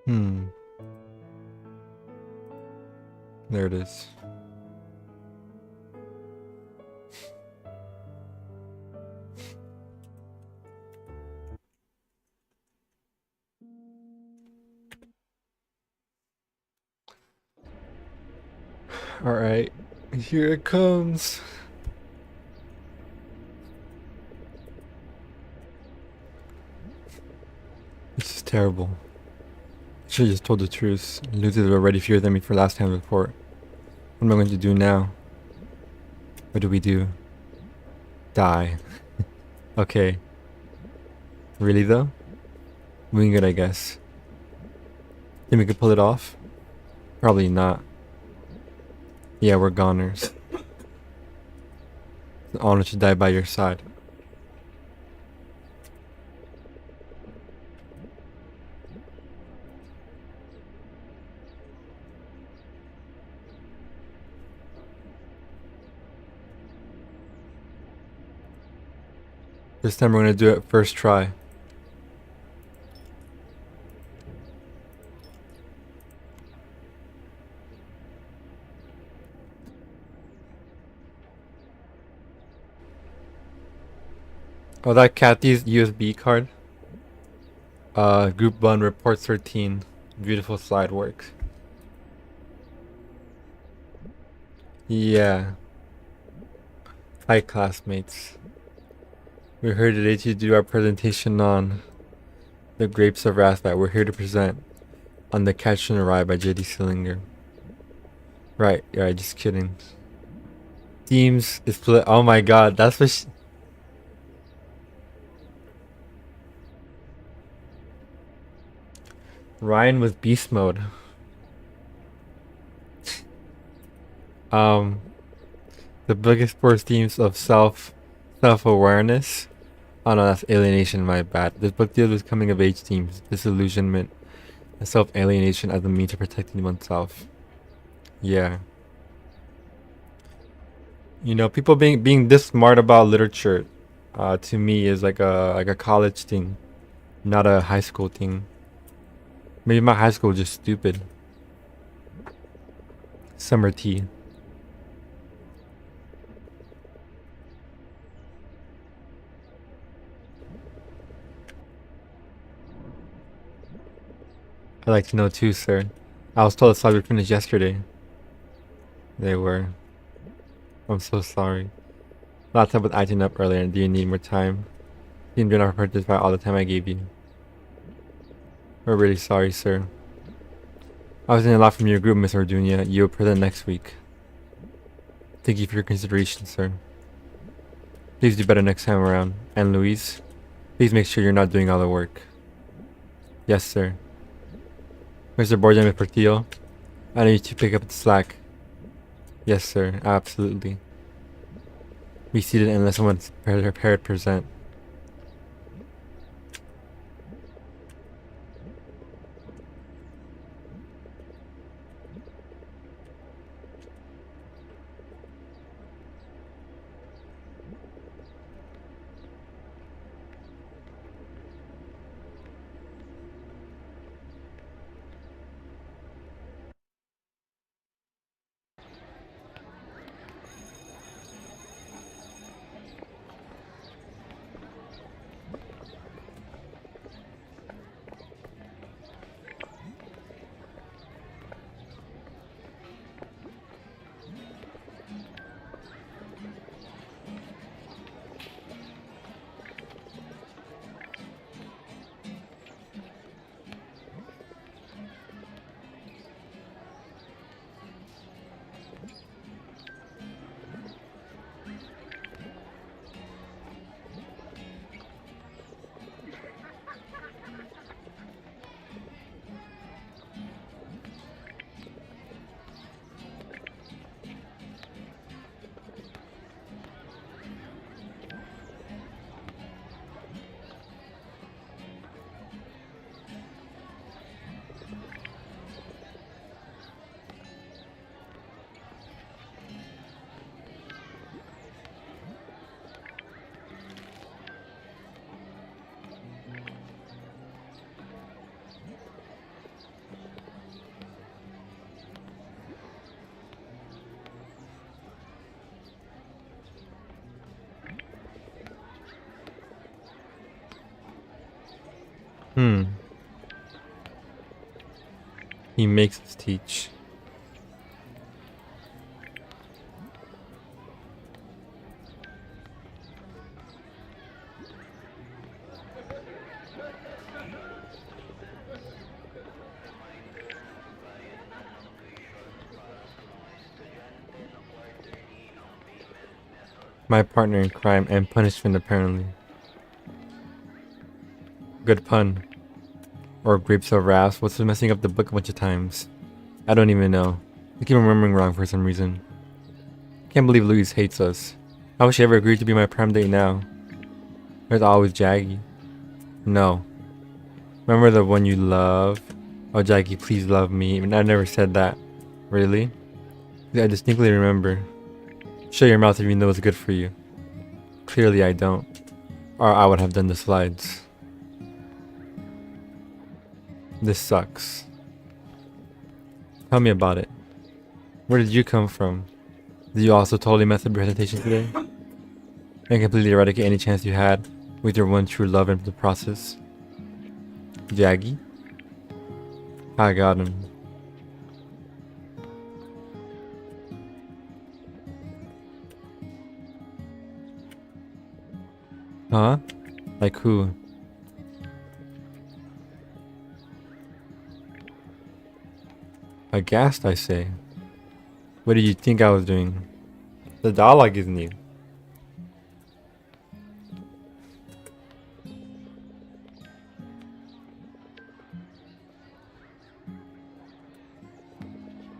Hmm. There it is. Alright. Here it comes. This is terrible. I should have just told the truth. Losers already feared than me for last time report. What am I going to do now? What do we do? Die. Okay. Really though? Wing it, I guess. Think we could pull it off? Probably not. Yeah, we're goners. It's an honor to die by your side. This time we're gonna do it first try. Oh, that Kathy's USB card. Group 1, report 13. Beautiful slide works. Yeah. Hi, classmates. We're here today to do our presentation on The Grapes of Rathbat. We're here to present on The Catcher in the Rye by J.D. Salinger. Right, just kidding. Themes is split. Oh my god, that's what Ryan with beast mode. The biggest sports themes of self-awareness. Oh no, that's alienation, my bad. This book deals with coming of age themes, disillusionment, and self-alienation as a means of protecting oneself. Yeah. You know, people being this smart about literature, to me is like a college thing, not a high school thing. Maybe my high school was just stupid. Summer tea. I'd like to know too, sir. I was told the slides were finished yesterday. They were. I'm so sorry. Laptop was acting up earlier, and do you need more time? You do not participate all the time I gave you. We're really sorry, sir. I was in a lot from your group, Miss Ordunia. You will present next week. Thank you for your consideration, sir. Please do better next time around. And Louise, please make sure you're not doing all the work. Yes, sir. Mr. Borja Portillo, I need you to pick up the slack. Yes, sir. Absolutely. Be seated and let someone prepared present. He makes us teach. My partner in crime and punishment, apparently. Good pun. Or grapes of wrath. What's messing up the book a bunch of times? I don't even know. I keep remembering wrong for some reason. Can't believe Louise hates us. How would she ever agree to be my prom date now? There's always Jaggy. No. Remember the one you love? Oh, Jackie, please love me. I mean, I never said that. Really? I distinctly remember. Shut your mouth if you know what's good for you. Clearly I don't. Or I would have done the slides. This sucks. Tell me about it. Where did you come from? Did you also totally mess up your presentation today? And completely eradicate any chance you had with your one true love in the process? Jaggy? I got him. Huh? Like who? Aghast, I say. What did you think I was doing? The dialogue is new.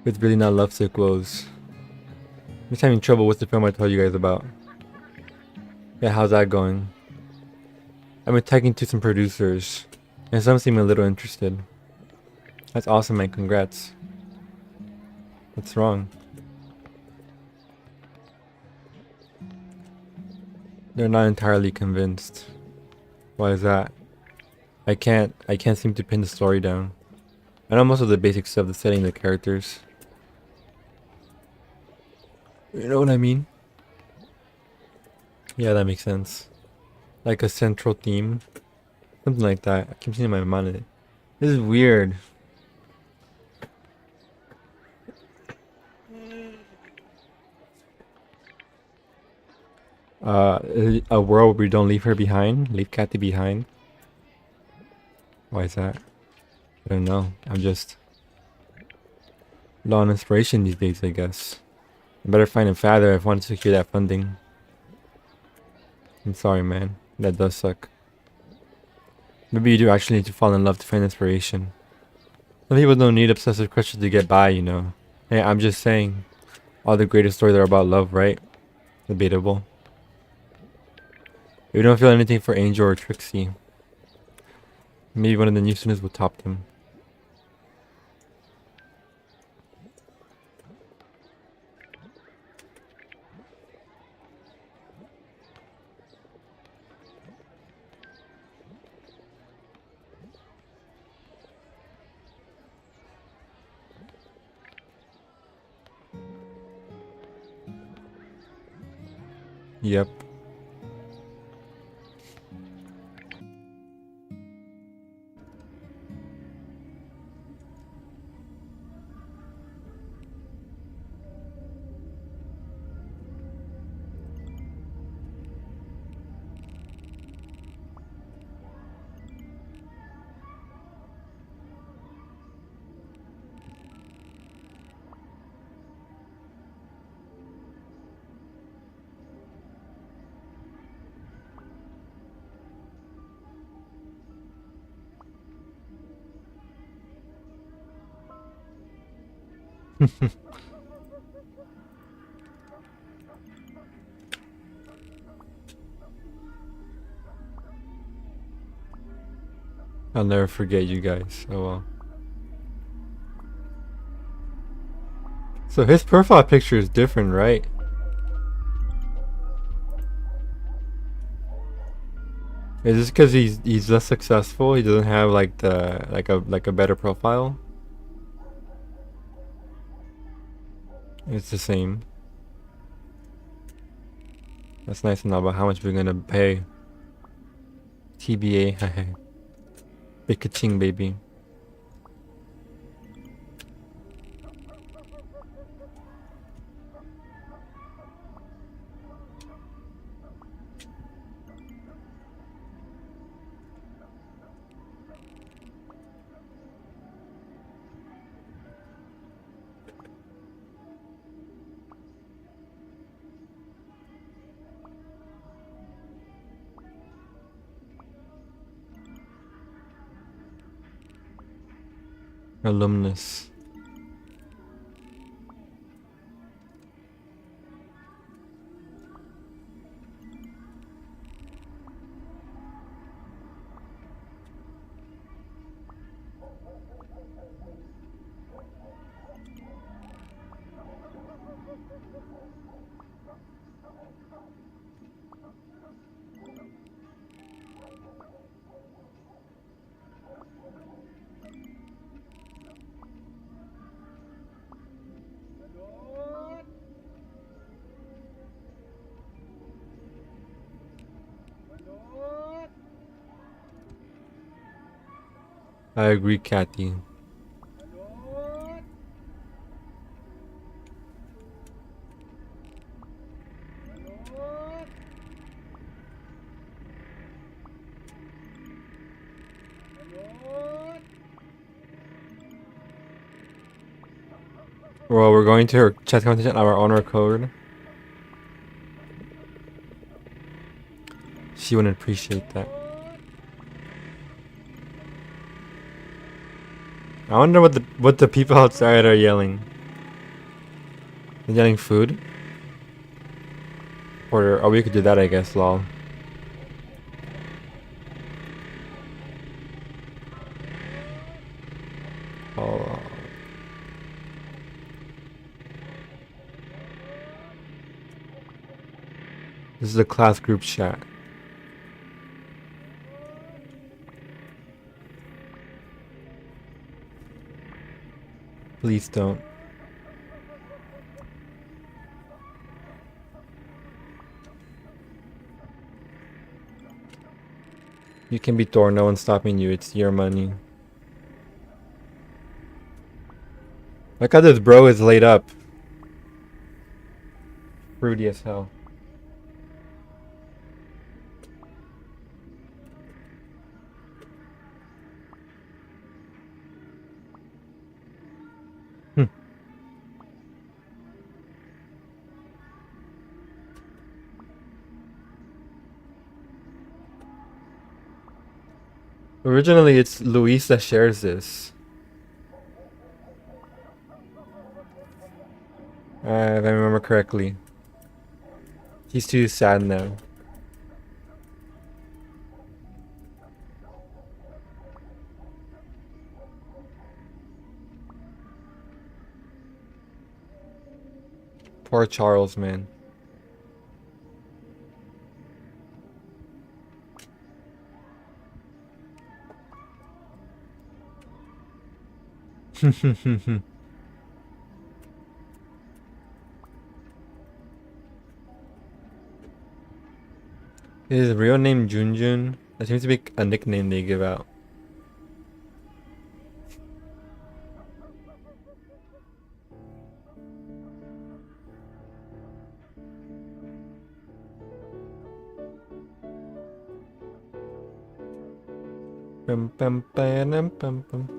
It's really not lovesick woes. I'm just having trouble with the film I told you guys about. Yeah, how's that going? I've been talking to some producers, and some seem a little interested. That's awesome, man. Congrats. What's wrong? They're not entirely convinced. Why is that? I can't seem to pin the story down. I know most of the basic stuff, the setting, the characters. You know what I mean? Yeah, that makes sense. Like a central theme. Something like that. I keep seeing in my mind. This is weird. A world where we don't leave her behind? Leave Kathy behind? Why is that? I don't know. I'm just low on inspiration these days, I guess. I better find a father if I want to secure that funding. I'm sorry, man. That does suck. Maybe you do actually need to fall in love to find inspiration. Some people don't need obsessive crushes to get by, you know. Hey, I'm just saying. All the greatest stories are about love, right? Debatable. If you don't feel anything for Angel or Trixie, maybe one of the new students will top them. Yep. I'll never forget you guys. Oh well. So his profile picture is different, right? Is this because he's less successful? He doesn't have like the like a better profile? It's the same. That's nice to know about how much we're gonna pay. TBA. Big ka-ching, baby. Alumnus. I agree, Kathy. Well, we're going to her chess competition on our honor code. She wouldn't appreciate that. I wonder what the people outside are yelling. They're yelling food? Or we could do that, I guess, lol. Oh. This is a class group chat. Please don't. You can be Thor, no one's stopping you, it's your money. Look how this bro is laid up. Fruity as hell. Originally, it's Luis that shares this. If I remember correctly. He's too sad now. Poor Charles, man. His real name Junjun. That seems to be a nickname they give out. Pum pum pum pum pum.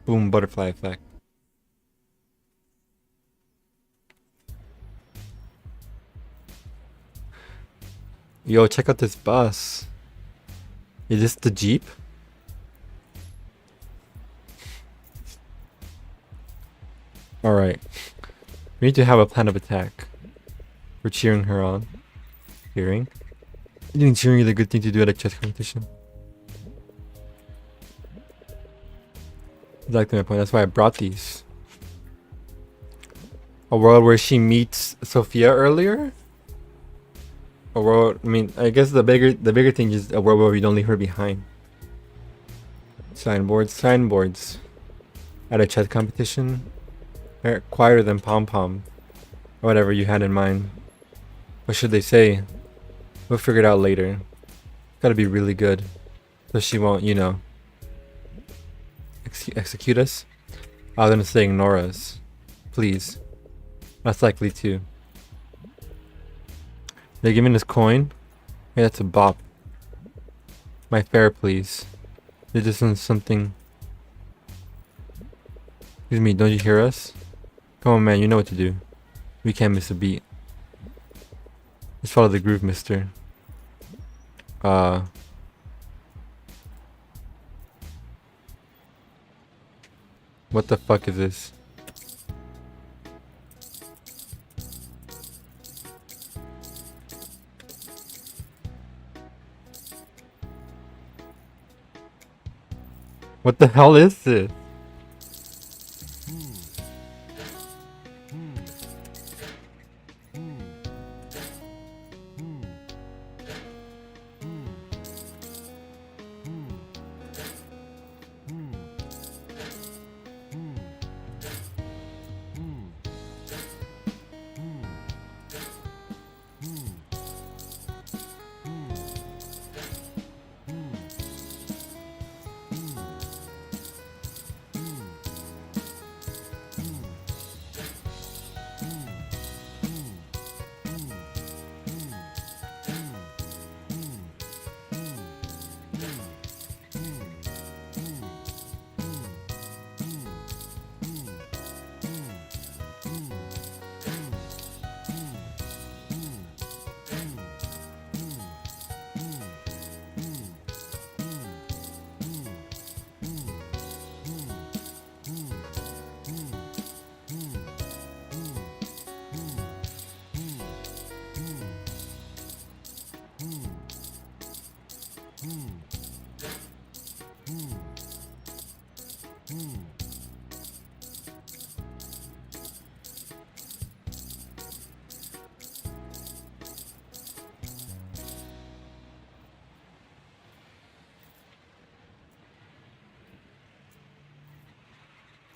Boom, butterfly effect. Yo, check out this bus. Is this the Jeep? Alright. We need to have a plan of attack. We're cheering her on. Cheering? I think cheering is a good thing to do at a chess competition. Exactly my point. That's why I brought these. A world where she meets Sophia earlier? A world, I mean, I guess the bigger thing is a world where we don't leave her behind. Signboards. At a chess competition? They're quieter than pom pom. Whatever you had in mind. What should they say? We'll figure it out later. Gotta be really good. So she won't, you know, execute us? I was gonna say ignore us. Please. That's likely too. They're giving us coin? Hey, that's a bop. My fare, please. They're just on something. Excuse me, don't you hear us? Come on, man, you know what to do. We can't miss a beat. Just follow the groove, mister. What the fuck is this? What the hell is this?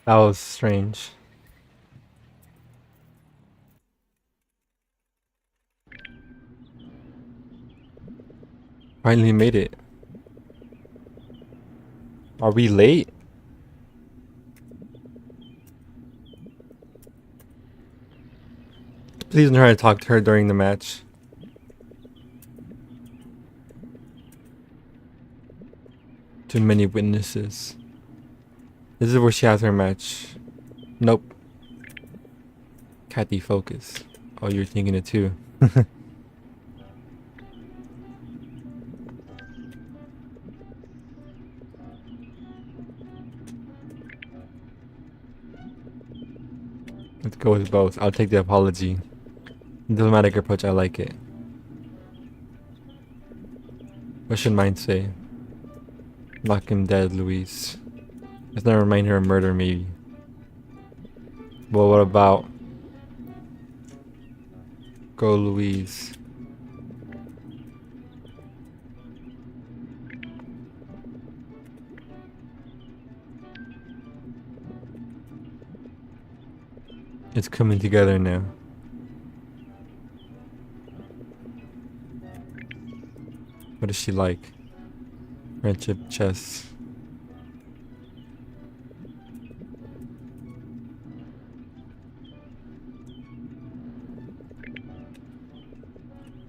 That was strange. Finally made it. Are we late? Please learn how to talk to her during the match. Too many witnesses. This is where she has her match. Nope. Kathy, focus. Oh, you're thinking it too. Let's go with both. I'll take the apology. Diplomatic approach, I like it. What should mine say? Lock him dead, Louise. Let's not remind her of murder, maybe. Well, what about... Go, Louise. It's coming together now. What is she like? Friendship, chess.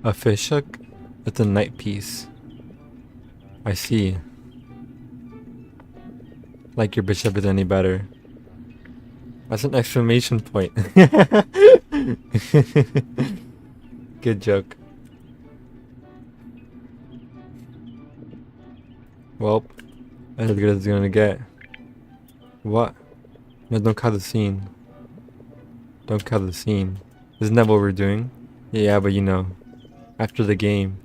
A fish hook? That's a night piece. I see. Like your bishop is any better. That's an exclamation point. Good joke. Well, that's as good as it's gonna get. What? No, don't cut the scene. Don't cut the scene. Isn't that what we're doing? Yeah, but you know, after the game.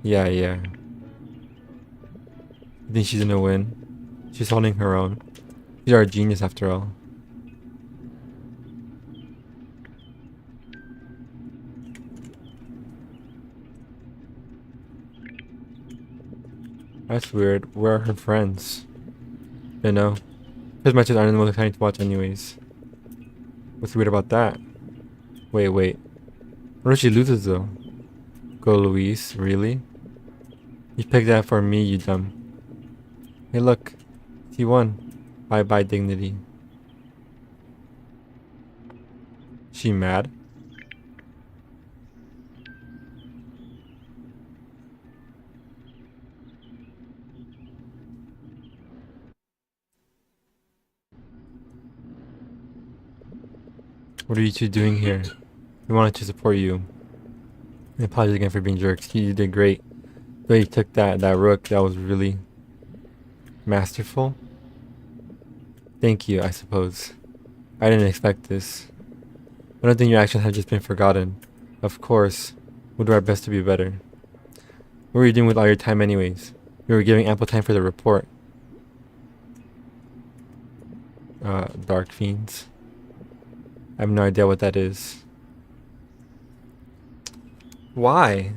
Yeah. You think she's gonna win? She's holding her own. She's our genius after all. That's weird. Where are her friends? You know, his matches aren't the most exciting to watch anyways. What's weird about that? Wait. What if she loses though? Go Luis, really? You picked that for me, you dumb. Hey look, she won. Bye bye dignity. She mad? What are you two doing here? We wanted to support you. I apologize again for being jerks. You did great. The way you took that rook, that was really masterful. Thank you, I suppose. I didn't expect this. I don't think your actions have just been forgotten. Of course, we'll do our best to be better. What were you doing with all your time anyways? We were giving ample time for the report. Dark Fiends. I have no idea what that is. Why?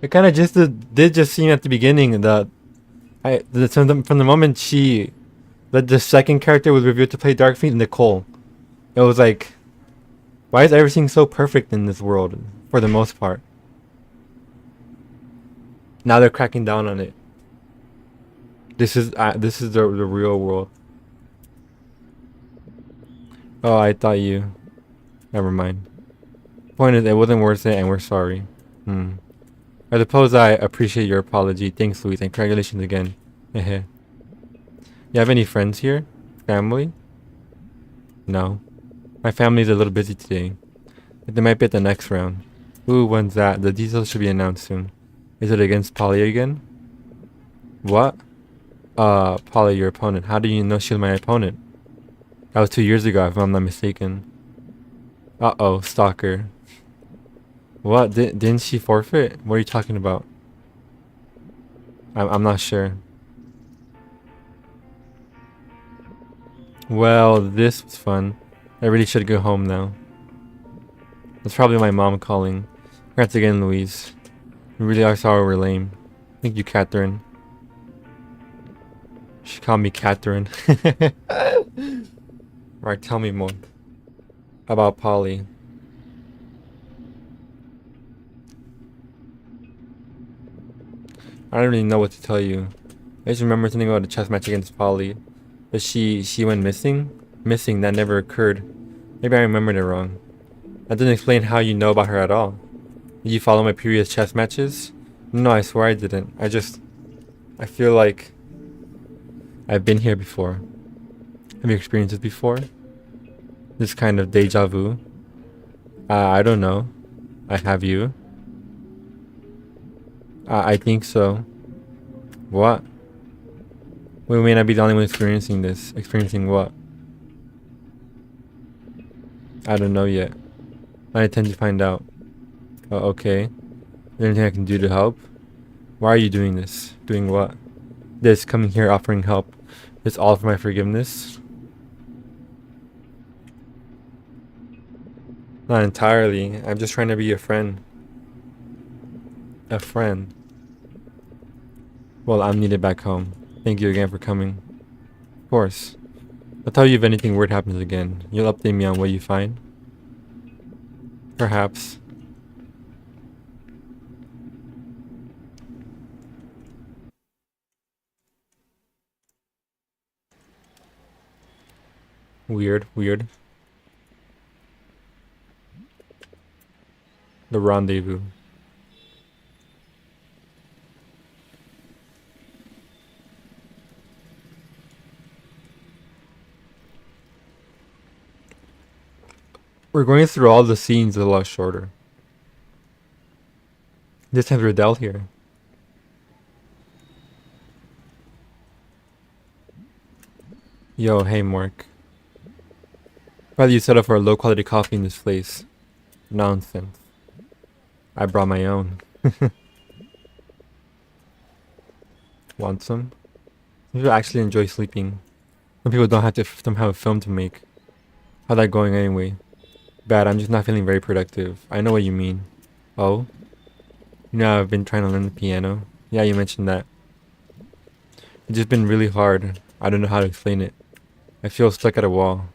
It kind of just did just seem at the beginning that from the moment the second character was revealed to play Dark Fiend, Nicole. It was like, why is everything so perfect in this world for the most part? Now they're cracking down on it. This is the real world. Oh, I thought you. Never mind. Point is, it wasn't worth it, and we're sorry. I suppose I appreciate your apology. Thanks, Louise, and congratulations again. Hehe. You have any friends here? Family? No. My family's a little busy today. But they might be at the next round. Ooh, when's that? The details should be announced soon. Is it against Polly again? What? Polly, your opponent. How do you know she was my opponent? That was 2 years ago, if I'm not mistaken. Uh-oh, stalker. What? Didn't she forfeit? What are you talking about? I'm not sure. Well, this was fun. I really should go home now. That's probably my mom calling. Congrats again, Louise. We really are sorry we're lame. Thank you, Catherine. She called me Catherine. Right, tell me more about Polly. I don't really know what to tell you. I just remember something about a chess match against Polly. But she went missing? Missing, that never occurred. Maybe I remembered it wrong. That doesn't explain how you know about her at all. Did you follow my previous chess matches? No, I swear I didn't. I feel like I've been here before. Have you experienced this before? This kind of deja vu? I don't know. I have you. I think so. What? We may not be the only one experiencing this. Experiencing what? I don't know yet. I intend to find out. Oh, okay. Is there anything I can do to help? Why are you doing this? Doing what? This, coming here offering help. It's all for my forgiveness? Not entirely. I'm just trying to be a friend. A friend. Well, I'm needed back home. Thank you again for coming. Of course. I'll tell you if anything weird happens again. You'll update me on what you find? Perhaps. Weird. The rendezvous. We're going through all the scenes a lot shorter. This time's Riddell here. Yo, hey Mark. Probably you set up for a low quality coffee in this place. Nonsense. I brought my own. Want some? Some people actually enjoy sleeping. Some people don't have a film to make. How's that going anyway? Bad, I'm just not feeling very productive. I know what you mean. Oh? You know I've been trying to learn the piano? Yeah, you mentioned that. It's just been really hard. I don't know how to explain it. I feel stuck at a wall.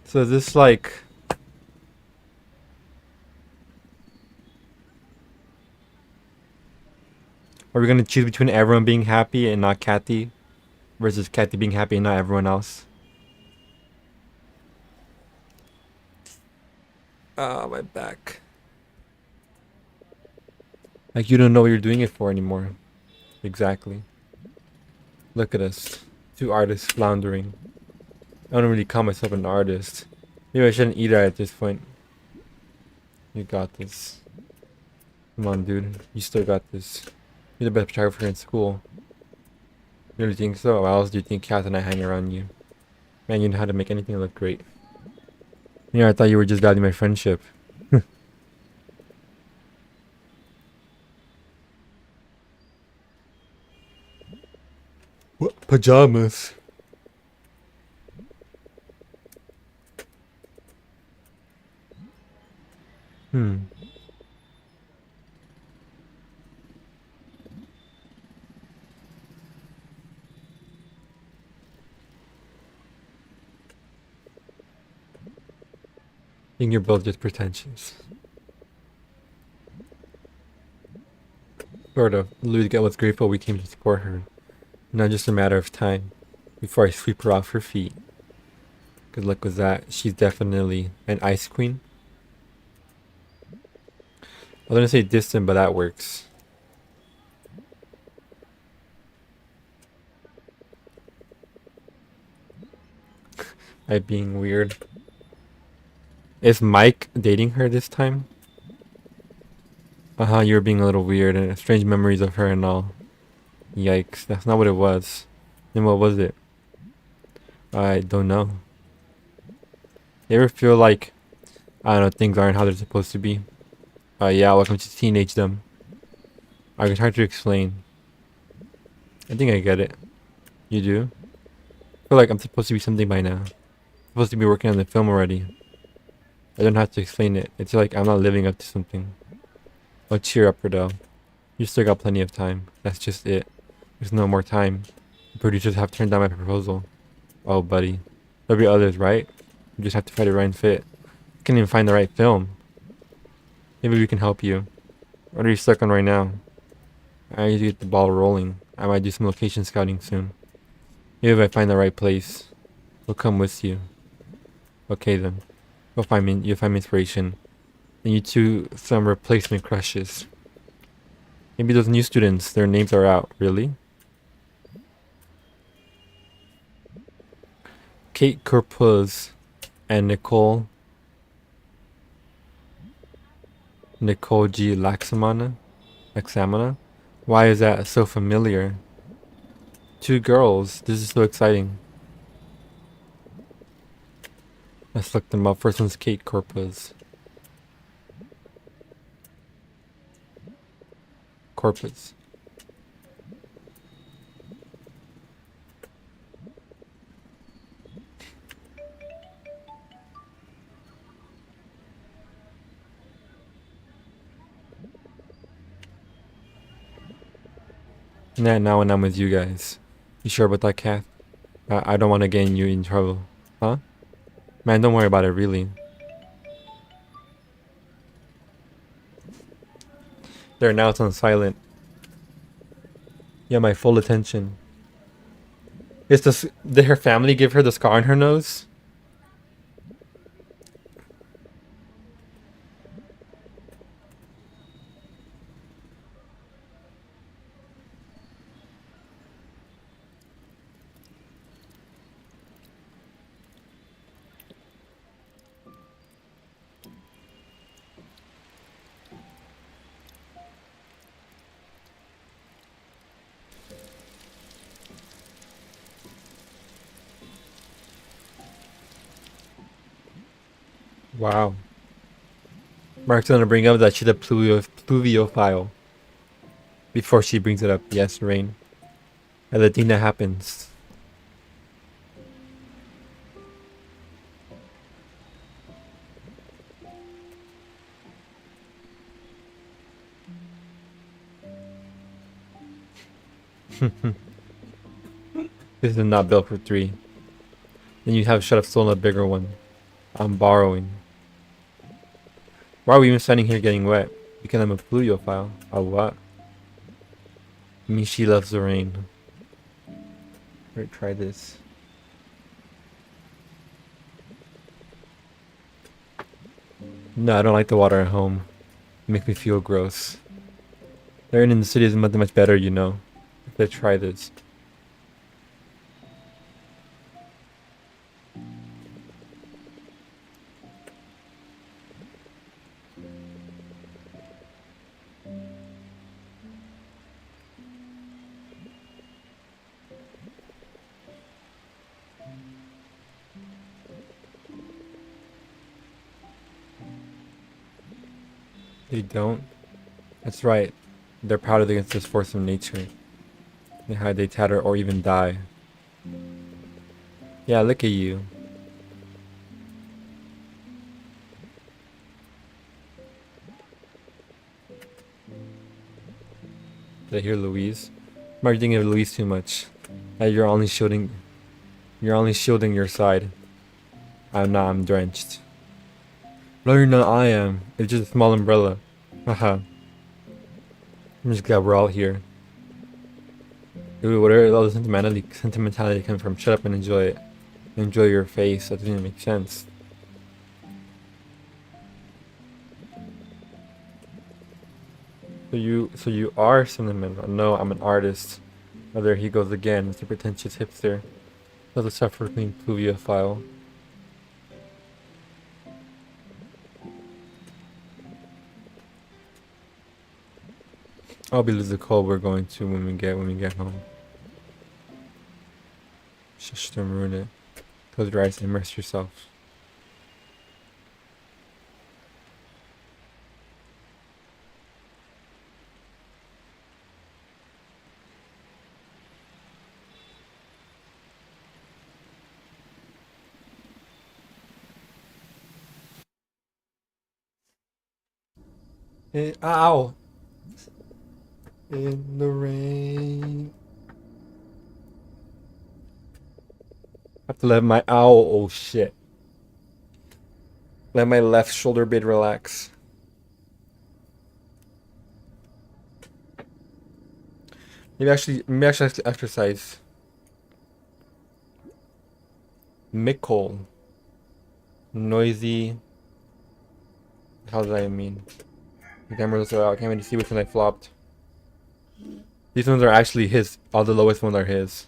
So is this like... Are we gonna choose between everyone being happy and not Kathy? Versus Kathy being happy and not everyone else? Ah, my back. Like you don't know what you're doing it for anymore. Exactly. Look at us. Two artists floundering. I don't really call myself an artist. Maybe I shouldn't either at this point. You got this. Come on, dude. You still got this. You're the best photographer in school. You really think so? Why else do you think Kat and I hang around you? Man, you know how to make anything look great. Yeah, I thought you were just valuing my friendship. What? Pajamas? Hmm. I think you're both just pretentious. Sort of. Ludwig was grateful we came to support her. Not just a matter of time before I sweep her off her feet. Good luck with that. She's definitely an ice queen. I was gonna say distant, but that works. I being weird. Is Mike dating her this time? Uh-huh, you were being a little weird and strange memories of her and all. Yikes, that's not what it was. Then what was it? I don't know. You ever feel like, I don't know, things aren't how they're supposed to be? Yeah, welcome to teenagedom. I can try to explain. I think I get it. You do? I feel like I'm supposed to be something by now. Supposed to be working on the film already. I don't have to explain it. It's like I'm not living up to something. Oh, cheer up, Riddell. You still got plenty of time. That's just it. There's no more time. The producers have turned down my proposal. Oh, buddy. There'll be others, right? You just have to find the right fit. You can't even find the right film. Maybe we can help you. What are you stuck on right now? I need to get the ball rolling. I might do some location scouting soon. Maybe if I find the right place, we'll come with you. Okay then. You'll find me inspiration. And you two, some replacement crushes. Maybe those new students, their names are out. Really? Kate Corpuz and Nicole G. Laxamana? Why is that so familiar? Two girls. This is so exciting. Let's look them up. First one's Kate Corpuz. Corpus. Nah, now when I'm with you guys. You sure about that, Kath? I don't want to get you in trouble. Huh? Man, don't worry about it, really. There, now it's on silent. Yeah, my full attention. Did her family give her the scar on her nose? Wow. Mark's gonna bring up that she's a pluviophile before she brings it up. Yes, Rain. And the thing that happens. This is not built for 3. Then you have should have stolen a bigger one. I'm borrowing. Why are we even standing here getting wet? Because I'm a pluviophile. A what? Me, she loves the rain. Wait, try this. No, I don't like the water at home. It makes me feel gross. The rain in the city is much better, you know. Let's try this. They don't. That's right. They're proud against this force of nature. They hide, they tatter, or even die. Yeah, look at you. Did I hear Louise? Mark, you're thinking of Louise too much. You're only shielding your side. I'm not, I'm drenched. No, you're not, I am. It's just a small umbrella. Haha. I'm just glad we're all here. Dude, whatever all the sentimentality comes from, shut up and enjoy it. Enjoy your face, that doesn't even make sense. So you are sentimental. No, I'm an artist. Oh, there he goes again, Mr. Pretentious Hipster. That's a suffering pluviophile. I'll be the call we're going to when we get home. Shush, don't ruin it. Close your eyes and immerse yourself. Ow! In the rain. I have to let my oh shit. Let my left shoulder blade relax. Maybe actually exercise. Mickle. Noisy. How does that mean? The cameras are out. I can't really see which one I flopped. These ones are actually his. All the lowest ones are his.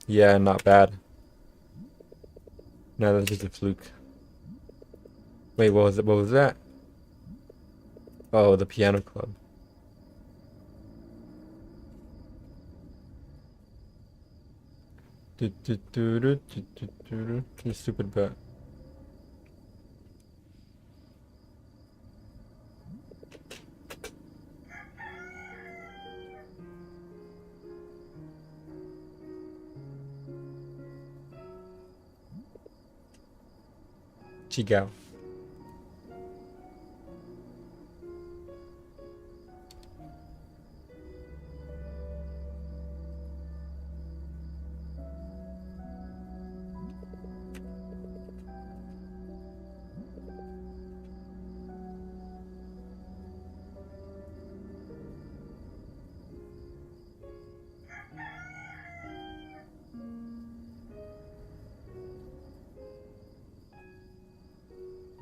Yeah, not bad. No, that's just a fluke. Wait, what was it? What was that? Oh, the piano club. You stupid bet. Chigao.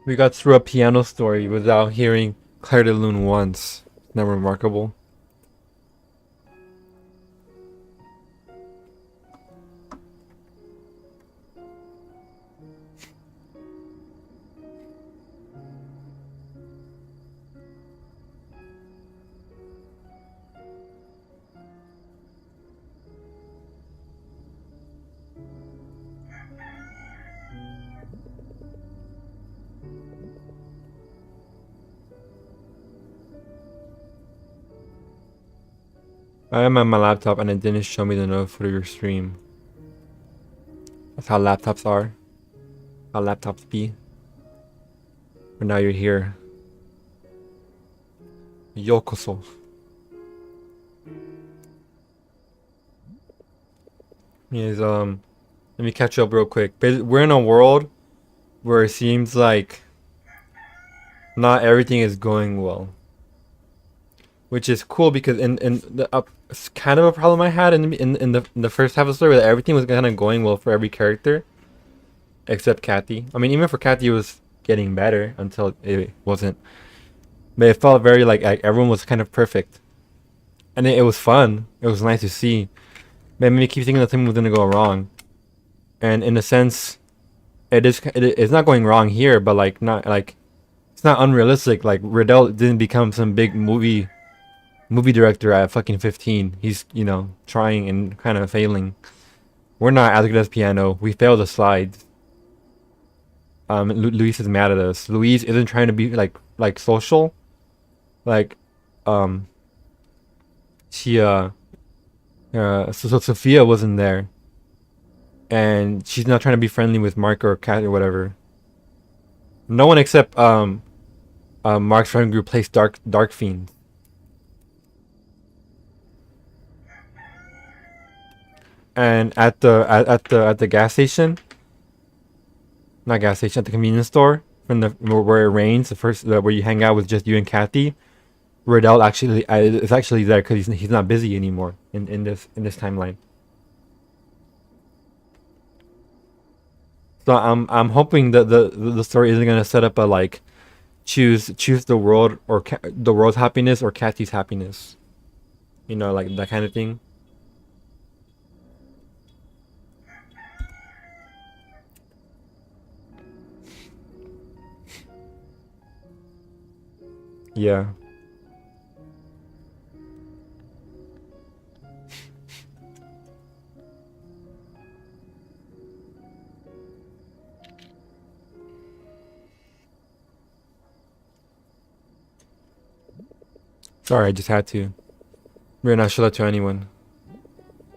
We got through a piano story without hearing Claire de Lune once. Isn't that remarkable? I am on my laptop and it didn't show me the note for your stream. That's how laptops are. How laptops be. But now you're here. Yokoso. Is let me catch up real quick. We're in a world where it seems like not everything is going well, which is cool because in the it's kind of a problem I had in the first half of the story where everything was kind of going well for every character except Kathy. I mean, even for Kathy, it was getting better until it wasn't. But it felt very like everyone was kind of perfect, and it was fun. It was nice to see. But it made me keep thinking that something was gonna go wrong, and in a sense, it's not going wrong here, but like not like it's not unrealistic. Like Riddell didn't become some big movie director at fucking 15. He's, you know, trying and kind of failing. We're not as good as piano. We failed the slides. Luis is mad at us. Louise isn't trying to be like social. Like, she so Sophia wasn't there, and she's not trying to be friendly with Mark or Kat or whatever. No one except Mark's friend group plays Dark Fiend. And at the gas station, not gas station, at the convenience store, from the where it rains, the first where you hang out with just you and Kathy, Riddell actually is actually there because he's not busy anymore in this timeline. So I'm hoping that the story isn't gonna set up a like choose the world or the world's happiness or Kathy's happiness, you know, like that kind of thing. Yeah. Sorry, I just had to. We're not show that to anyone.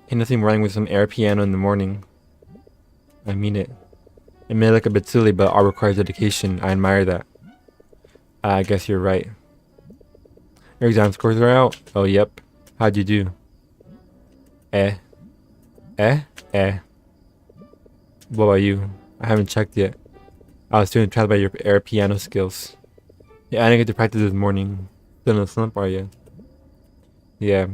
Ain't nothing wrong with some air piano in the morning. I mean it. It may look a bit silly, but art requires dedication. I admire that. I guess you're right. Your exam scores are out? Oh, yep. How'd you do? Eh. Eh? Eh. What about you? I haven't checked yet. I was too impressed by your air piano skills. Yeah, I didn't get to practice this morning. Still in the slump, are you? Yeah.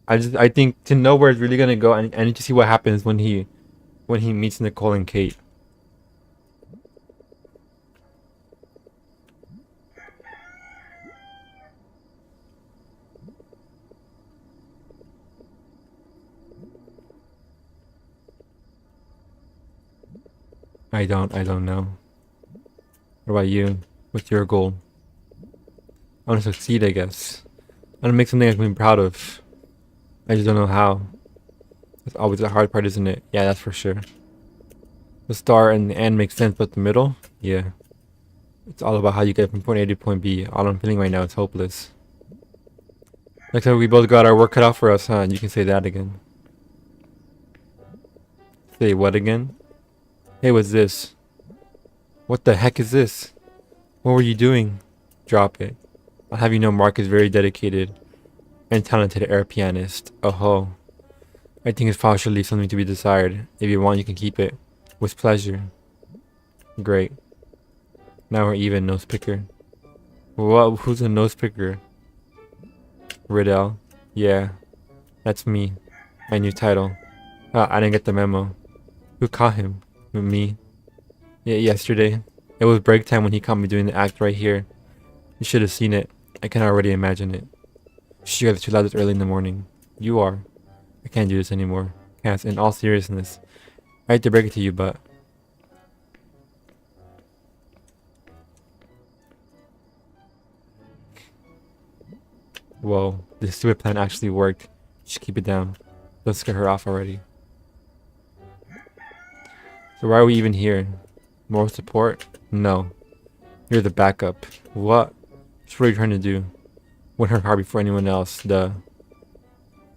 I think to know where it's really gonna go, I need to see what happens when he meets Nicole and Kate. I don't know. What about you? What's your goal? I want to succeed, I guess. I want to make something I can be proud of. I just don't know how. That's always the hard part, isn't it? Yeah, that's for sure. The start and the end makes sense, but the middle? Yeah. It's all about how you get from point A to point B. All I'm feeling right now is hopeless. Looks like we both got our work cut out for us, huh? You can say that again. Say what again? Hey, what's this? What the heck is this? What were you doing? Drop it. I'll have you know Mark is very dedicated and talented air pianist. Oh, I think it's partially something to be desired. If you want, you can keep it. With pleasure. Great. Now we're even, nose picker. What? Who's a nose picker? Riddell. Yeah, that's me. My new title. I didn't get the memo. Who caught him? Me. Yeah, yesterday. It was break time when he caught me doing the act right here. You should have seen it. I can already imagine it. You guys are too loud this early in the morning. You are. I can't do this anymore. Cass, in all seriousness. I hate to break it to you, but... Whoa, this stupid plan actually worked. Just keep it down. Don't scare her off already. So why are we even here? More support? No. You're the backup. What? What are you trying to do? Win her heart before anyone else. Her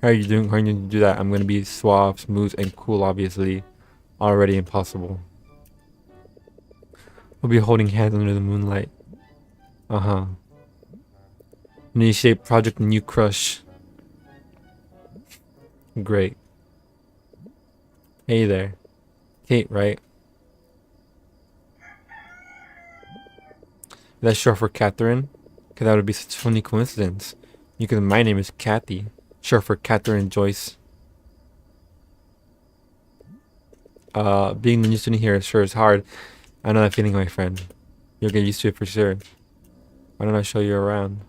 How are you doing? How are you going to do that? I'm going to be suave, smooth, and cool, obviously. Already impossible. We'll be holding hands under the moonlight. Uh-huh. Initiate Project New Crush. Great. Hey there. Kate, right? That's short for Catherine? Because that would be such a funny coincidence. Because my name is Kathy. Short for Catherine Joyce. Being the new student here sure is hard. I know that feeling, my friend. You'll get used to it for sure. Why don't I show you around?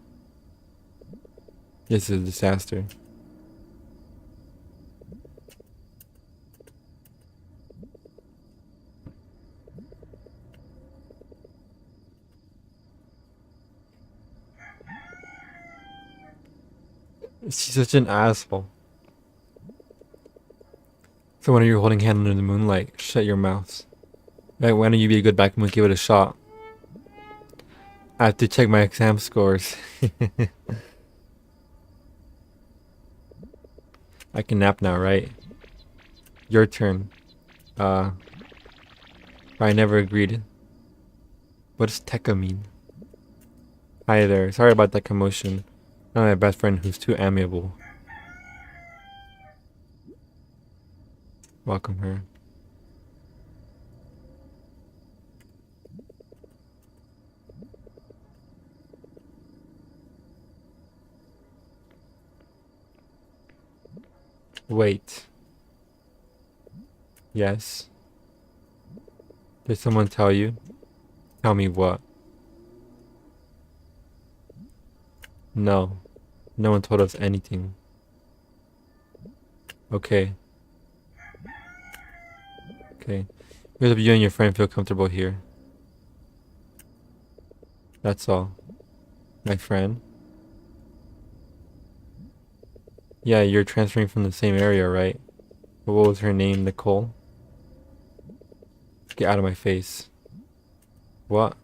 This is a disaster. She's such an asshole. So when are you holding hand under the moonlight? Shut your mouth. Right, why don't you be a good backman and give it a shot? I have to check my exam scores. I can nap now, right? Your turn. I never agreed. What does Tekka mean? Hi there. Sorry about that commotion. Not my best friend who's too amiable. Welcome her. Wait. Yes. Did someone tell you? Tell me what? No. No one told us anything. Okay. Okay. We hope you and your friend feel comfortable here. That's all. My friend? Yeah, you're transferring from the same area, right? But what was her name? Nicole? Get out of my face. What?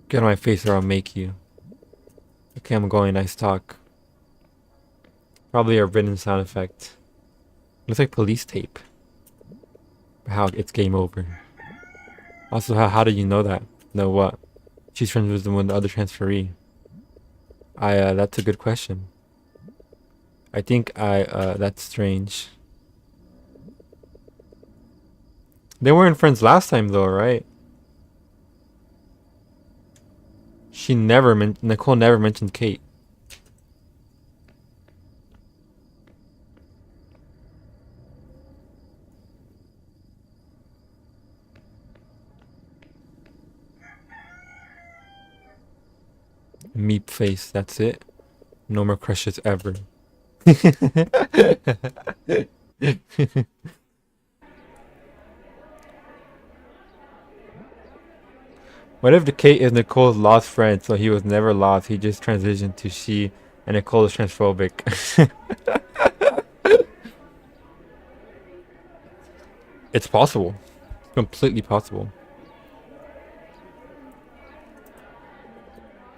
Get out of my face or I'll make you. Okay, I'm going. Nice talk. Probably a written sound effect. Looks like police tape. How it's game over. Also, how did you know that? Know what? She's friends with the other transferee. That's a good question. I think that's strange. They weren't friends last time though, right? Nicole never mentioned Kate. Meep face, that's it. No more crushes ever. What if the Kate is Nicole's lost friend, so he was never lost, he just transitioned to she, and Nicole is transphobic? It's possible. Completely possible.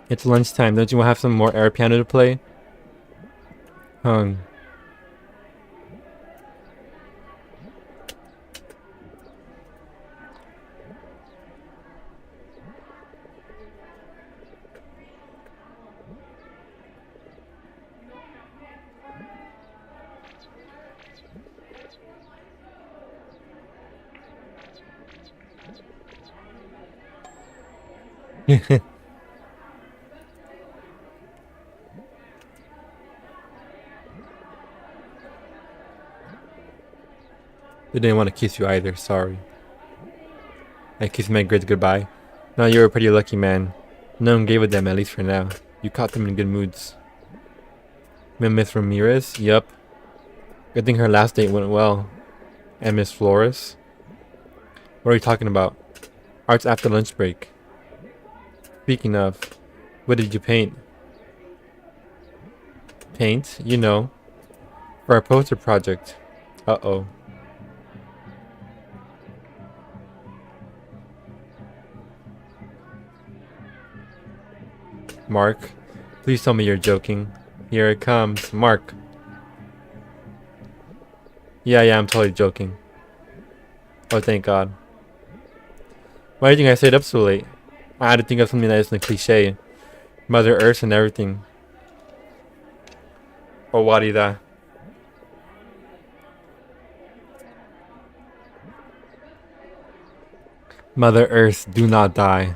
It's lunchtime. Don't you want to have some more air piano to play? Hung. They didn't want to kiss you either, sorry. I kissed my grades goodbye. No, you were a pretty lucky man. No one gave a damn, at least for now. You caught them in good moods. Miss Ramirez? Yup. Good thing her last date went well. And Miss Flores? What are you talking about? Art's after lunch break. Speaking of, what did you paint? Paint? You know. For our poster project. Uh-oh. Mark, please tell me you're joking. Here it comes. Mark. Yeah, I'm totally joking. Oh, thank God. Why do you think I stayed up so late? I had to think of something that isn't a cliche. Mother Earth and everything. Oh, wadi da. Mother Earth, do not die.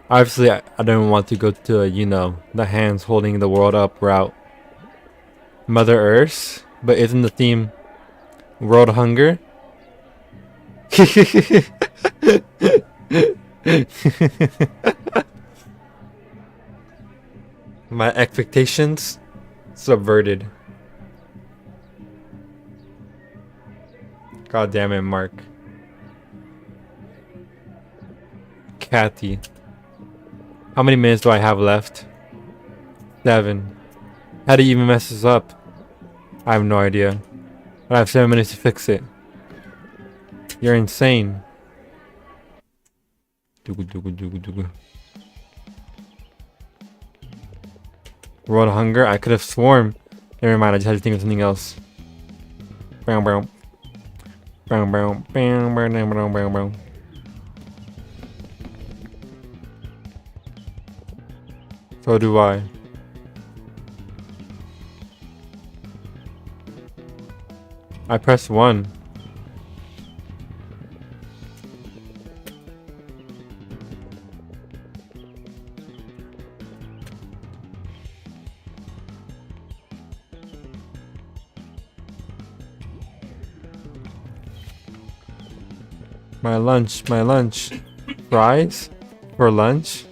Obviously, I don't want to go to, the hands holding the world up route. Mother Earth? But isn't the theme world hunger? My expectations subverted. God damn it, Mark. Kathy. How many minutes do I have left? 7. How do you even mess this up? I have no idea. But I have 7 minutes to fix it. You're insane. World hunger? I could have sworn. Never mind, I just had to think of something else. Bow, bow. Bow, bow. Bow, bow, bow, bow, bow. So do I. I pressed 1. My lunch. Fries? For lunch?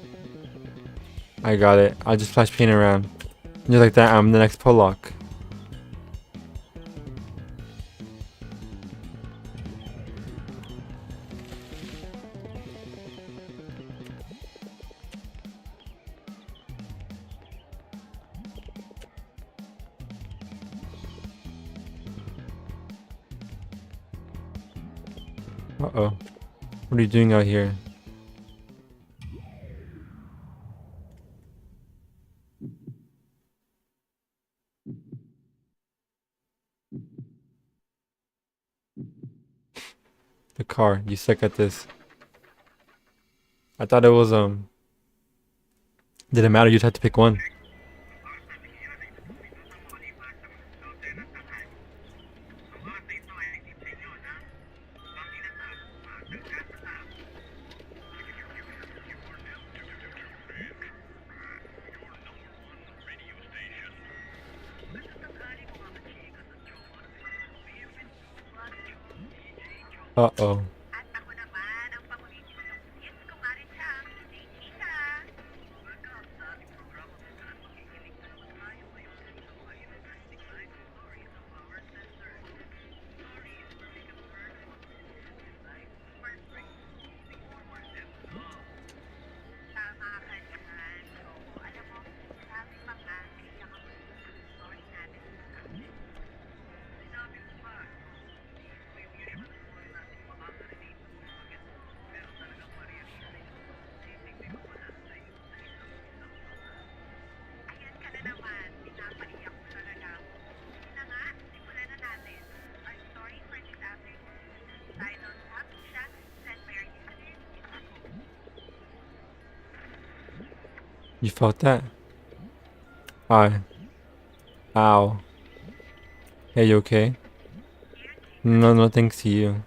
I got it. I'll just flash paint around. Just like that, I'm the next Pollock. Uh-oh. What are you doing out here? The car. You suck at this. I thought it was, didn't matter, you just had to pick one. Uh-oh. You felt that? Hi. Ow. Hey, you okay? No thanks to you.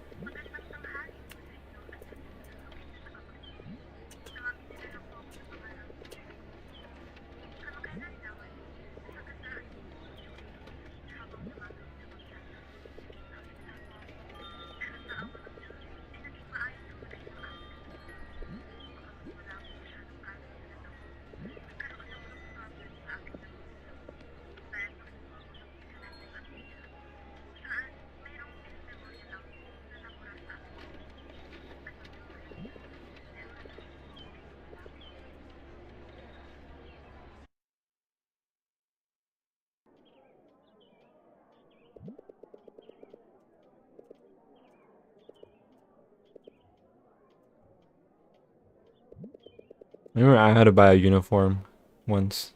Remember I had to buy a uniform once.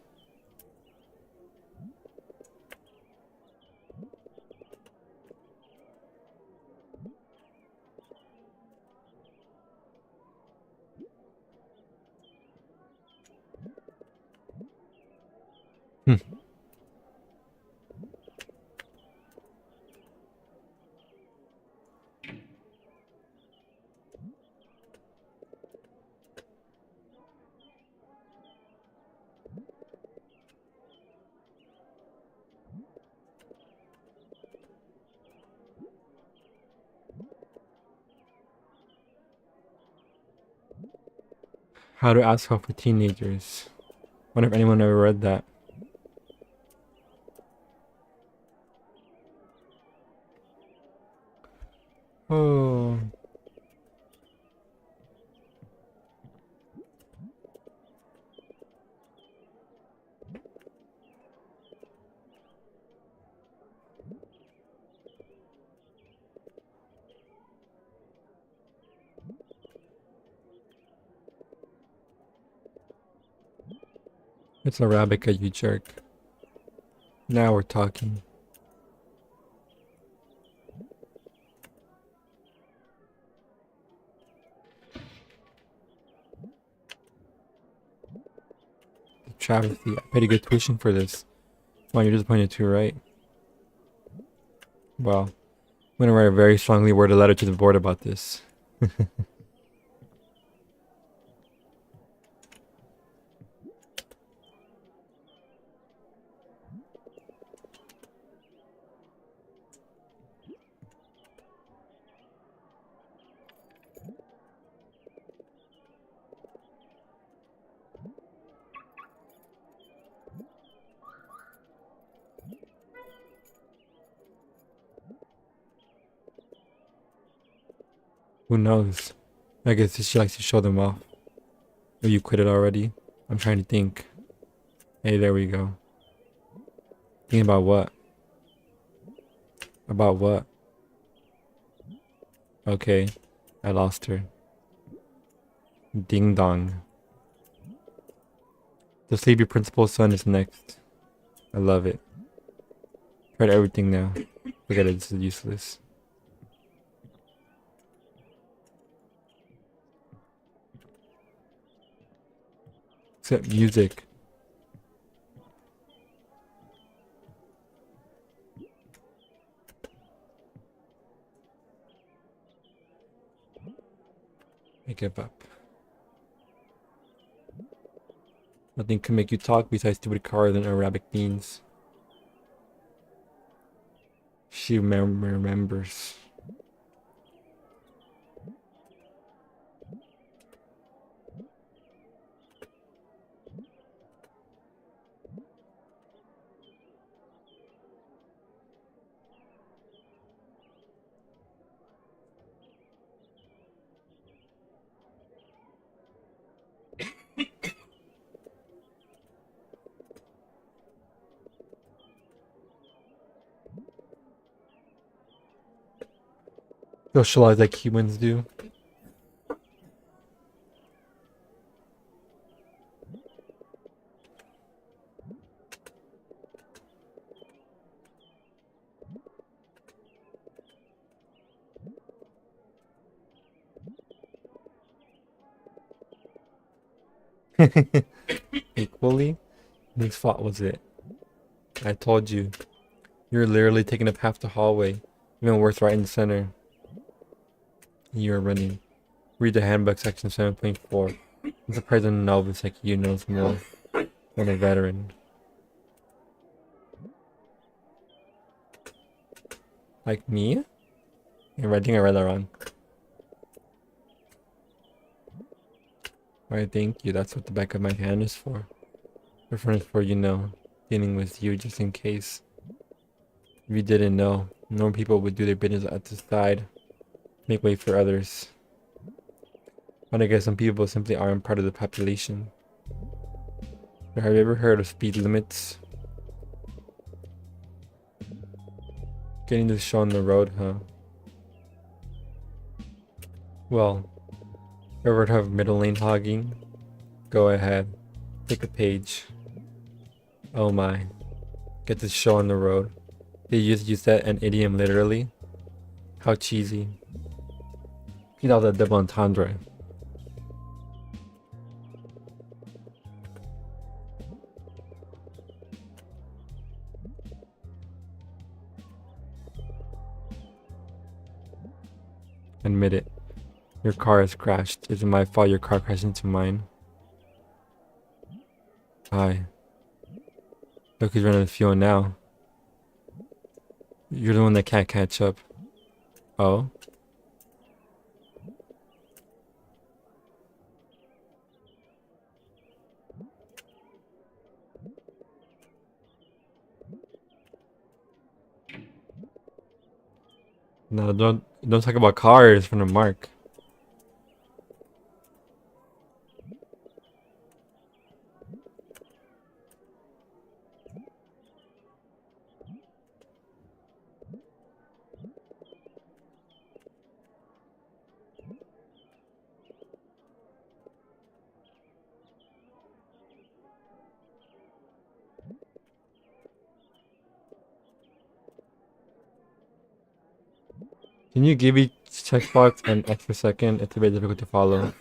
Hmm. How to ask help for teenagers. Wonder if anyone ever read that. Oh. It's Arabica, you jerk. Now we're talking. The travesty. I paid a good tuition for this. Wow, you're disappointed too, right? Well, I'm gonna write a very strongly worded letter to the board about this. Who knows? I guess she likes to show them off. Or you quit it already? I'm trying to think. Hey, there we go. Thinking about what? About what? Okay, I lost her. Ding dong. The Sleepy Principal's son is next. I love it. Tried everything now. Forget it, this is useless. Except music. I give up. Nothing can make you talk besides stupid cars and Arabic beans. She remembers. Socialize like humans do. Equally? Whose fault was it? I told you. You're literally taking up half the hallway. Even worse, right in the center. You're running. Read the handbook section 7.4. I'm surprised a novice like you knows more than a veteran. Like me? I think I read that wrong. Alright, thank you. That's what the back of my hand is for. Reference for, you know, dealing with you just in case. If you didn't know, normal people would do their business at the side, make way for others. But I guess some people simply aren't part of the population. Have you ever heard of speed limits? Getting this show on the road, huh? Well, ever have middle lane hogging? Go ahead, take a page. Oh my, get this show on the road. They just use that an idiom literally? How cheesy. Get all the double entendre. Admit it. Your car has crashed. Is it my fault your car crashed into mine? Hi. Look who's running the fuel now. You're the one that can't catch up. Oh? No, don't talk about cars from the mark. Can you give each checkbox an extra second? It's a bit difficult to follow.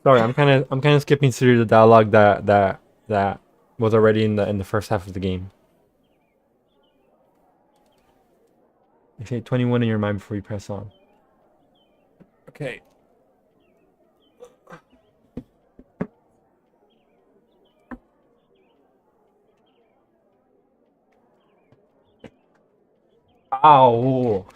Sorry, I'm kind of skipping through the dialogue that was already in the first half of the game. You say 21 in your mind before you press on. Okay. Ow.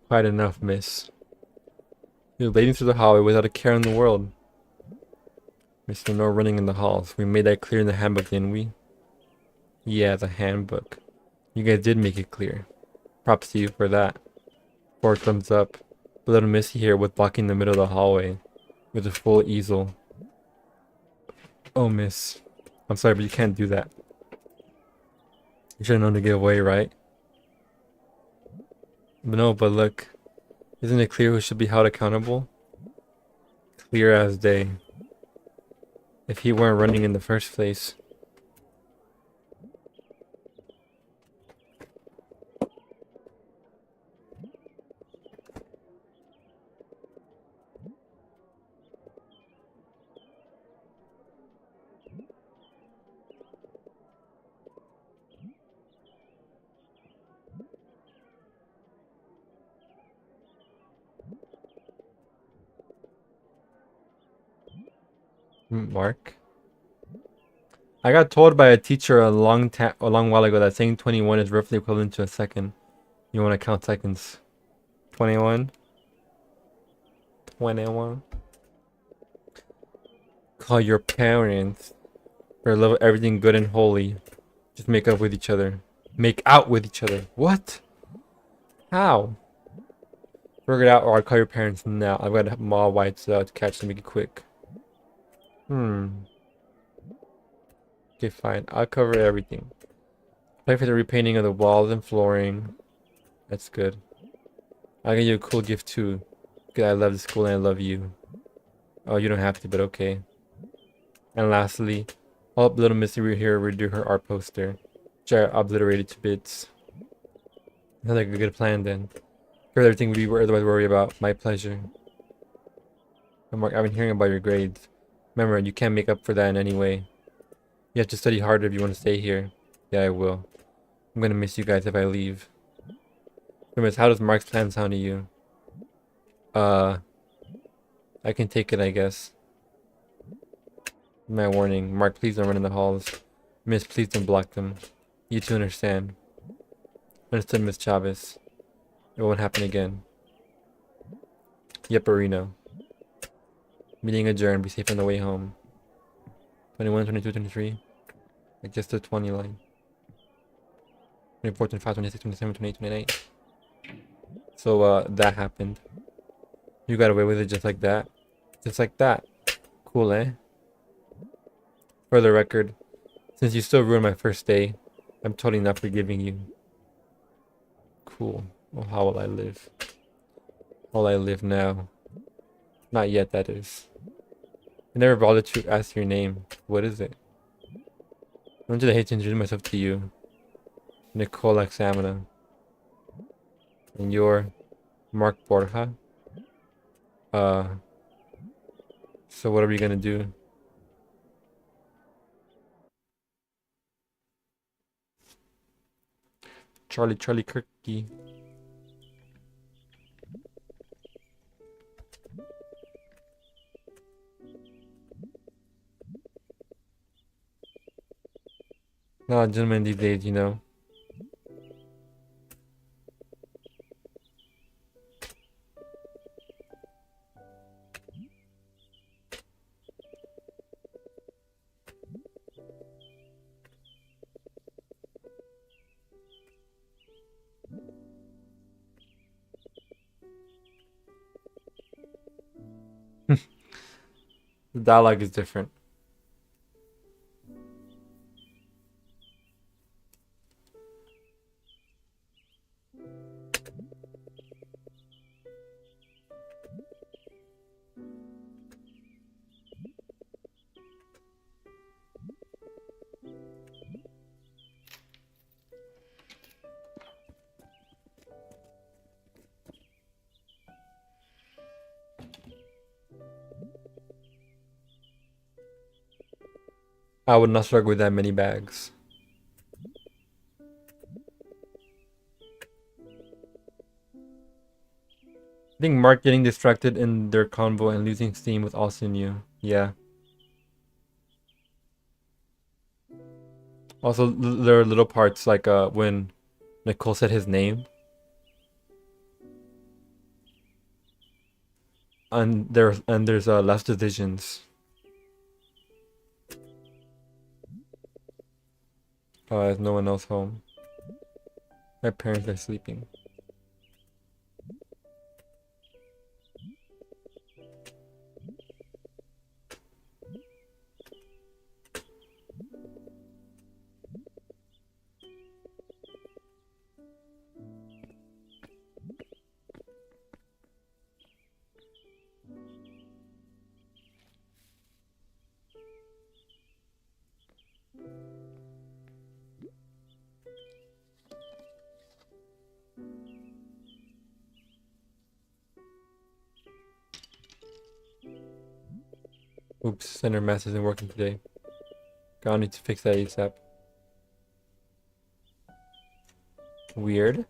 Quite enough, miss. You're wading through the hallway without a care in the world. Mr. No running in the halls. We made that clear in the handbook, didn't we? Yeah, the handbook. You guys did make it clear. Props to you for that. 4 thumbs up. But little Missy here was blocking the middle of the hallway with a full easel. Oh, miss. I'm sorry, but you can't do that. You should have known to give away, right? But no, but look. Isn't it clear who should be held accountable? Clear as day. If he weren't running in the first place. Mark? I got told by a teacher a long while ago that saying 21 is roughly equivalent to a second. You want to count seconds? 21? 21? Call your parents. For love of everything good and holy. Just make up with each other. Make out with each other. What? How? Work it out or I'll call your parents now. I've got more whites to catch to make it quick. Okay, fine. I'll cover everything. Pay for the repainting of the walls and flooring. That's good. I'll give you a cool gift too. Because I love the school and I love you. Oh, you don't have to, but okay. And lastly, I'll help little Missy here redo her art poster. Which I obliterated to bits. Sounds like a good plan then. For everything we were otherwise worry about. My pleasure. And Mark, I've been hearing about your grades. Remember, you can't make up for that in any way. You have to study harder if you want to stay here. Yeah, I will. I'm gonna miss you guys if I leave. So, Miss, how does Mark's plan sound to you? I can take it, I guess. My warning. Mark, please don't run in the halls. Miss, please don't block them. You two understand. Understood, Miss Chavez. It won't happen again. Yepperino. Meeting adjourned. Be safe on the way home. 21, 22, 23. Like just the 20 line. 24, 25, 26, 27, 28, 29. So, that happened. You got away with it just like that. Just like that. Cool, eh? For the record, since you still ruined my first day, I'm totally not forgiving you. Cool. Well, how will I live? How will I live now? Not yet, that is. I never bothered to ask your name. What is it? When did I hate to introduce myself to you? Nicole Examina. And you're Mark Borja? Uh, so what are we gonna do? Charlie Kirky. Not a gentleman these days, you know. The dialogue is different. I would not struggle with that many bags. I think Mark getting distracted in their convo and losing steam was also new. Yeah. Also, there are little parts like when Nicole said his name, and there's less divisions. There's no one else home. My parents are sleeping. Oops, center mass isn't working today. Gonna need to fix that ASAP. Weird.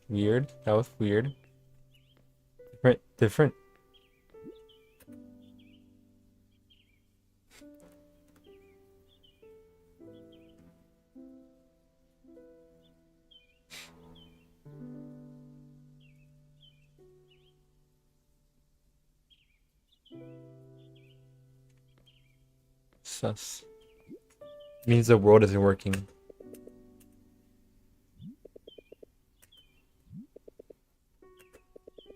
Weird. That was weird. Different. Sus. Means the world isn't working.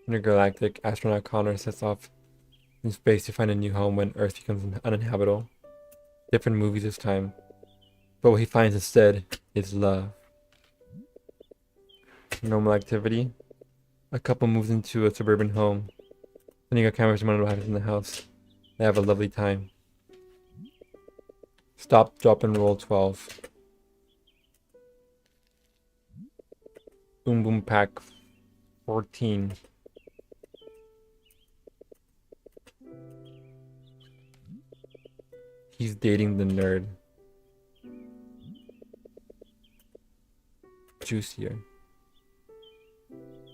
Intergalactic astronaut Connor sets off in space to find a new home when Earth becomes uninhabitable. Different movies this time. But what he finds instead is love. Normal activity. A couple moves into a suburban home. Sending a camera to monitor what happens in the house. They have a lovely time. Stop, drop, and roll 12. Boom Boom Pack 14. He's dating the nerd. Juicier.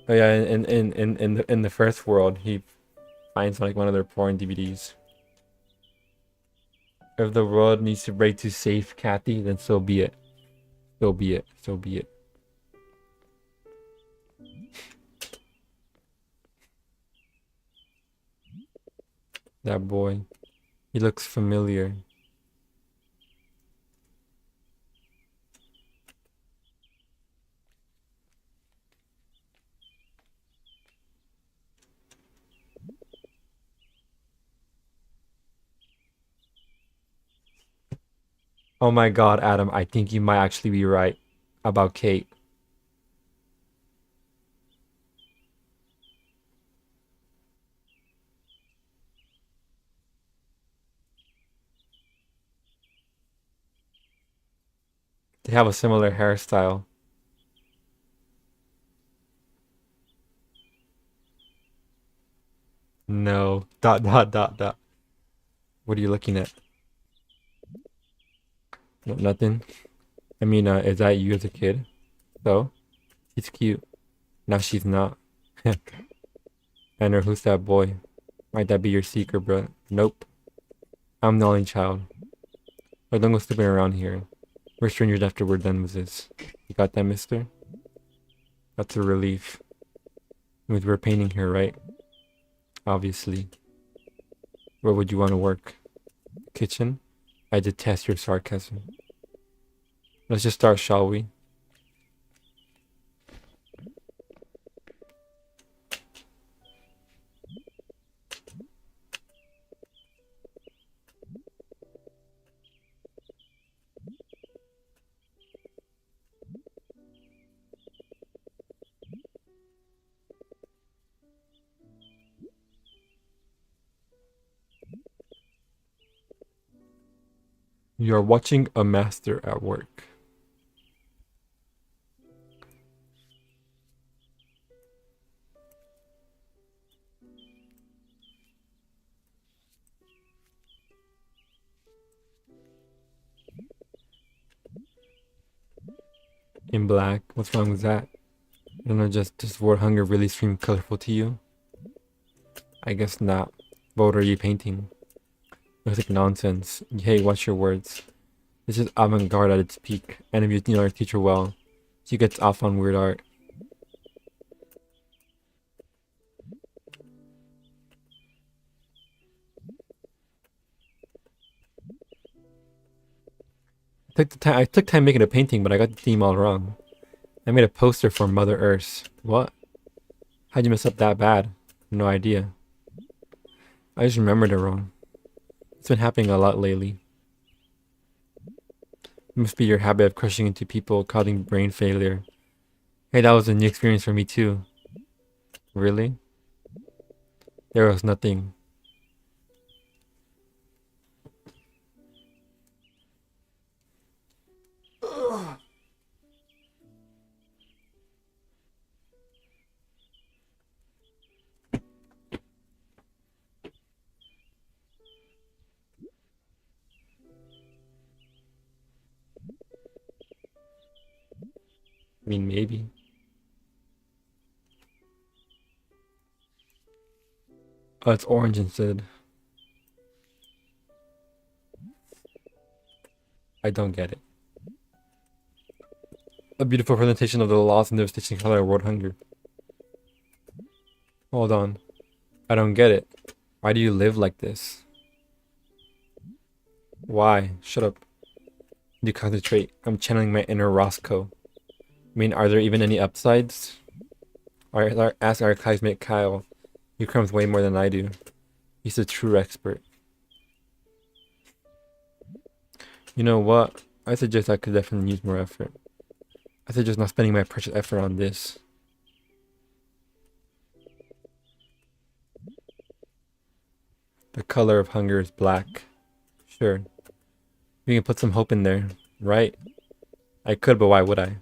Oh yeah, in the first world, he finds like one of their porn DVDs. If the world needs to break to save Kathy, then so be it. So be it. So be it. That boy. He looks familiar. Oh my god, Adam, I think you might actually be right about Kate. They have a similar hairstyle. No. Dot dot dot dot. What are you looking at? No, nothing. I mean, is that you as a kid? So? She's cute. Now she's not. And or who's that boy? Might that be your seeker, bro? Nope. I'm the only child. But don't go snooping around here. We're strangers after we're done with this. You got that, mister? That's a relief. Means we're painting here, right? Obviously. Where would you want to work? Kitchen? I detest your sarcasm. Let's just start, shall we? You are watching a master at work. In black. What's wrong with that? I don't know, just does word hunger really seem colorful to you? I guess not. But what are you painting? Looks like nonsense. Hey, watch your words. This is avant-garde at its peak, and if you know our teacher well, she gets off on weird art. I took time making a painting, but I got the theme all wrong. I made a poster for Mother Earth. What? How'd you mess up that bad? No idea. I just remembered it wrong. It's been happening a lot lately. It must be your habit of crushing into people, causing brain failure. Hey, that was a new experience for me too. Really? There was nothing. I mean, maybe. Oh, it's orange instead. I don't get it. A beautiful presentation of the loss and devastation color of world hunger. Hold on. I don't get it. Why do you live like this? Why? Shut up. You concentrate. I'm channeling my inner Roscoe. I mean, are there even any upsides? Ask our classmate Kyle. He crumbs way more than I do. He's a true expert. You know what? I suggest I could definitely use more effort. I suggest not spending my precious effort on this. The color of hunger is black. Sure. We can put some hope in there, right? I could, but why would I?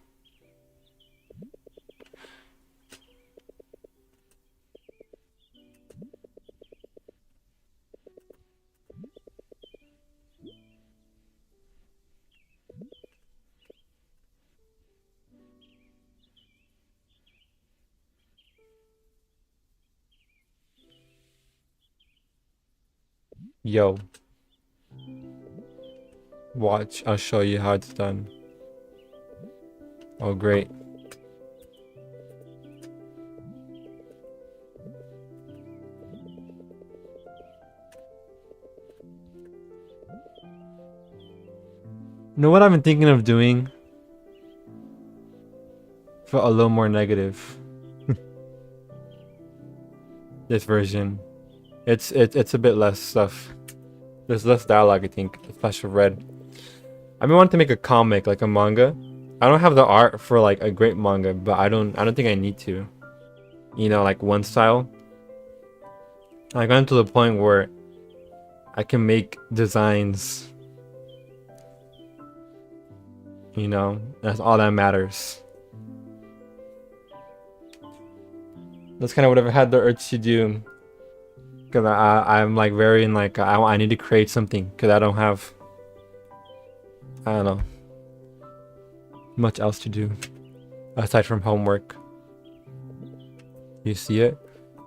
Yo. Watch, I'll show you how it's done. Oh, great. You know what I've been thinking of doing? For a little more negative. This version. It's a bit less stuff. There's less dialogue, I think. A splash of red. I've been wanting to make a comic, like a manga. I don't have the art for like a great manga, but I don't think I need to. You know, like one style. I got to the point where I can make designs You know, that's all that matters. That's kind of what I've had the urge to do. Because I'm like very in like, I need to create something. Because I don't have, I don't know, much else to do. Aside from homework. You see it?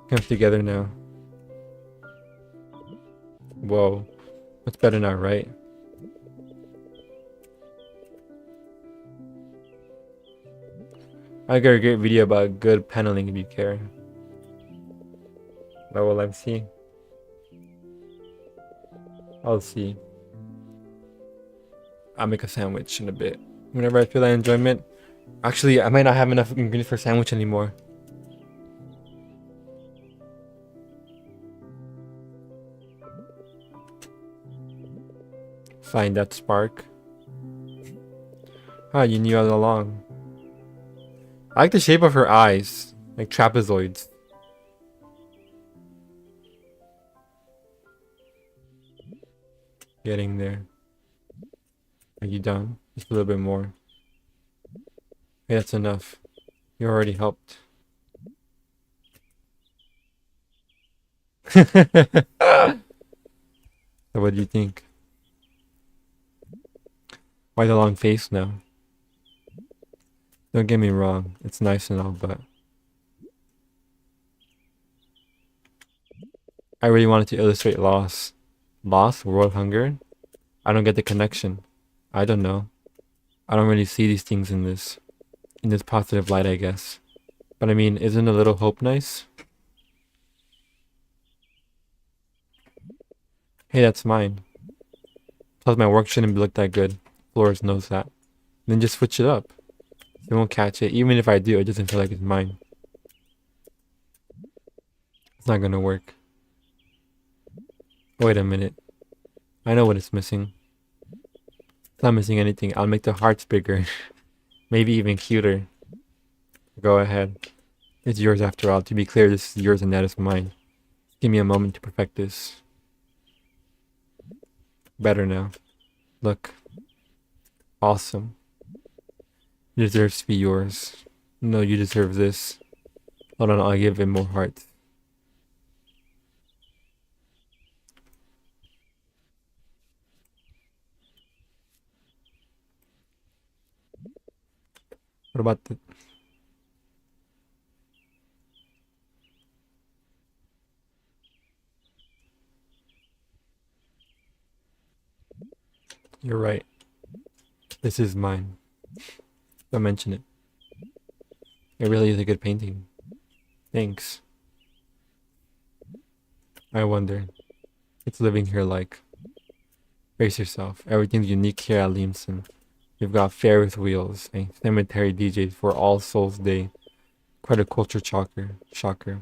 Come together now. Whoa. It's better now, right? I got a great video about good paneling if you care. But well, let's see. I'll see. I'll make a sandwich in a bit. Whenever I feel that enjoyment. Actually, I might not have enough ingredients for a sandwich anymore. Find that spark. Ah, you knew all along. I like the shape of her eyes. Like trapezoids. Getting there. Are you done? Just a little bit more. Hey, that's enough. You already helped. So what do you think? Why the long face now? Don't get me wrong, it's nice and all, but I really wanted to illustrate loss. Loss? World hunger? I don't get the connection. I don't know. I don't really see these things in this positive light, I guess. But I mean, isn't a little hope nice? Hey, that's mine. Plus my work shouldn't look that good. Flores knows that. Then just switch it up. They won't catch it. Even if I do, it doesn't feel like it's mine. It's not gonna work. Wait a minute. I know what it's missing. It's not missing anything. I'll make the hearts bigger. Maybe even cuter. Go ahead. It's yours after all. To be clear, this is yours and that is mine. Give me a moment to perfect this. Better now. Look. Awesome. It deserves to be yours. No, you deserve this. Hold on, I'll give it more hearts. What about the... You're right. This is mine. Don't mention it. It really is a good painting. Thanks. I wonder. It's living here like. Brace yourself. Everything's unique here at Liamson. We've got Ferris wheels, a cemetery DJs for All Souls Day. Quite a culture shocker.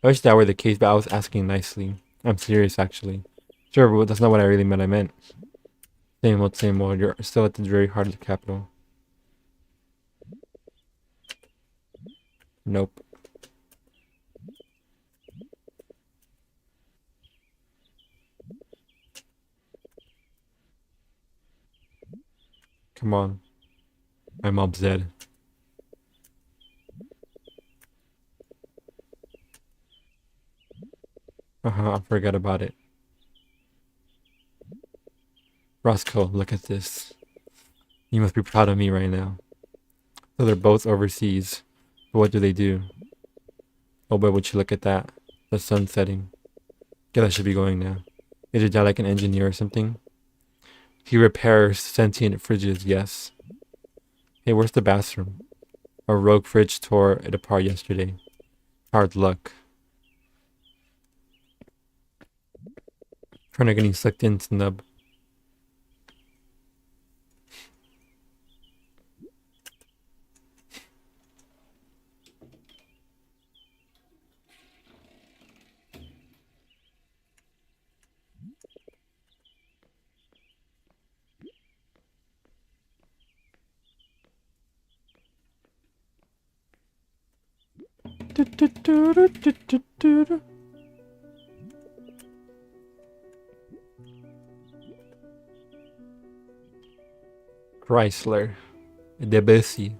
I wish that were the case, but I was asking nicely. I'm serious, actually. Sure, but that's not what I really meant. I meant same old. You're still at the very heart of the capital. Nope. Come on. I'm Mob Zed. I forgot about it. Roscoe, look at this. You must be proud of me right now. So they're both overseas. But what do they do? Oh boy, would you look at that. The sun's setting. Yeah, that should be going now. Is your dad like an engineer or something? He repairs sentient fridges, yes. Hey, where's the bathroom? A rogue fridge tore it apart yesterday. Hard luck. Trying to getting sucked in, snub. Chrysler, Debussy,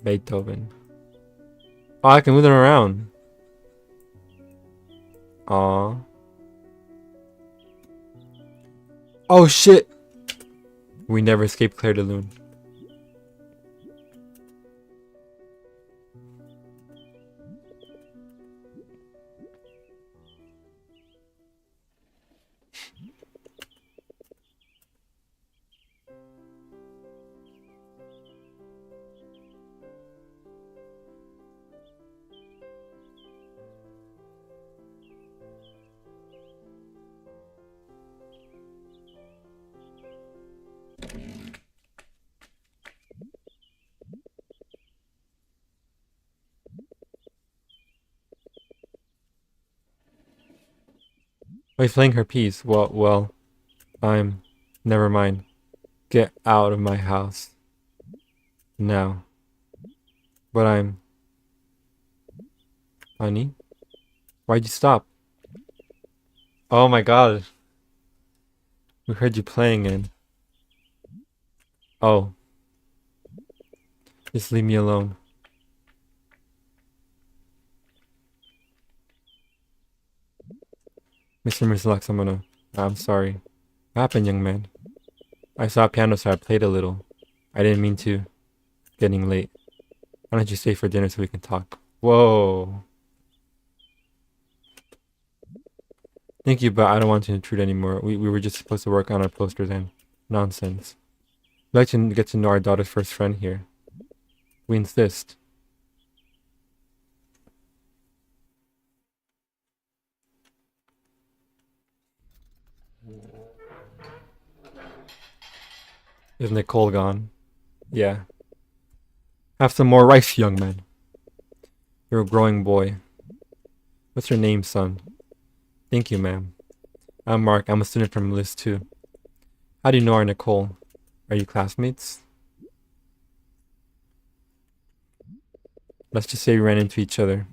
Beethoven. Oh, I can move them around. Aw. Oh shit! We never escaped Claire de Lune. Oh, he's playing her piece. Well, I'm... Never mind. Get out of my house. Now. But I'm... Honey? Why'd you stop? Oh my god. We heard you playing and... Oh. Just leave me alone. Mr. and Miss Laksamana, I'm sorry. What happened, young man? I saw a piano, so I played a little. I didn't mean to. Getting late. Why don't you stay for dinner so we can talk? Whoa. Thank you, but I don't want to intrude anymore. We were just supposed to work on our posters and nonsense. We'd like to get to know our daughter's first friend here. We insist. Is Nicole gone? Yeah. Have some more rice, young man. You're a growing boy. What's your name, son? Thank you, ma'am. I'm Mark. I'm a student from List 2. How do you know our Nicole? Are you classmates? Let's just say we ran into each other.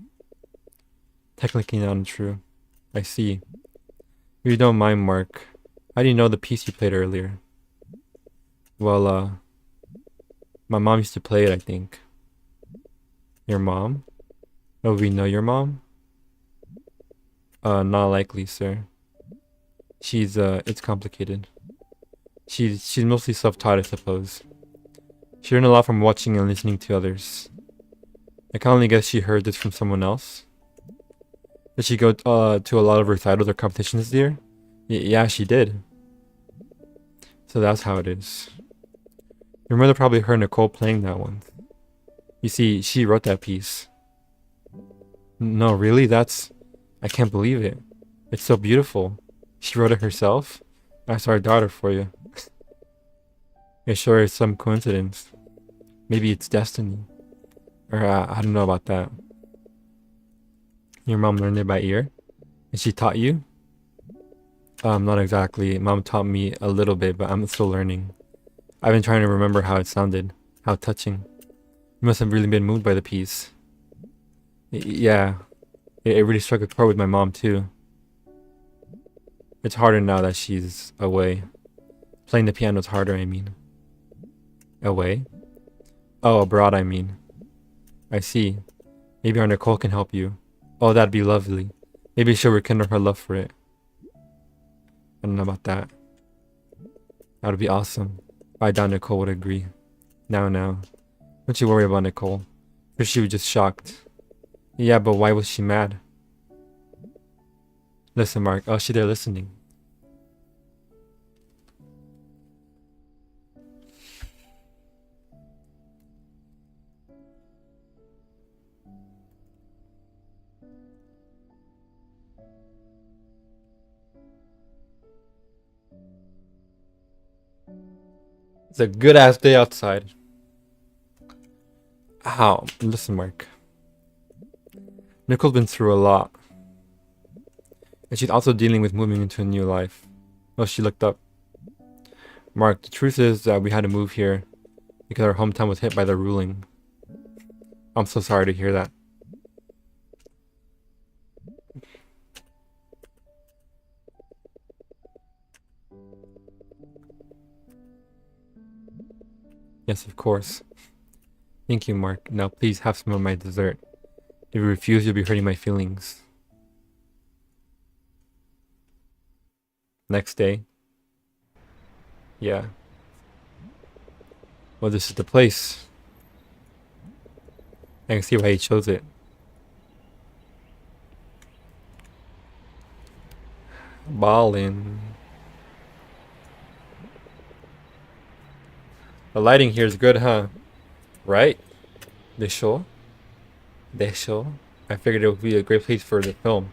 Technically not untrue. I see. If you don't mind, Mark, how do you know the piece you played earlier? Well, my mom used to play it, I think. Your mom? Oh, we know your mom? Not likely, sir. It's complicated. She's mostly self-taught, I suppose. She learned a lot from watching and listening to others. I can only guess she heard this from someone else. Did she go to a lot of recitals or competitions this year? Yeah, she did. So that's how it is. Your mother probably heard Nicole playing that one. You see, she wrote that piece. No, really? I can't believe it. It's so beautiful. She wrote it herself? That's our daughter for you. It sure is some coincidence. Maybe it's destiny. Or, I don't know about that. Your mom learned it by ear? And she taught you? Not exactly. Mom taught me a little bit, but I'm still learning. I've been trying to remember how it sounded. How touching. You must have really been moved by the piece. Yeah. It really struck a chord with my mom, too. It's harder now that she's away. Playing the piano's harder, I mean. Away? Oh, abroad, I mean. I see. Maybe our Nicole can help you. Oh, that'd be lovely. Maybe she'll rekindle her love for it. I don't know about that. That would be awesome. I doubt Nicole would agree. Now. Don't you worry about Nicole. Because she was just shocked. Yeah, but why was she mad? Listen, Mark. Oh, she there listening. It's a good ass day outside. Ow. Listen, Mark. Nicole's been through a lot. And she's also dealing with moving into a new life. Oh, she looked up. Mark, the truth is that we had to move here because our hometown was hit by the ruling. I'm so sorry to hear that. Yes, of course. Thank you, Mark. Now please have some of my dessert. If you refuse, you'll be hurting my feelings. Next day. Yeah. Well, this is the place. I can see why he chose it. Ballin'. The lighting here is good, huh? Right? They sure? They sure? I figured it would be a great place for the film.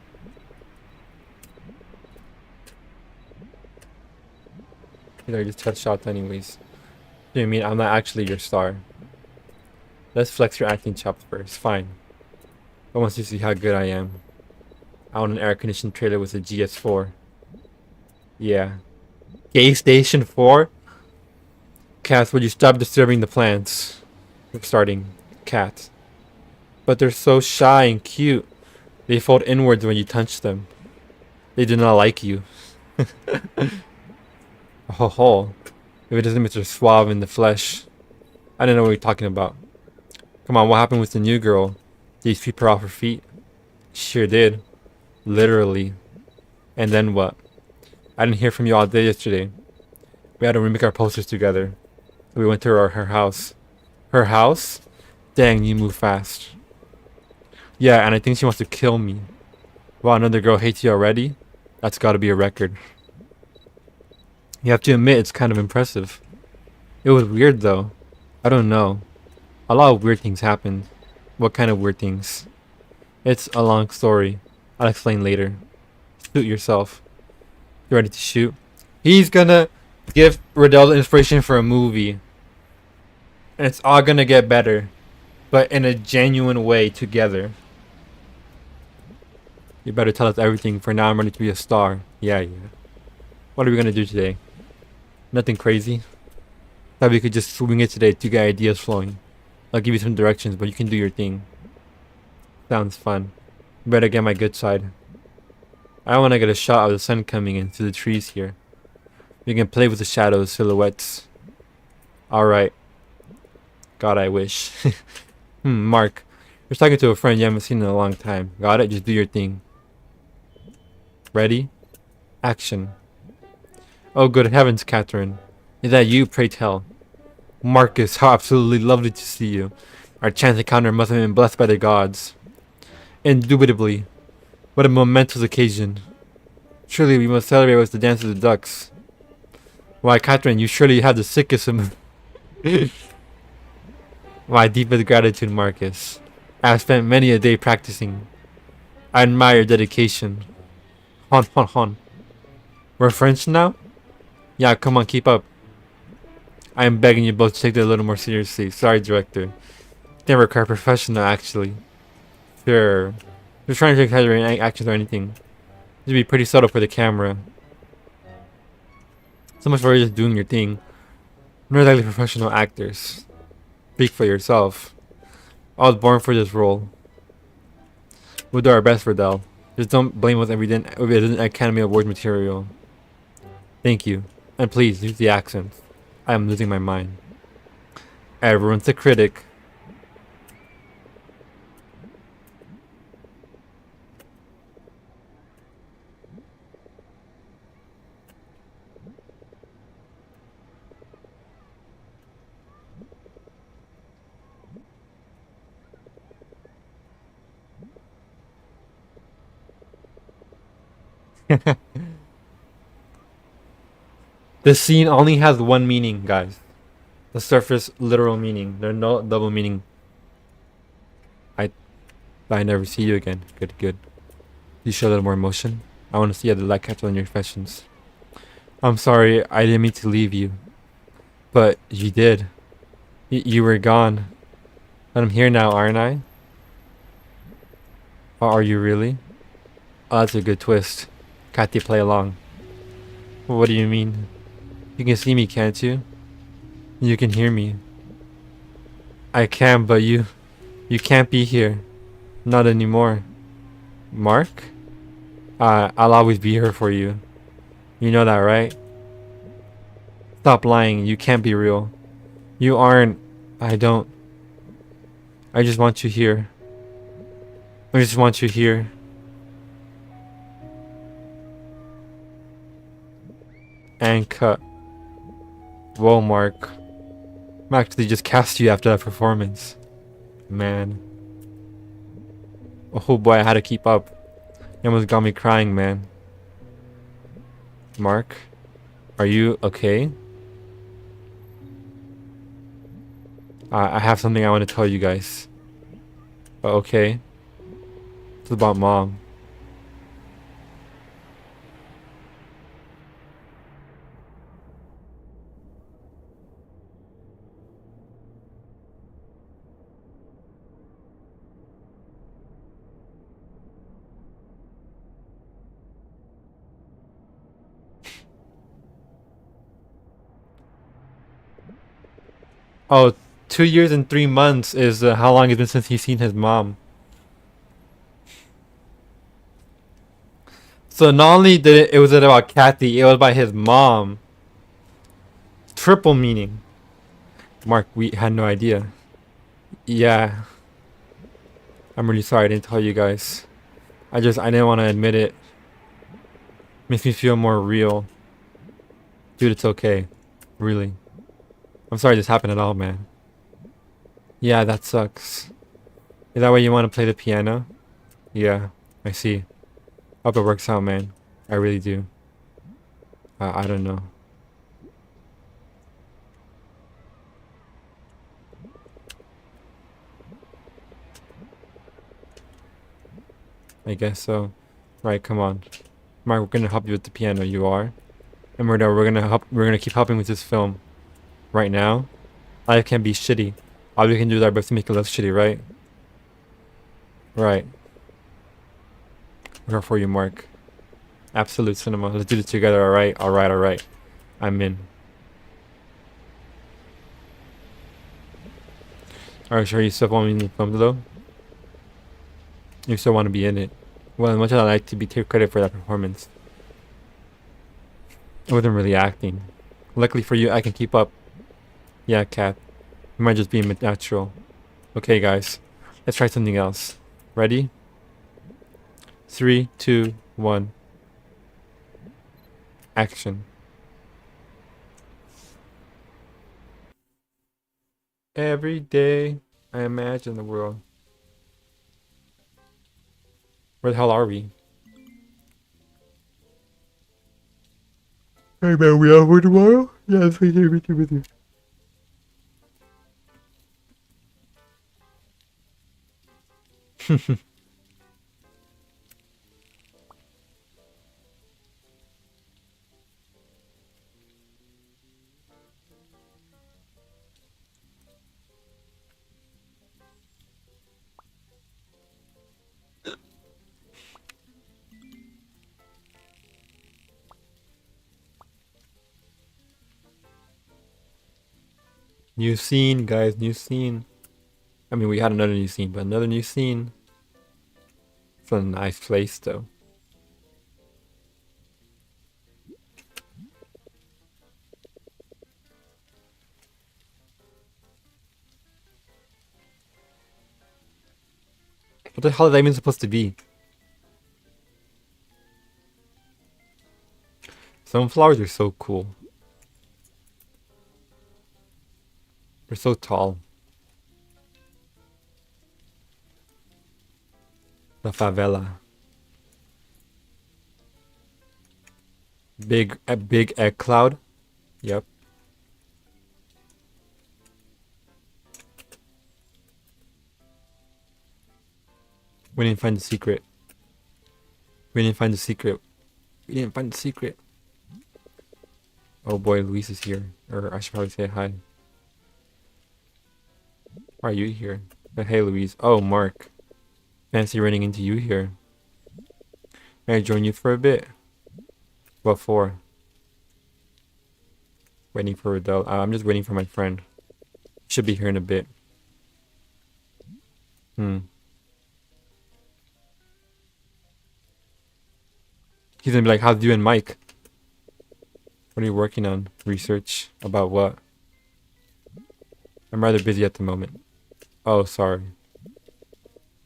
You know, just test shots anyways. You know what I mean? I'm not actually your star. Let's flex your acting chops first. Fine. I want you to see how good I am. I want an air-conditioned trailer with a GS4. Yeah. Gay Station 4? Cats, would you stop disturbing the plants? We're starting. Cats. But they're so shy and cute. They fold inwards when you touch them. They do not like you. Ho ho. If it doesn't mean they're suave in the flesh. I don't know what you're talking about. Come on, what happened with the new girl? Did you sweep her off her feet? Sure did. Literally. And then what? I didn't hear from you all day yesterday. We had to remake our posters together. So we went to her house. Her house? Dang, you move fast. Yeah, and I think she wants to kill me. Wow, another girl hates you already? That's gotta be a record. You have to admit, it's kind of impressive. It was weird though. I don't know. A lot of weird things happened. What kind of weird things? It's a long story. I'll explain later. Shoot yourself. You ready to shoot? He's gonna give Riddell the inspiration for a movie. And it's all gonna get better. But in a genuine way together. You better tell us everything, for now I'm ready to be a star. Yeah. What are we gonna do today? Nothing crazy. Thought we could just swing it today to get ideas flowing. I'll give you some directions, but you can do your thing. Sounds fun. You better get my good side. I want to get a shot of the sun coming into the trees here. We can play with the shadows, silhouettes. Alright. God, I wish. Mark. You're talking to a friend you haven't seen in a long time. Got it? Just do your thing. Ready? Action. Oh, good heavens, Catherine. Is that you, pray tell? Marcus, how absolutely lovely to see you. Our chance encounter must have been blessed by the gods. Indubitably. What a momentous occasion. Surely we must celebrate with the dance of the ducks. Why, Catherine, you surely have the sickest of... My deepest gratitude, Marcus. I have spent many a day practicing. I admire your dedication. Hon. We're friends now? Yeah, come on, keep up. I am begging you both to take it a little more seriously. Sorry, director. They require professional, actually. Sure. You're trying to exaggerate any actions or anything. This would be pretty subtle for the camera. So much for you just doing your thing. We're not exactly professional actors. Speak for yourself. I was born for this role. We'll do our best, Riddell. Just don't blame us if it isn't Academy Award material. Thank you. And please, use the accents. I am losing my mind. Everyone's a critic. This scene only has one meaning, guys. The surface literal meaning. There's no double meaning. I never see you again. Good. You show a little more emotion. I want to see the light catch on your expressions. I'm sorry, I didn't mean to leave you. But you did. You were gone. But I'm here now, aren't I? Or are you really? Oh, that's a good twist. Kathy, play along. What do you mean? You can see me, can't you? You can hear me. I can, but you can't be here. Not anymore. Mark? I'll always be here for you. You know that, right? Stop lying. You can't be real. You aren't. I don't. I just want you here. I just want you here. And cut. Whoa, Mark. I'm actually just cast you after that performance. Man. Oh boy, I had to keep up. You almost got me crying, man. Mark? Are you okay? I have something I want to tell you guys. Okay. It's about mom. Oh, 2 years and 3 months is how long it's been since he's seen his mom. So not only did it was it about Kathy, it was by his mom. Triple meaning. Mark, we had no idea. Yeah. I'm really sorry I didn't tell you guys. I didn't want to admit it. Makes me feel more real. Dude, it's okay. Really. I'm sorry this happened at all, man. Yeah, that sucks. Is that why you want to play the piano? Yeah, I see. Hope it works out, man. I really do. I don't know. I guess so. Right, come on. Mark, we're gonna help you with the piano, you are. And we're gonna keep helping with this film. Right now, life can be shitty. All we can do is our best to make it less shitty, right? Right. We're here for you, Mark. Absolute cinema. Let's do this together, alright? Alright. I'm in. Are you sure you still want me in the film, though? You still want to be in it. Well, as much as I like to be take credit for that performance, I wasn't really acting. Luckily for you, I can keep up. Yeah, Kat. You might just be natural. Okay, guys. Let's try something else. Ready? 3, 2, 1. Action. Every day, I imagine the world. Where the hell are we? Hey man, we out for tomorrow? Yeah, it's right here with you. New scene, guys, new scene. I mean, we had another new scene, but another new scene. It's a nice place, though. What the hell is that even supposed to be? Sunflowers are so cool. They're so tall. The favela. A big egg cloud. Yep. We didn't find the secret. We didn't find the secret. We didn't find the secret. Oh boy, Luis is here. Or I should probably say hi. Why are you here? Hey, Luis. Oh, Mark. Fancy running into you here. May I join you for a bit? What for? Waiting for Adele. I'm just waiting for my friend. Should be here in a bit. He's gonna be like, how's you and Mike? What are you working on? Research about what? I'm rather busy at the moment. Oh, sorry.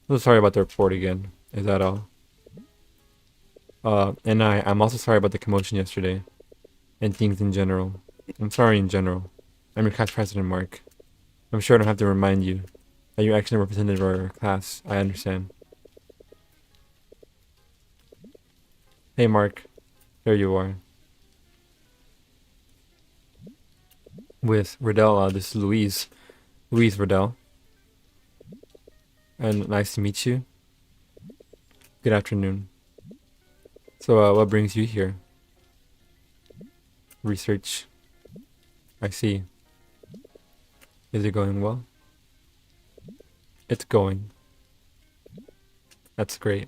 So sorry about the report again. Is that all? And I'm also sorry about the commotion yesterday. And things in general. I'm sorry in general. I'm your class president, Mark. I'm sure I don't have to remind you that you're actually a representative of our class. I understand. Hey, Mark. There you are. With Riddell, this is Louise. Louise Riddell. And nice to meet you. Good afternoon. So, what brings you here? Research. I see. Is it going well? It's going. That's great.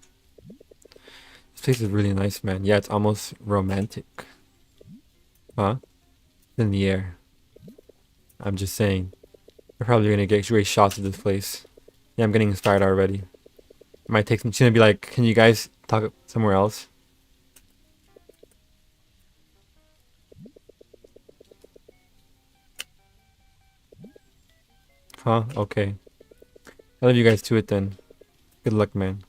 This place is really nice, man. Yeah, it's almost romantic. Huh? It's in the air. I'm just saying. We're probably gonna get great shots of this place. Yeah, I'm getting inspired already. Might take some. She's gonna be like, "Can you guys talk somewhere else?" Huh? Okay. I'll leave you guys to it then. Good luck, man.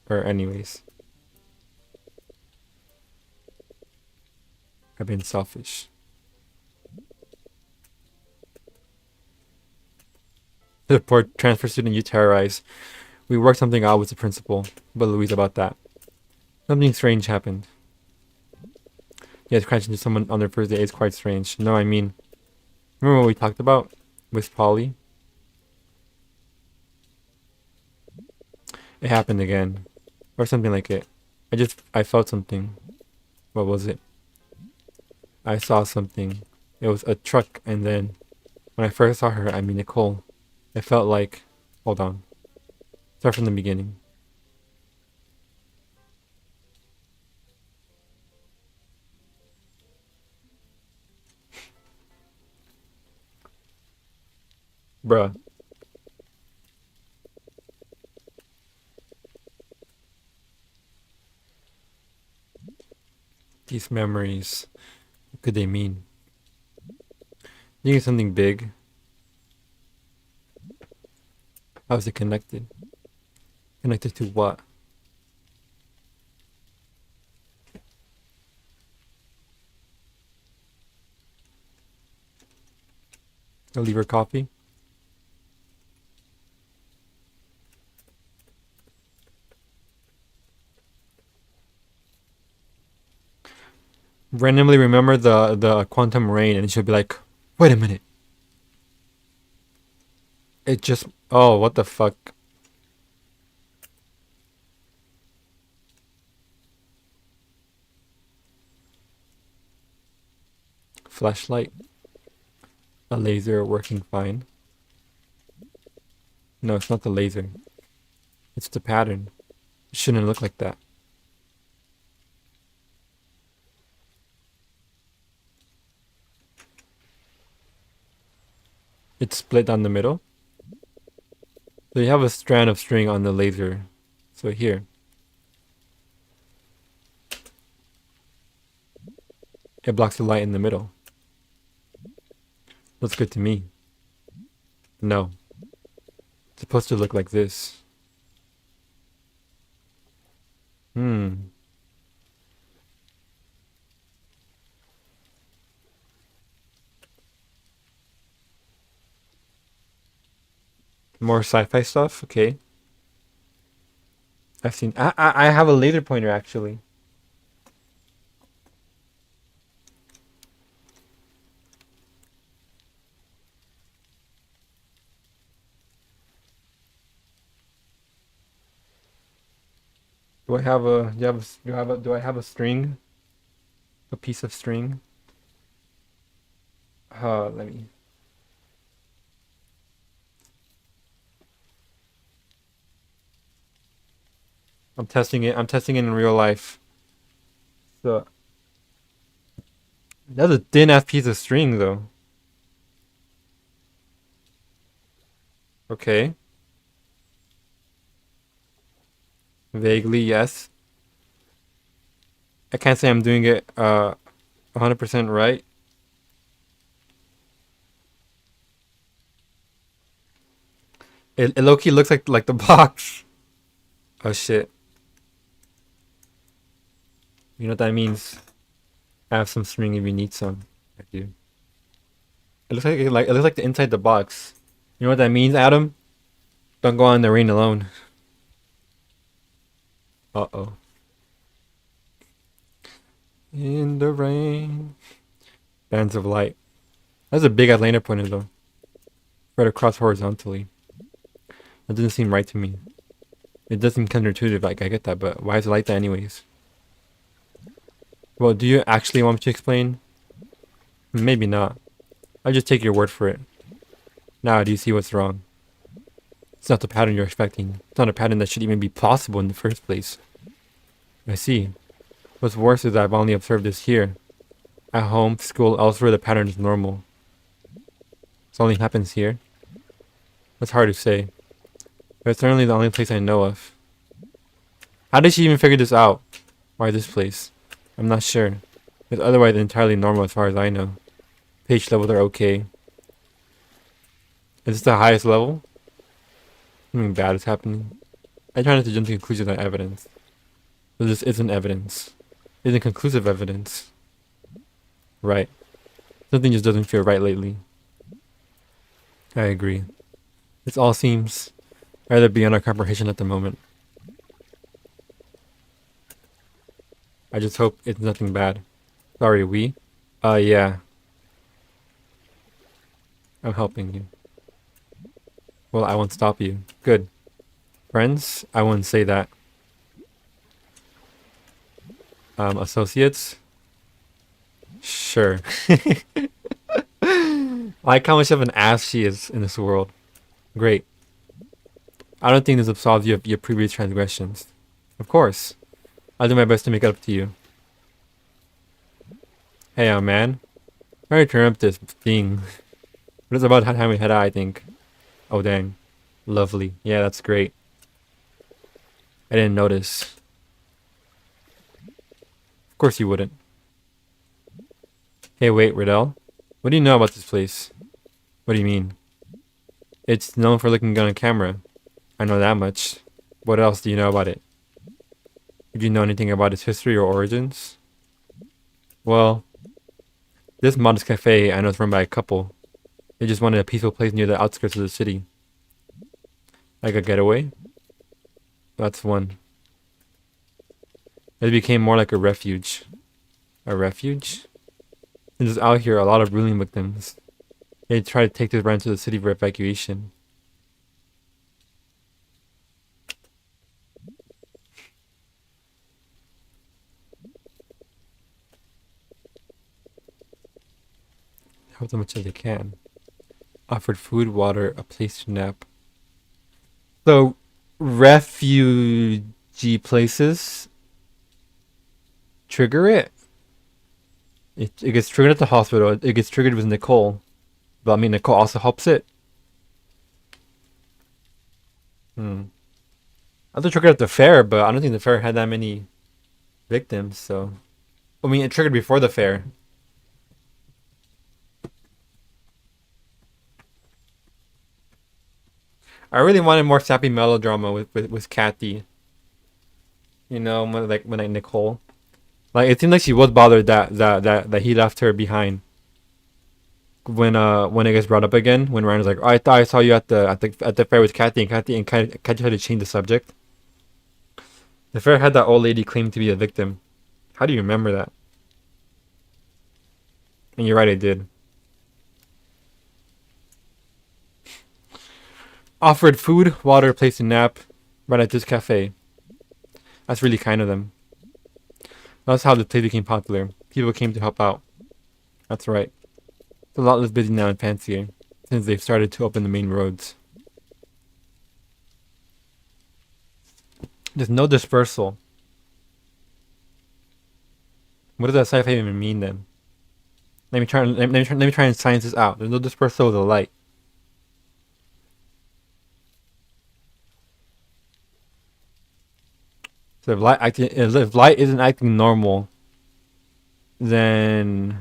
Or anyways, I've been selfish. The poor transfer student you terrorize. We worked something out with the principal, but Louise about that. Something strange happened. Yes, crashing into someone on their first day is quite strange. No, I mean, remember what we talked about with Polly? It happened again. Or something like it. I felt something. What was it? I saw something. It was a truck, and then when I first saw her, I mean Nicole, it felt like. Hold on. Start from the beginning. Bruh. These memories. What could they mean? Think it's something big. How is it connected? Connected to what? A liver coffee? Randomly remember the quantum rain, and she'll be like, "Wait a minute! It just oh, what the fuck? Flashlight, a laser working fine. No, it's not the laser. It's the pattern. It shouldn't look like that. It's split down the middle. So you have a strand of string on the laser. So here, it blocks the light in the middle. Looks good to me. No, it's supposed to look like this. Hmm. More sci-fi stuff. Okay. I've seen. I have a laser pointer actually. Do I have a? Do you have a? Do I have a? Do I have a string? A piece of string? Let me. I'm testing it. I'm testing it in real life. So that's a thin ass piece of string though. Okay. Vaguely, yes. I can't say I'm doing it 100% right. It low-key looks like the box. Oh shit. You know what that means? I have some string if you need some. I do. It looks like the inside the box. You know what that means, Adam? Don't go out in the rain alone. Uh-oh. In the rain. Bands of light. That's a big Atlanta pointer though. Right across horizontally. That doesn't seem right to me. It does seem counterintuitive, like I get that, but why is it like that anyways? Well, do you actually want me to explain? Maybe not. I'll just take your word for it. Now, do you see what's wrong? It's not the pattern you're expecting. It's not a pattern that should even be possible in the first place. I see. What's worse is I've only observed this here. At home, school, elsewhere, the pattern is normal. This only happens here. That's hard to say. But it's certainly the only place I know of. How did she even figure this out? Why this place? I'm not sure. It's otherwise entirely normal as far as I know. Page levels are okay. Is this the highest level? Something bad is happening. I try not to jump to conclusions on evidence. But this isn't evidence. Isn't conclusive evidence. Right. Something just doesn't feel right lately. I agree. This all seems rather beyond our comprehension at the moment. I just hope it's nothing bad. Sorry, we? Yeah. I'm helping you. Well, I won't stop you. Good. Friends? I wouldn't say that. Associates? Sure. Like how much of an ass she is in this world. Great. I don't think this absolves you of your previous transgressions. Of course. I'll do my best to make it up to you. Hey, man. Sorry to interrupt this thing. But it's about time we head out, I think. Oh, dang. Lovely. Yeah, that's great. I didn't notice. Of course you wouldn't. Hey, wait, Riddell. What do you know about this place? What do you mean? It's known for looking good on camera. I know that much. What else do you know about it? Do you know anything about its history or origins? Well, this modest cafe I know is run by a couple. They just wanted a peaceful place near the outskirts of the city. Like a getaway? That's one. It became more like a refuge. A refuge? There's out here a lot of ruling victims. They try to take this branch to the city for evacuation. Help them much as they can. Offered food, water, a place to nap. So, refugee places trigger it. It gets triggered at the hospital. It gets triggered with Nicole. But I mean, Nicole also helps it. I thought it triggered at the fair, but I don't think the fair had that many victims, so. I mean, it triggered before the fair. I really wanted more sappy melodrama with Kathy. You know, when Nicole. Like it seemed like she was bothered that he left her behind. When it gets brought up again, when Ryan was like, oh, I thought I saw you at the fair with Kathy, and Kathy tried to change the subject. The fair had that old lady claim to be a victim. How do you remember that? And you're right, I did. Offered food, water, place to nap, right at this cafe. That's really kind of them. That's how the place became popular. People came to help out. That's right. It's a lot less busy now and fancier, since they've started to open the main roads. There's no dispersal. What does that sci-fi even mean then? Let me try and science this out. There's no dispersal of the light. So if light isn't acting normal, then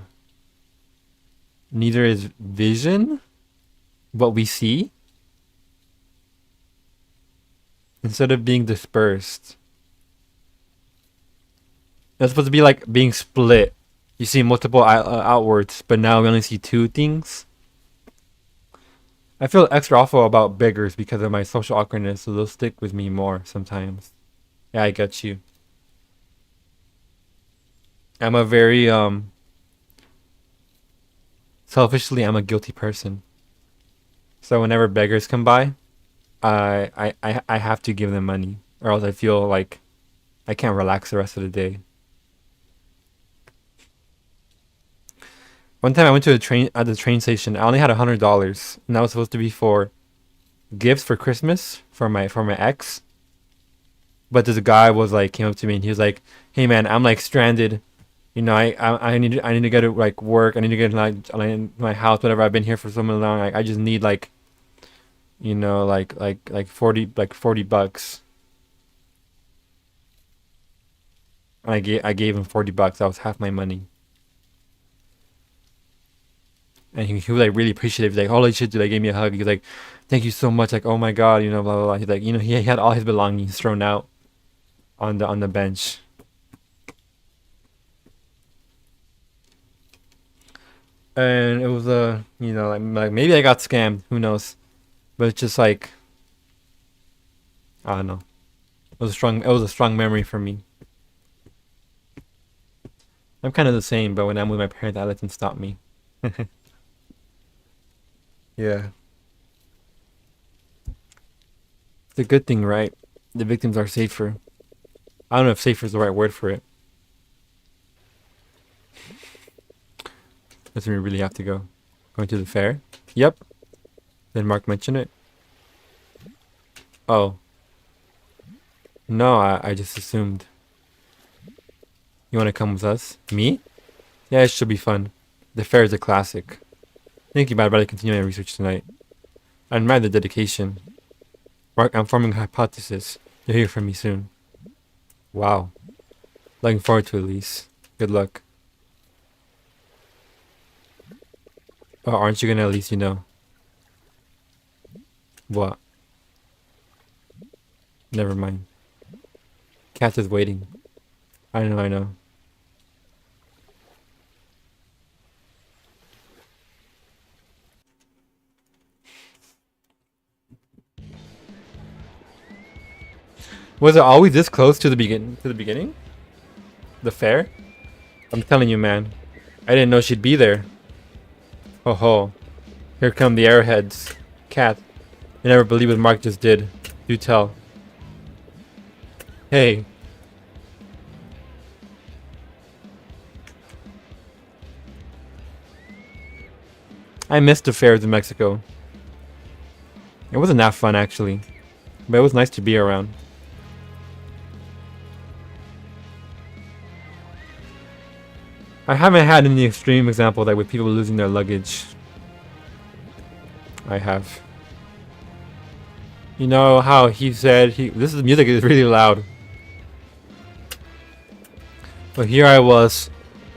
neither is vision what we see. Instead of being dispersed, it's supposed to be like being split. You see multiple outwards, but now we only see two things. I feel extra awful about beggars because of my social awkwardness, so they'll stick with me more sometimes. Yeah, I get you. I'm a very selfishly, I'm a guilty person. So whenever beggars come by, I have to give them money, or else I feel like I can't relax the rest of the day. One time I went to the train station. I only had $100, and that was supposed to be for gifts for Christmas for my ex. But this guy was like came up to me and he was like, "Hey man, I'm like stranded. You know, I need to go to like work. I need to get to like my house. Whatever. I've been here for so long. Like I just need like, you know, like 40 bucks." And I gave him $40. That was half my money. And he was like really appreciative. He's like, holy shit, dude, they gave me a hug. He's like, thank you so much. Like, oh my god, you know, blah blah blah. He's like, you know, he had all his belongings thrown out on the bench. And it was you know, like maybe I got scammed. Who knows? But it's just like, I don't know. It was a strong memory for me. I'm kind of the same, but when I'm with my parents, I let them stop me. Yeah. It's a good thing, right? The victims are safer. I don't know if safer is the right word for it. Doesn't we really have to go? Going to the fair? Yep. Did Mark mention it? Oh. No, I just assumed. You want to come with us? Me? Yeah, it should be fun. The fair is a classic. Thinking about it, I'd rather continue my research tonight. I admire the dedication. Mark, I'm forming a hypothesis. You'll hear from me soon. Wow. Looking forward to it, Elise. Good luck. Oh, aren't you gonna at least, you know? What? Never mind. Cat is waiting. I know, I know. Was it always this close to the beginning? The fair? I'm telling you, man. I didn't know she'd be there. Ho ho. Here come the airheads. Cat. You never believe what Mark just did. Do tell. Hey. I missed the fairs in Mexico. It wasn't that fun, actually. But it was nice to be around. I haven't had any extreme example like with people losing their luggage. I have. You know how he said this music is really loud. But here I was,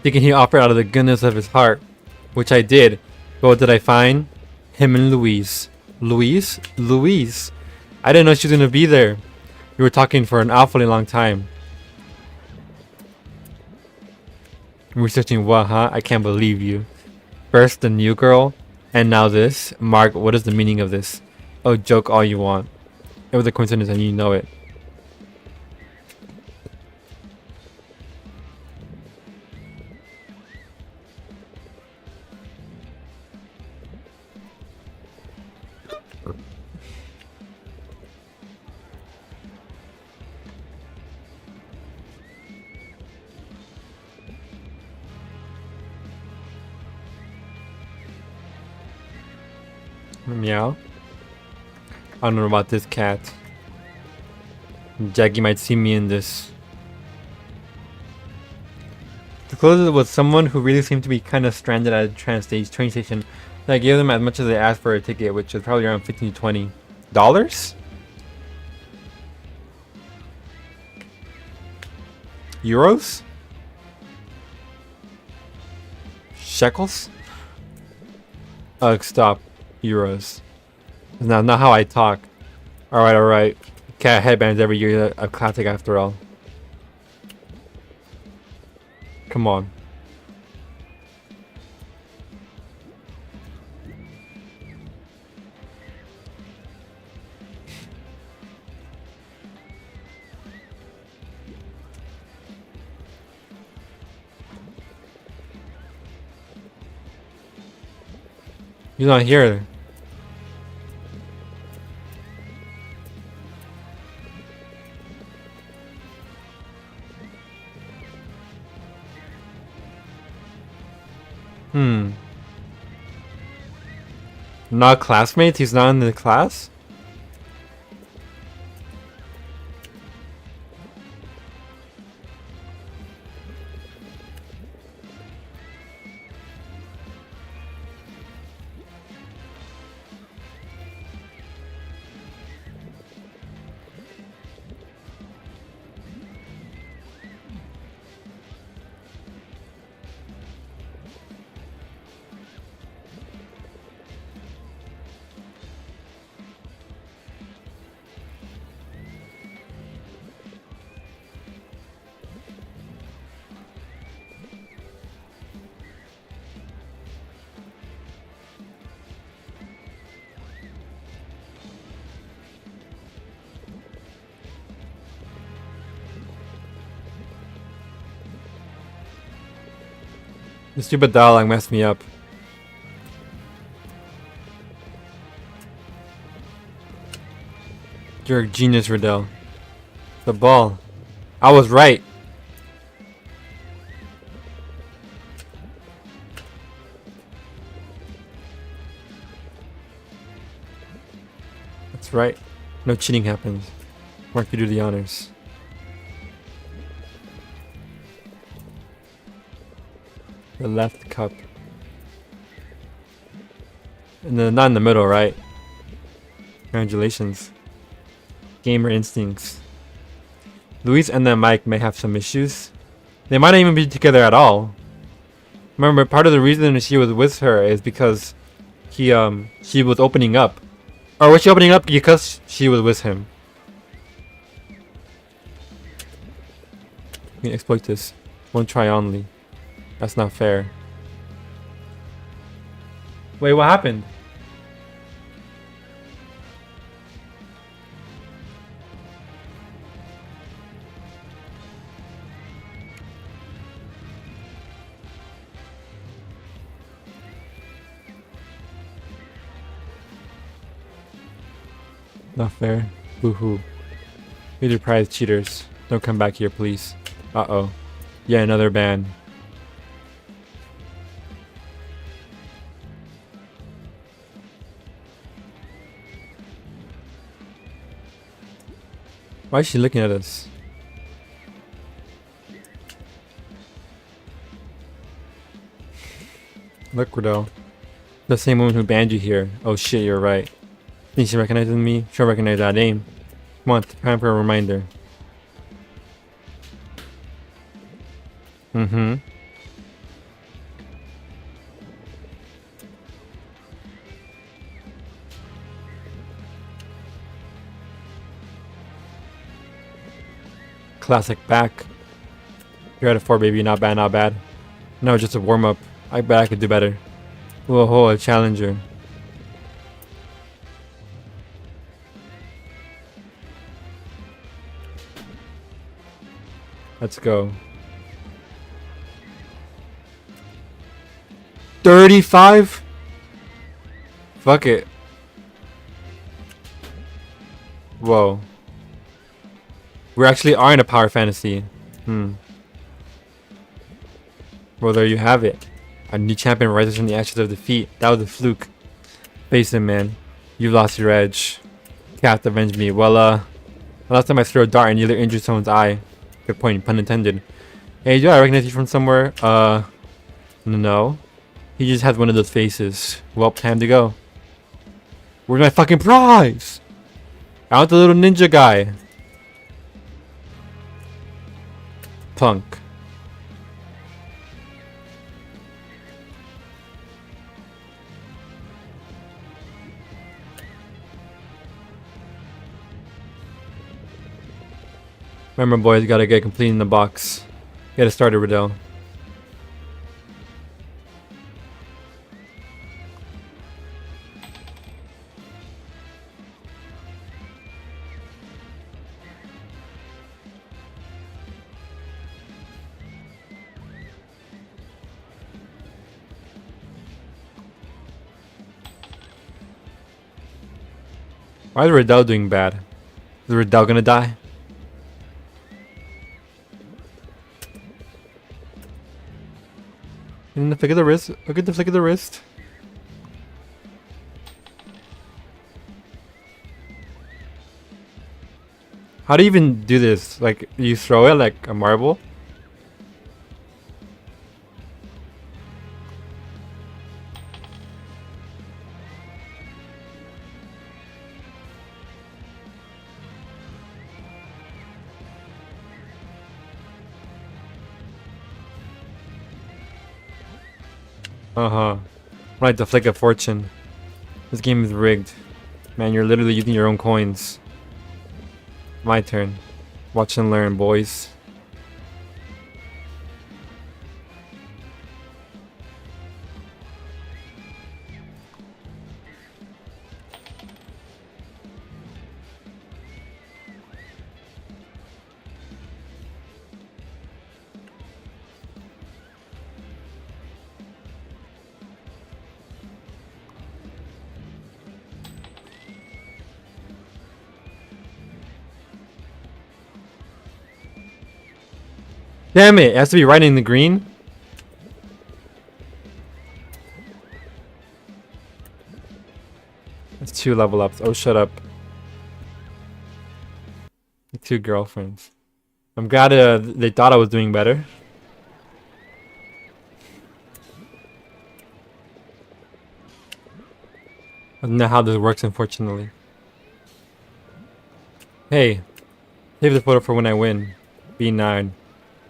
thinking he offered out of the goodness of his heart, which I did. But what did I find? Him and Louise. Louise? Louise. I didn't know she was gonna be there. We were talking for an awfully long time. Researching what, huh? I can't believe you. First the new girl, and now this. Mark, what is the meaning of this? Oh, joke all you want. It was a coincidence and you know it. Meow. I don't know about this cat. Jackie might see me in this. The closer was someone who really seemed to be kind of stranded at a train station. I gave them as much as they asked for a ticket, which was probably around $15 to $20. Euros? Shekels? Stop. Euros. That's not how I talk. Alright, alright. Cat headbands every year, a classic after all. Come on. He's not here. Not classmates? He's not in the class? The stupid dialogue messed me up. You're a genius, Riddell. The ball. I was right. That's right. No cheating happens. Mark, you do the honors. The left cup. And then not in the middle, right? Congratulations. Gamer instincts. Luis and then Mike may have some issues. They might not even be together at all. Remember, part of the reason she was with her is because she was opening up. Or was she opening up because she was with him? We can exploit this. One try only. That's not fair. Wait, what happened? Not fair. Boo-hoo. You're the prize cheaters. Don't come back here, please. Uh-oh. Yeah, another ban. Why is she looking at us? Look, Riddell. The same woman who banned you here. Oh shit, you're right. Think she recognizes me? She'll recognize that name. Come on, time for a reminder. Mm-hmm. Classic back. You're at a 4, baby. Not bad, not bad. No, just a warm-up. I bet I could do better. Whoa, a challenger. Let's go. 35? Fuck it. Whoa. We actually are in a power fantasy. Well, there you have it. A new champion rises from the ashes of defeat. That was a fluke. Face him, man. You lost your edge. Cat, avenge me. Well, last time I threw a dart and nearly injured someone's eye. Good point, pun intended. Hey, do I recognize you from somewhere? No. He just has one of those faces. Well, time to go. Where's my fucking prize? I want the little ninja guy. Punk. Remember, boys, gotta get complete in the box. Get it started, Riddell. Why is Riddell doing bad? Is Riddell gonna die? And the flick of the wrist. Look at the flick of the wrist. How do you even do this? Like, you throw it like a marble? Uh-huh. Right, the flick of fortune. This game is rigged. Man, you're literally using your own coins. My turn. Watch and learn, boys. Damn it! It has to be right in the green. That's 2 level ups. Oh, shut up. 2 girlfriends. I'm glad they thought I was doing better. I don't know how this works, unfortunately. Hey, save the photo for when I win. B9.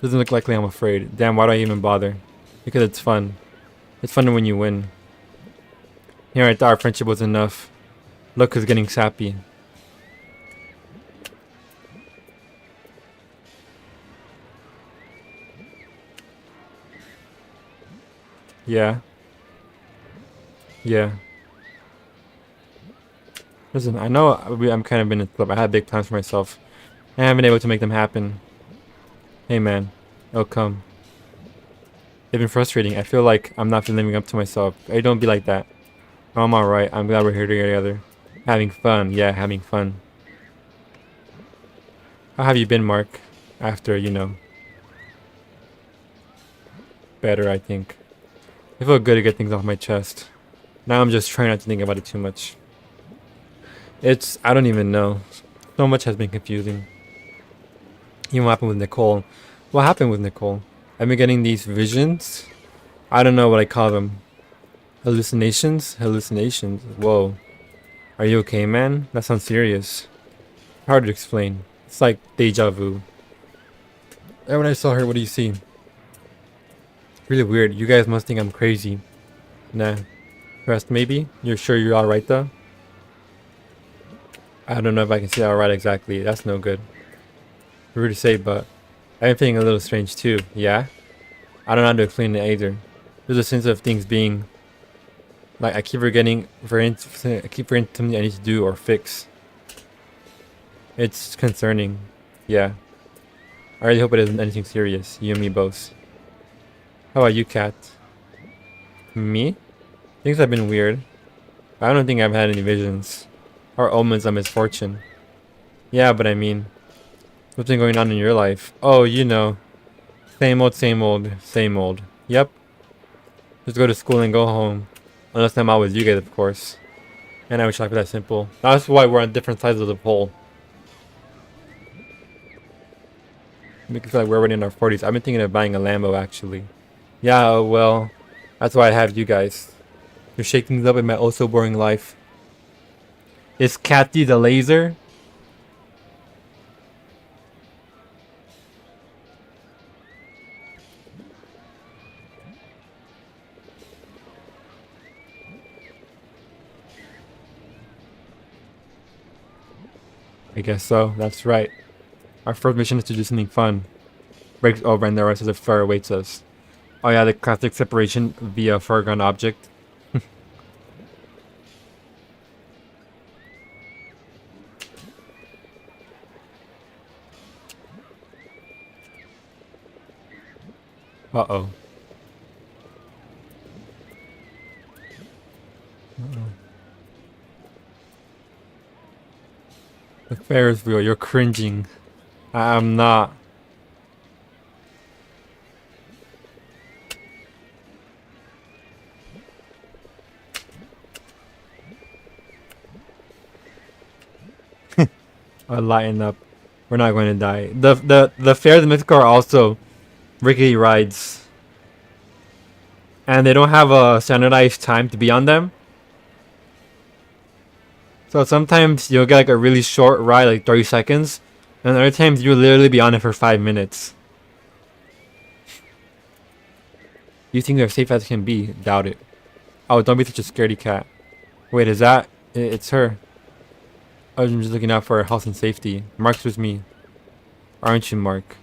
Doesn't look likely, I'm afraid. Damn, why do I even bother? Because it's fun. It's fun when you win. Here, I thought our friendship was enough. Look who's getting sappy. Yeah. Yeah. Listen, I know I'm kind of in a club. I had big plans for myself. I haven't been able to make them happen. Hey man, it'll come. It's been frustrating. I feel like I'm not living up to myself. Hey, don't be like that. I'm alright. I'm glad we're here together. Having fun. Yeah, having fun. How have you been, Mark? After, you know. Better, I think. I feel good to get things off my chest. Now I'm just trying not to think about it too much. I don't even know. So much has been confusing. Even what happened with Nicole. What happened with Nicole? I've been getting these visions. I don't know what I call them. Hallucinations? Hallucinations. Whoa. Are you okay, man? That sounds serious. Hard to explain. It's like deja vu. And when I saw her, what do you see? Really weird. You guys must think I'm crazy. Nah. Rest maybe? You're sure you're alright though? I don't know if I can say alright exactly. That's no good. Rude to say, but I've been feeling a little strange too. Yeah? I don't know how to explain it either. There's a sense of things being like I keep forgetting something I need to do or fix. It's concerning. Yeah. I really hope it isn't anything serious. You and me both. How about you, Kat? Me? Things have been weird. I don't think I've had any visions or omens of misfortune. Yeah, but I mean, what's been going on in your life? Oh, you know. Same old, same old, same old. Yep. Just go to school and go home. Unless I'm out with you guys, of course. And I wish life was that simple. That's why we're on different sides of the pole. Make it feel like we're already in our 40s. I've been thinking of buying a Lambo, actually. Yeah, well, that's why I have you guys. You're shaking things up in my oh so boring life. Is Kathy the laser? I guess so. That's right. Our first mission is to do something fun. Breaks over and the rest of the fair awaits us. Oh yeah, the classic separation via foreground object. Uh-oh. The Ferris wheel, you're cringing. I'm not. I'll lighten up. We're not going to die. The fair, the mythical are also rickety rides. And they don't have a standardized time to be on them. So sometimes you'll get like a really short ride, like 30 seconds. And other times you'll literally be on it for 5 minutes. You think they're safe as can be? Doubt it. Oh, don't be such a scaredy cat. Wait, is that... It's her. I'm just looking out for her health and safety. Mark's with me. Aren't you, Mark?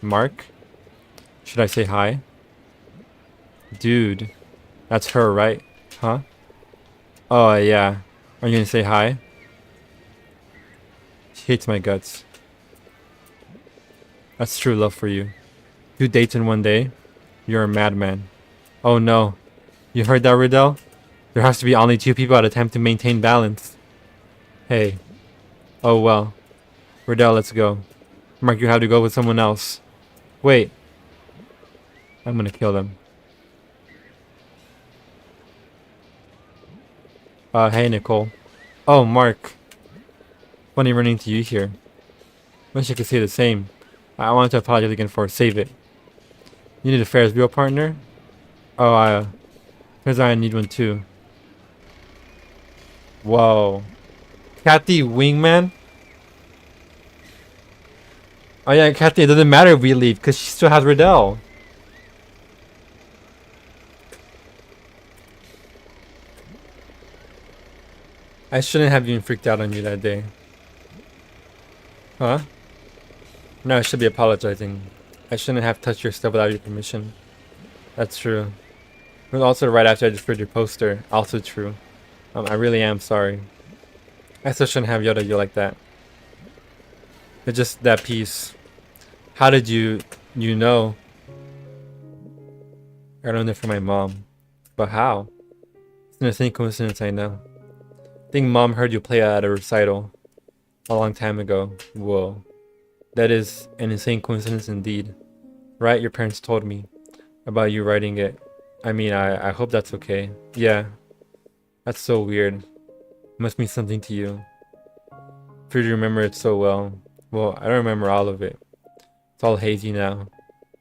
Mark? Should I say hi? Dude. That's her, right? Huh? Oh, yeah. Are you gonna say hi? She hates my guts. That's true love for you. 2 dates in 1 day? You're a madman. Oh no. You heard that, Riddell? There has to be only 2 people at a time to maintain balance. Hey. Oh well. Riddell, let's go. Mark, you have to go with someone else. Wait. I'm gonna kill them. Hey Nicole. Oh, Mark. Funny running into you here. Wish I could say the same. I wanted to apologize again for Save It. You need a Ferris wheel partner? Oh, turns out I need one too. Whoa. Kathy Wingman? Oh yeah, Kathy, it doesn't matter if we leave, because she still has Riddell. I shouldn't have even freaked out on you that day. Huh? No, I should be apologizing. I shouldn't have touched your stuff without your permission. That's true. It was also right after I destroyed your poster. Also true. I really am sorry. I still shouldn't have yelled at you like that. But just that piece. How did you know? I learned it from my mom. But how? It's an insane coincidence, I know. I think mom heard you play at a recital a long time ago. Whoa. That is an insane coincidence indeed. Right? Your parents told me about you writing it. I mean, I hope that's okay. Yeah. That's so weird. Must mean something to you. For you to remember it so well. Well, I don't remember all of it. It's all hazy now.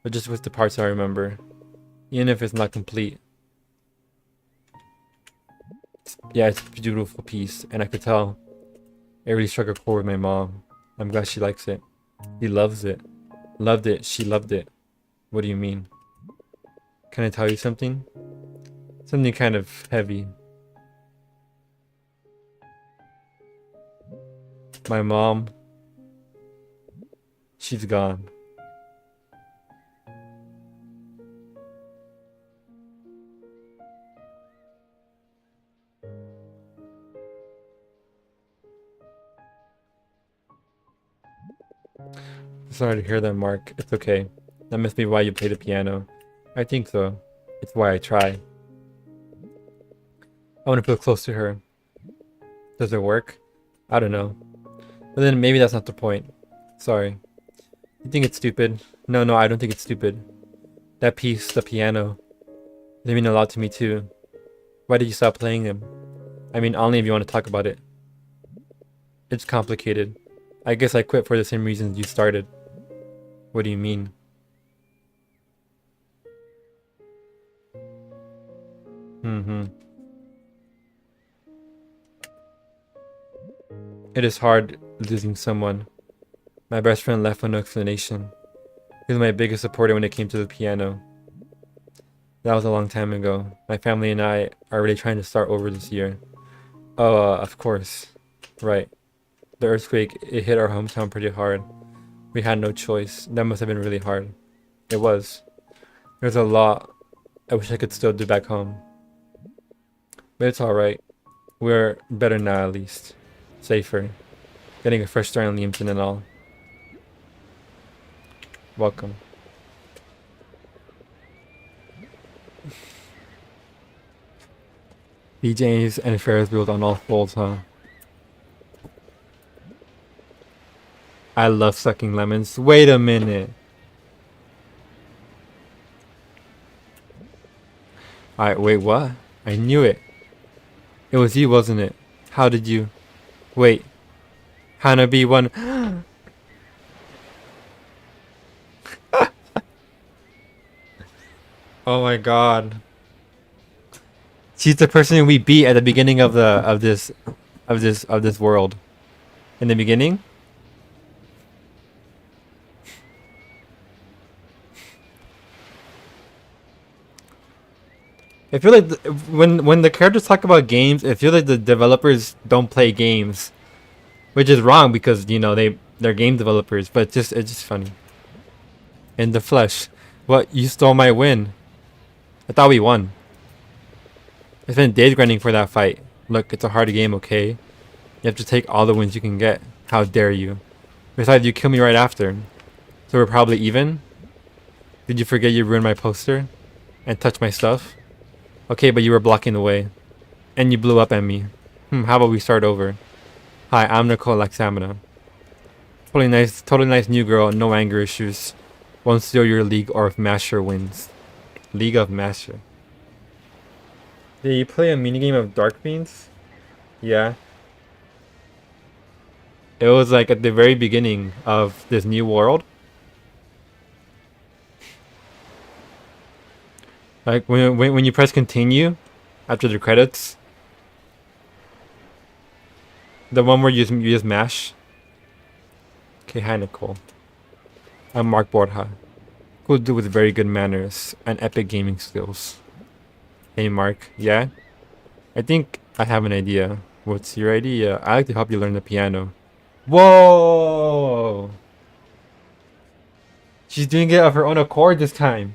But just with the parts I remember. Even if it's not complete. Yeah, it's a beautiful piece. And I could tell it really struck a chord with my mom. I'm glad she likes it. He loves it. Loved it. She loved it. What do you mean? Can I tell you something? Something kind of heavy. My mom, she's gone. Sorry to hear that, Mark. It's okay. That must be why you play the piano. I think so. It's why I try. I want to feel close to her. Does it work? I don't know. But then maybe that's not the point. Sorry. You think it's stupid? No, I don't think it's stupid. That piece, the piano, they mean a lot to me too. Why did you stop playing them? I mean, only if you want to talk about it. It's complicated. I guess I quit for the same reasons you started. What do you mean? It is hard losing someone. My best friend left with no explanation. He was my biggest supporter when it came to the piano. That was a long time ago. My family and I are really trying to start over this year. Oh, of course. Right. The earthquake, it hit our hometown pretty hard. We had no choice. That must have been really hard. It was. There's a lot I wish I could still do back home. But it's alright. We're better now at least. Safer. Getting a fresh start on Liamson and all. Welcome. BJ's and Ferris wheels on all folds, huh? I love sucking lemons. Wait a minute. Alright, wait, what? I knew it. It was you, wasn't it? How did you... Wait. Hannah B1... Oh my god. She's the person we beat at the beginning of this world. In the beginning? I feel like when the characters talk about games, I feel like the developers don't play games, which is wrong because you know they're game developers. But it's just funny. In the flesh, what, you stole my win? I thought we won. I spent days grinding for that fight. Look, it's a hard game, okay? You have to take all the wins you can get. How dare you? Besides, you killed me right after. So we're probably even? Did you forget you ruined my poster? And touched my stuff? Okay, but you were blocking the way. And you blew up at me. How about we start over? Hi, I'm Nicole Laxamina. Totally nice new girl, no anger issues. Won't steal your League of Master wins. League of Master. Did you play a minigame of Dark Beans? Yeah. It was like at the very beginning of this new world. Like when you press continue after the credits. The one where you just mash. Okay, hi Nicole. I'm Mark Borja. Cool dude with very good manners and epic gaming skills. Hey Mark, yeah? I think I have an idea. What's your idea? I like to help you learn the piano. Whoa! She's doing it of her own accord this time.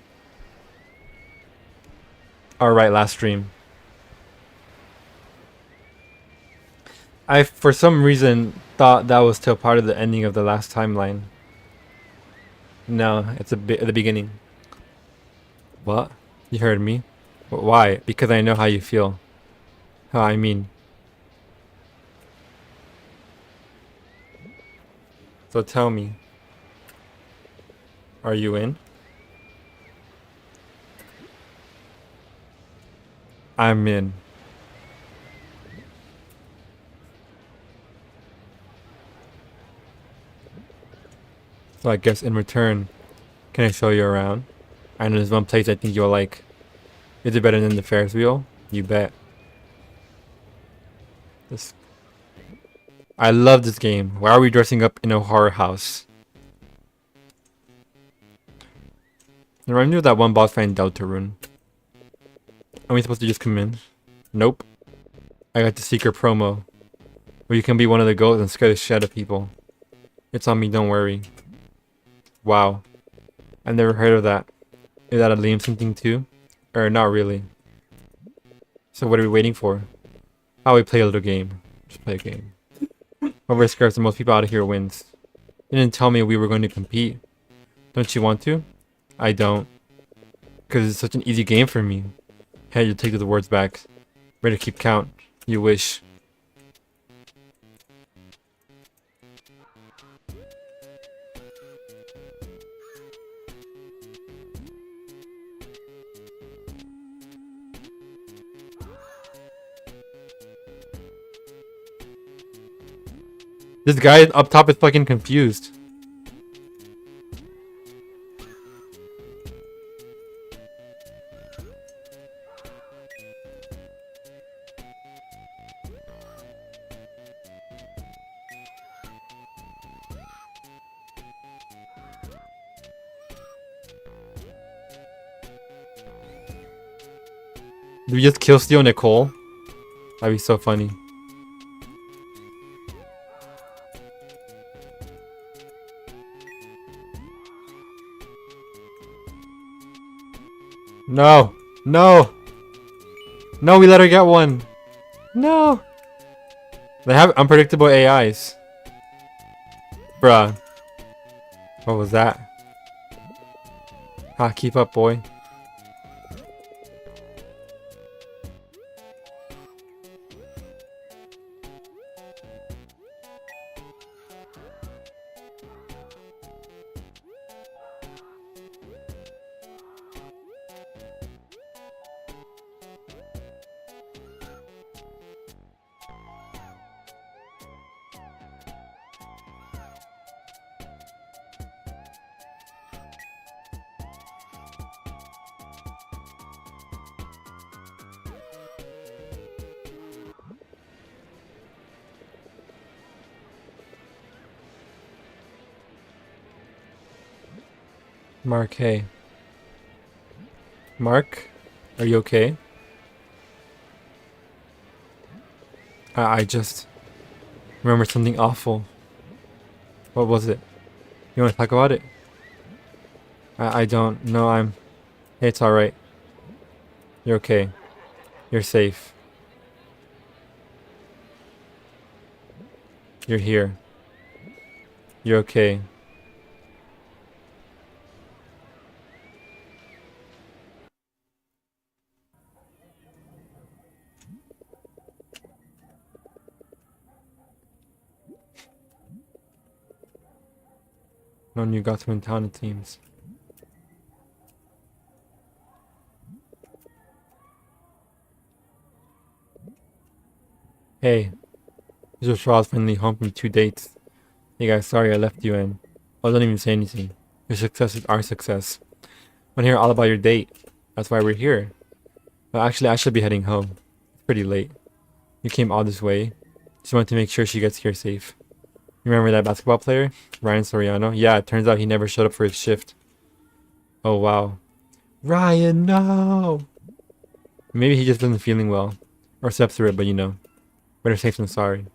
Alright, last stream. I, for some reason, thought that was still part of the ending of the last timeline. No, it's at the beginning. What? You heard me? Why? Because I know how you feel. How I mean. So tell me. Are you in? I'm in. So I guess in return, can I show you around? I know there's one place I think you'll like. Is it better than the Ferris wheel? You bet. I love this game. Why are we dressing up in a horror house? It reminds me of that one boss fight in Deltarune. Are we supposed to just come in? Nope. I got the secret promo. Where you can be one of the goats and scare the shit out of people. It's on me, don't worry. Wow. I've never heard of that. Is that a Liamson thing too? Or not really. So what are we waiting for? How we play a little game. Just play a game. Whoever scares the most people out of here wins. You didn't tell me we were going to compete. Don't you want to? I don't. Because it's such an easy game for me. Hey, you take the words back. Ready to keep count. You wish. This guy up top is fucking confused. Do we just kill Steal Nicole? That'd be so funny. No! No! No, we let her get one! No! They have unpredictable AIs. Bruh. What was that? Ah, keep up, boy. Mark, hey. Mark? Are you okay? I just remembered something awful. What was it? You want to talk about it? I don't know. Hey, it's alright. You're okay. You're safe. You're here. You're okay. No new Gotham in town, it seems. Hey, this was Charles finally home from 2 dates. Hey guys, sorry I left you in. Oh, don't even say anything. Your success is our success. I want to hear all about your date. That's why we're here. But actually, I should be heading home. It's pretty late. You came all this way. Just wanted to make sure she gets here safe. You remember that basketball player? Ryan Soriano? Yeah, it turns out he never showed up for his shift. Oh, wow. Ryan, no! Maybe he just wasn't feeling well. Or slept through it, but you know. Better safe than sorry.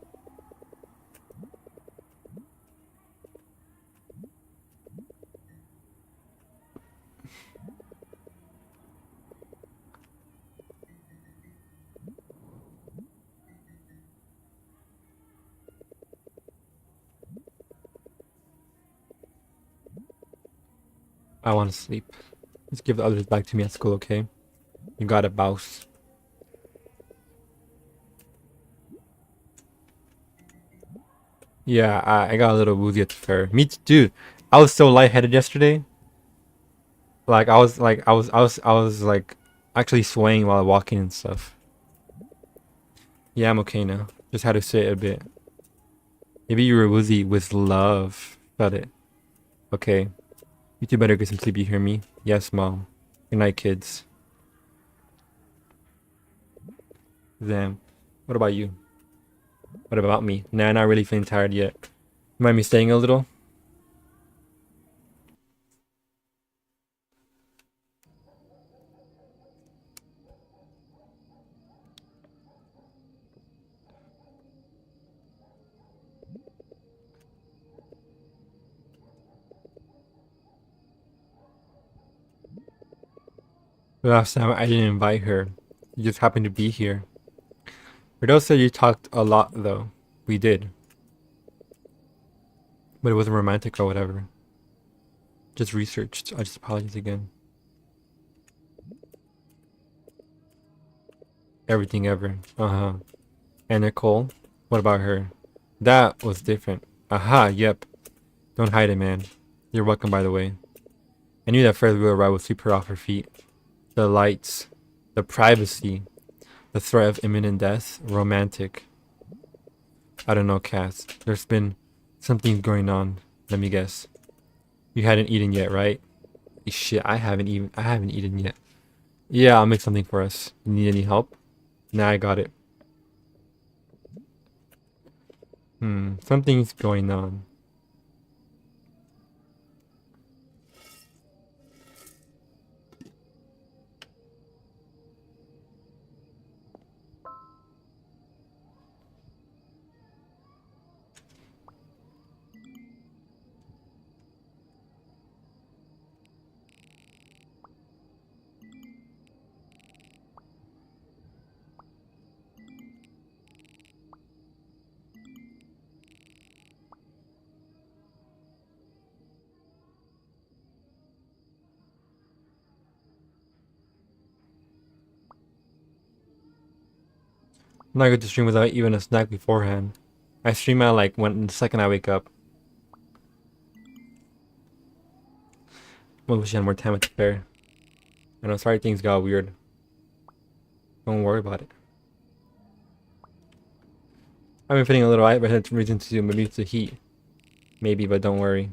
I want to sleep. Just give the others back to me at school, okay? You got it, boss. Yeah, I got a little woozy at the fair. Me too, dude. I was so lightheaded yesterday. Like I was like actually swaying while walking and stuff. Yeah, I'm okay now. Just had to sit a bit. Maybe you were woozy with love. Got it. Okay. You two better get some sleep, you hear me? Yes, mom. Good night, kids. Them. What about you? What about me? Nah, not really feeling tired yet. You mind me staying a little? Last time I didn't invite her. You just happened to be here. Riddle said you talked a lot though. We did. But it wasn't romantic or whatever. Just researched. I just apologize again. Everything ever. Uh-huh. And Nicole? What about her? That was different. Aha, yep. Don't hide it, man. You're welcome, by the way. I knew that Fred's wheel ride would sweep her off her feet. The lights. The privacy. The threat of imminent death. Romantic. I don't know, Cass. There's been something going on. Let me guess. You hadn't eaten yet, right? Shit, I haven't eaten yet. Yeah, I'll make something for us. You need any help? Nah, I got it. Something's going on. I'm not going to stream without even a snack beforehand. I stream at like when the second I wake up. I wish I had more time at the fair. I know, sorry things got weird. Don't worry about it. I've been feeling a little reason to do, maybe it's the heat. Maybe, but don't worry.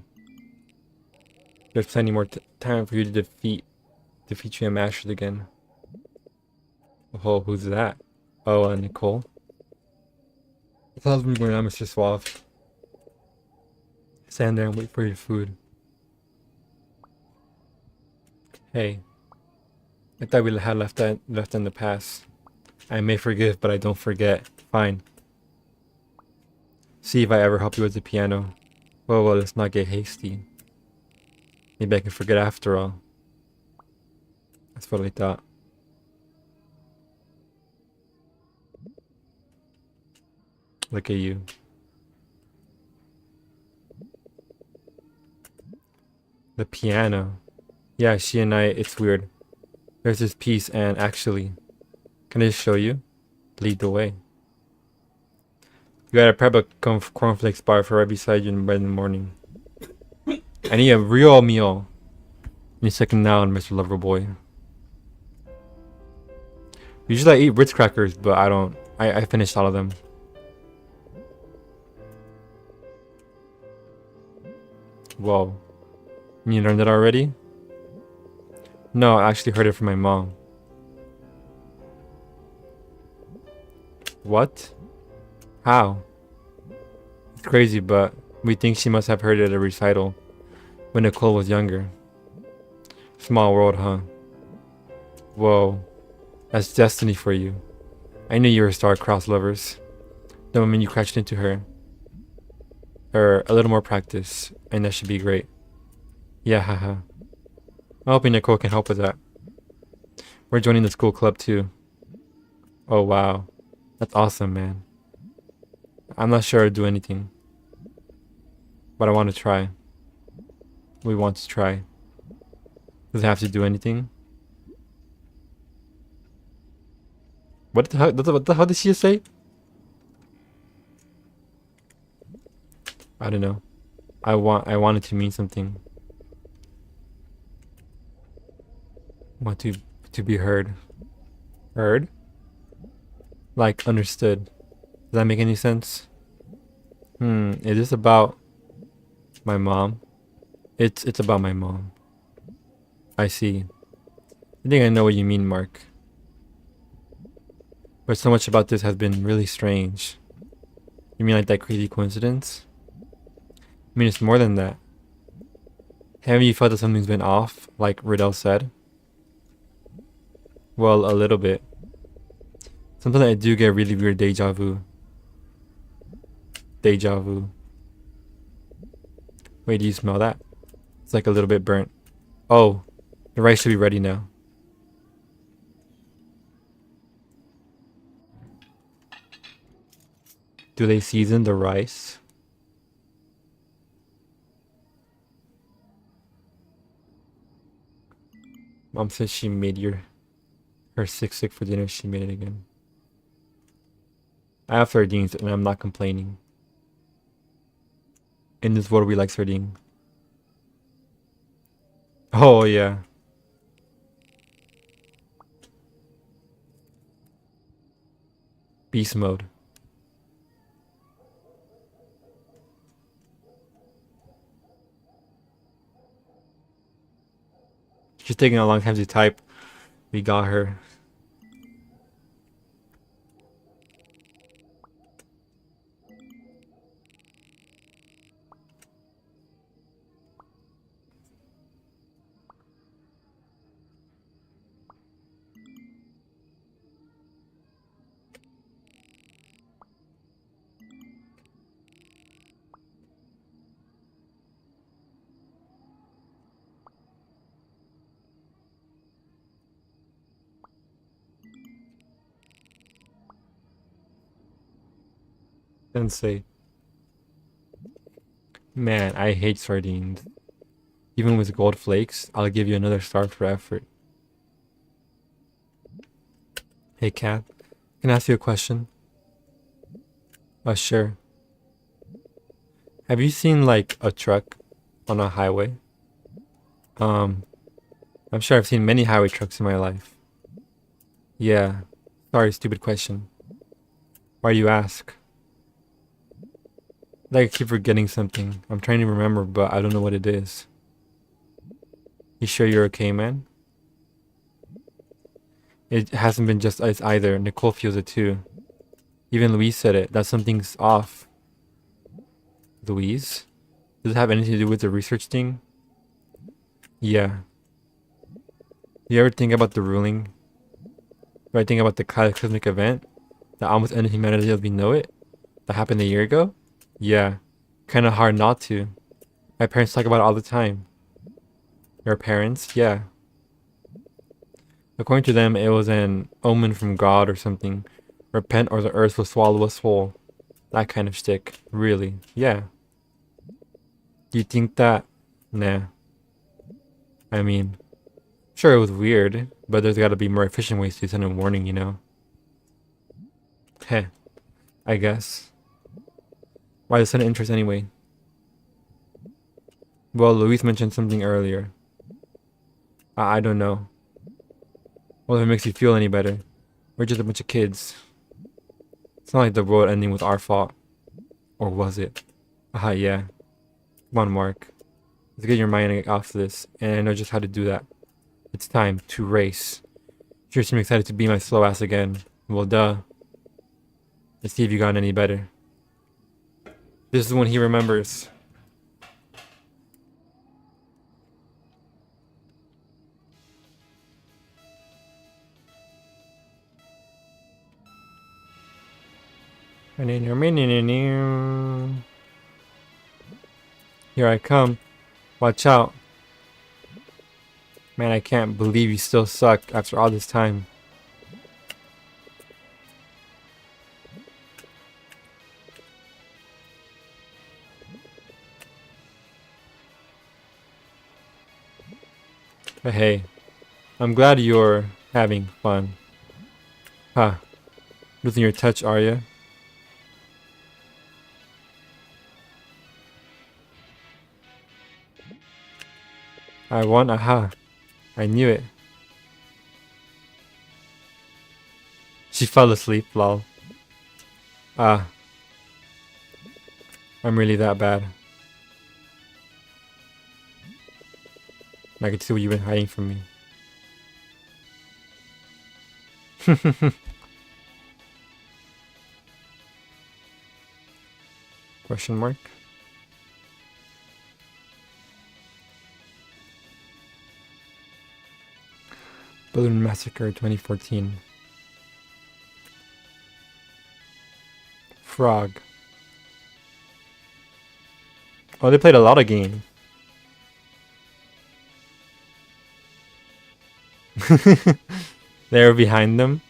There's plenty more time for you to defeat you and Masters again. Oh, who's that? Oh, Nicole. I thought I was going on, Mr. Suave. Stand there and wait for your food. Hey. I thought we had left in the past. I may forgive, but I don't forget. Fine. See if I ever help you with the piano. Well, let's not get hasty. Maybe I can forget after all. That's what I thought. Look at you. The piano. Yeah, she and I, it's weird. There's this piece and actually, can I just show you? Lead the way. You gotta prep a cornflakes bar for right beside you in bed in the morning. I need a real meal. Any second now, Mr. Loverboy. Usually I eat Ritz crackers, but I don't. I finished all of them. Whoa. You learned it already? No, I actually heard it from my mom. What? How? It's crazy, but we think she must have heard it at a recital when Nicole was younger. Small world, huh? Whoa. That's destiny for you. I knew you were star-crossed lovers. The moment you crashed into her. Or a little more practice, and that should be great. Yeah, haha. I'm hoping Nicole can help with that. We're joining the school club too. Oh wow. That's awesome, man. I'm not sure I'd do anything. But I want to try. We want to try. Does it have to do anything? What the hell did she just say? I don't know. I want it to mean something. Want to be heard. Heard? Like understood. Does that make any sense? Is this about my mom? It's about my mom. I see. I think I know what you mean, Mark. But so much about this has been really strange. You mean like that crazy coincidence? I mean, it's more than that. Haven't you felt that something's been off, like Riddell said? Well, a little bit. Sometimes I do get really weird deja vu. Deja vu. Wait, do you smell that? It's like a little bit burnt. Oh, the rice should be ready now. Do they season the rice? Mom says she made her sick for dinner. She made it again. I have sardines and I'm not complaining. In this world we like sardine. Oh yeah. Beast mode. She's taking a long time to type. We got her. Sensei. Man, I hate sardines. Even with gold flakes, I'll give you another star for effort. Hey Kat, can I ask you a question? Sure. Have you seen like a truck on a highway? Um, I'm sure I've seen many highway trucks in my life. Yeah. Sorry, stupid question. Why do you ask? Like I keep forgetting something. I'm trying to remember, but I don't know what it is. You sure you're okay, man? It hasn't been just us either. Nicole feels it too. Even Louise said it, that something's off. Louise? Does it have anything to do with the research thing? Yeah. You ever think about the ruling? Do I think about the cataclysmic event that almost ended humanity as we know it? That happened a year ago? Yeah. Kinda hard not to. My parents talk about it all the time. Your parents? Yeah. According to them, it was an omen from God or something. Repent or the earth will swallow us whole. That kind of shtick. Really? Yeah. Do you think that? Nah. I mean, sure it was weird, but there's gotta be more efficient ways to send a warning, you know? Heh. I guess. Why the sudden interest anyway? Well, Luis mentioned something earlier. I don't know. Well, if it makes you feel any better. We're just a bunch of kids. It's not like the world ending with our fault. Or was it? Yeah. Come on, Mark. Let's get your mind off this, and I know just how to do that. It's time to race. Sure seem excited to be my slow ass again. Well, duh. Let's see if you got any better. This is when he remembers. Here I come. Watch out. Man, I can't believe you still suck after all this time. But hey, I'm glad you're having fun. Huh. Losing your touch, are you? I won? Aha. I knew it. She fell asleep, lol. Ah. I'm really that bad. I can see what you've been hiding from me. Question mark? Balloon Massacre 2014. Frog. Oh, they played a lot of games. They were behind them.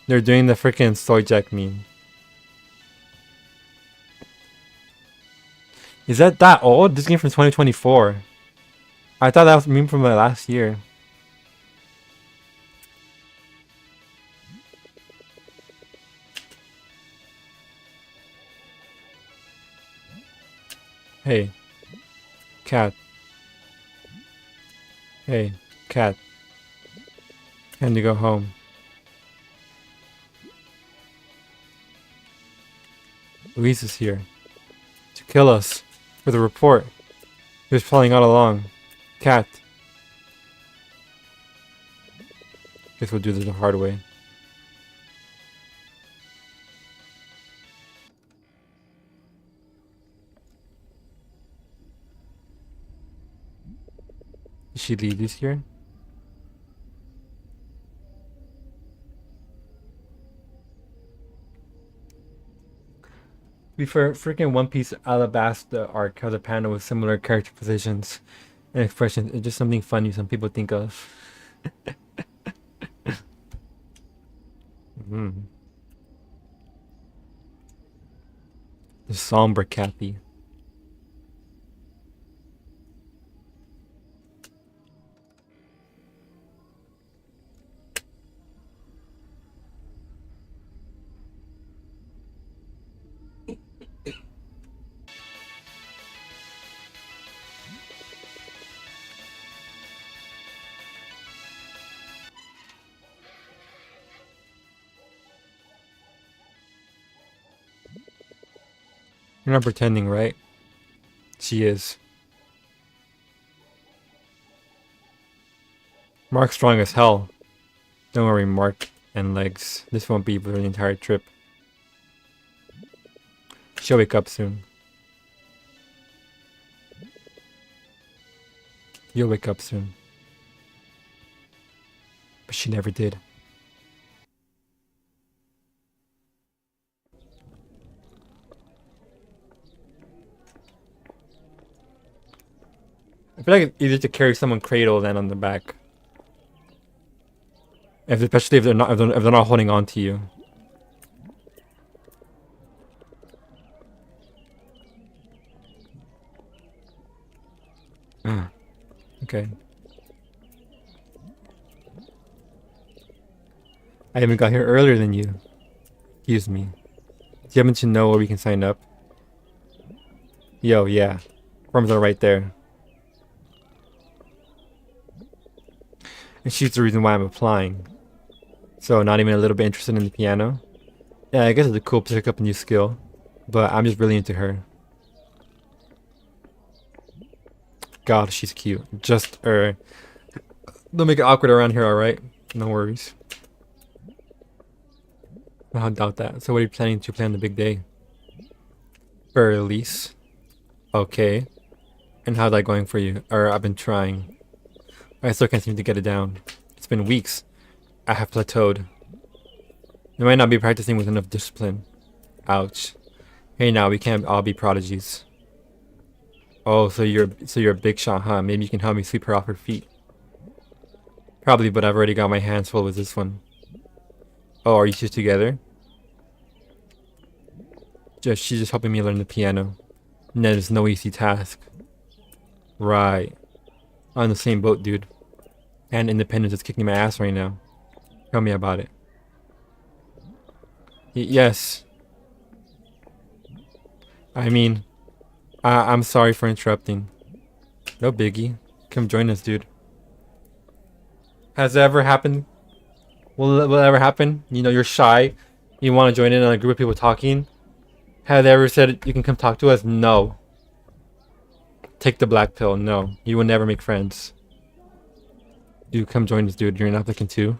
They're doing the freaking soy jack meme. Is that old? This game from 2024. I thought that was a meme from last year. Hey, cat. Hey, cat. Time to go home. Luis is here. To kill us. For the report. He was playing all along. Cat. Guess we'll do this the hard way. Did she leave this year? Before freaking One Piece Alabasta arc has a panel with similar character positions and expressions. It's just something funny some people think of. Mm. The somber Kathy. You're not pretending, right? She is. Mark's strong as hell. Don't worry, Mark and Legs. This won't be for the entire trip. She'll wake up soon. You'll wake up soon. But she never did. I feel like it's easier to carry someone cradle than on the back. Especially if they're not holding on to you. Okay. I even got here earlier than you. Excuse me. Do you happen to know where we can sign up? Yo, yeah. Forms are right there. And she's the reason why I'm applying. So not even a little bit interested in the piano? Yeah, I guess it's a cool to pick up a new skill. But I'm just really into her. God, she's cute. Just, don't make it awkward around here, alright? No worries. I doubt that. So what are you planning to play on the big day? For Elise? Okay. And how's that going for you? Or I've been trying. I still can't seem to get it down. It's been weeks. I have plateaued. I might not be practicing with enough discipline. Ouch. Hey now, we can't all be prodigies. Oh, so you're a big shot, huh? Maybe you can help me sweep her off her feet. Probably, but I've already got my hands full with this one. Oh, are you two together? She's just helping me learn the piano. And that is no easy task. Right. On the same boat, dude. And Independence is kicking my ass right now. Tell me about it. Yes. I mean, I'm sorry for interrupting. No biggie. Come join us, dude. Has it ever happened? Will it ever happen? You know, you're shy. You want to join in on a group of people talking. Have they ever said you can come talk to us? No. Take the black pill. No. You will never make friends. Dude, come join us, dude. You're an applicant too?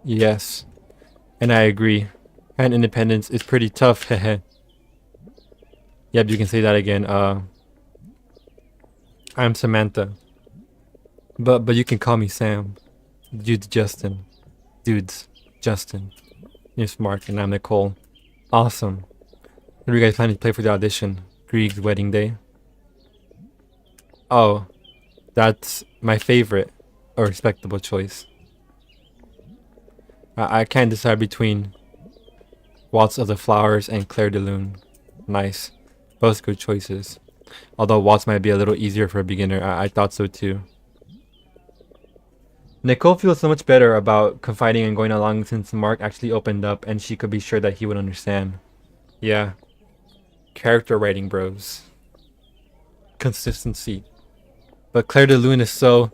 Yes. And I agree. And Independence is pretty tough. Hehe. Yep, you can say that again. I'm Samantha. But you can call me Sam. Dude's Justin. Dude's Justin. Here's Mark and I'm Nicole. Awesome. What are you guys planning to play for the audition? Grieg's Wedding Day? Oh, that's my favorite. A respectable choice. I can't decide between Waltz of the Flowers and Clair de Lune. Nice. Both good choices. Although Waltz might be a little easier for a beginner. I thought so too. Nicole feels so much better about confiding and going along since Mark actually opened up and she could be sure that he would understand. Yeah. Character writing, bros. Consistency. But Clair de Lune is so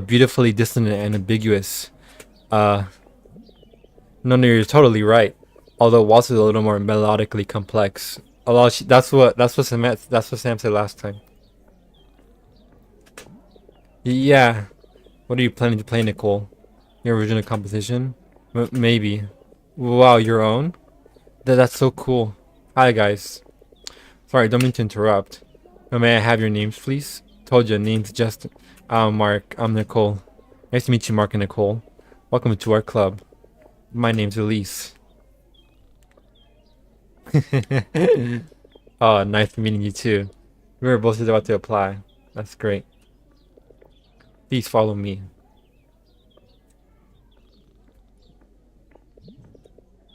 beautifully dissonant and ambiguous. No, you're totally right. Although Waltz is a little more melodically complex. Although that's what Sam said last time. Yeah. What are you planning to play, Nicole? Your original composition? Maybe. Wow, your own? That's so cool. Hi, guys. Sorry, don't mean to interrupt. But may I have your names, please? Told you, name's Justin. I'm Mark. I'm Nicole. Nice to meet you, Mark and Nicole. Welcome to our club. My name's Elise. Oh, nice meeting you too. We were both about to apply. That's great. Please follow me.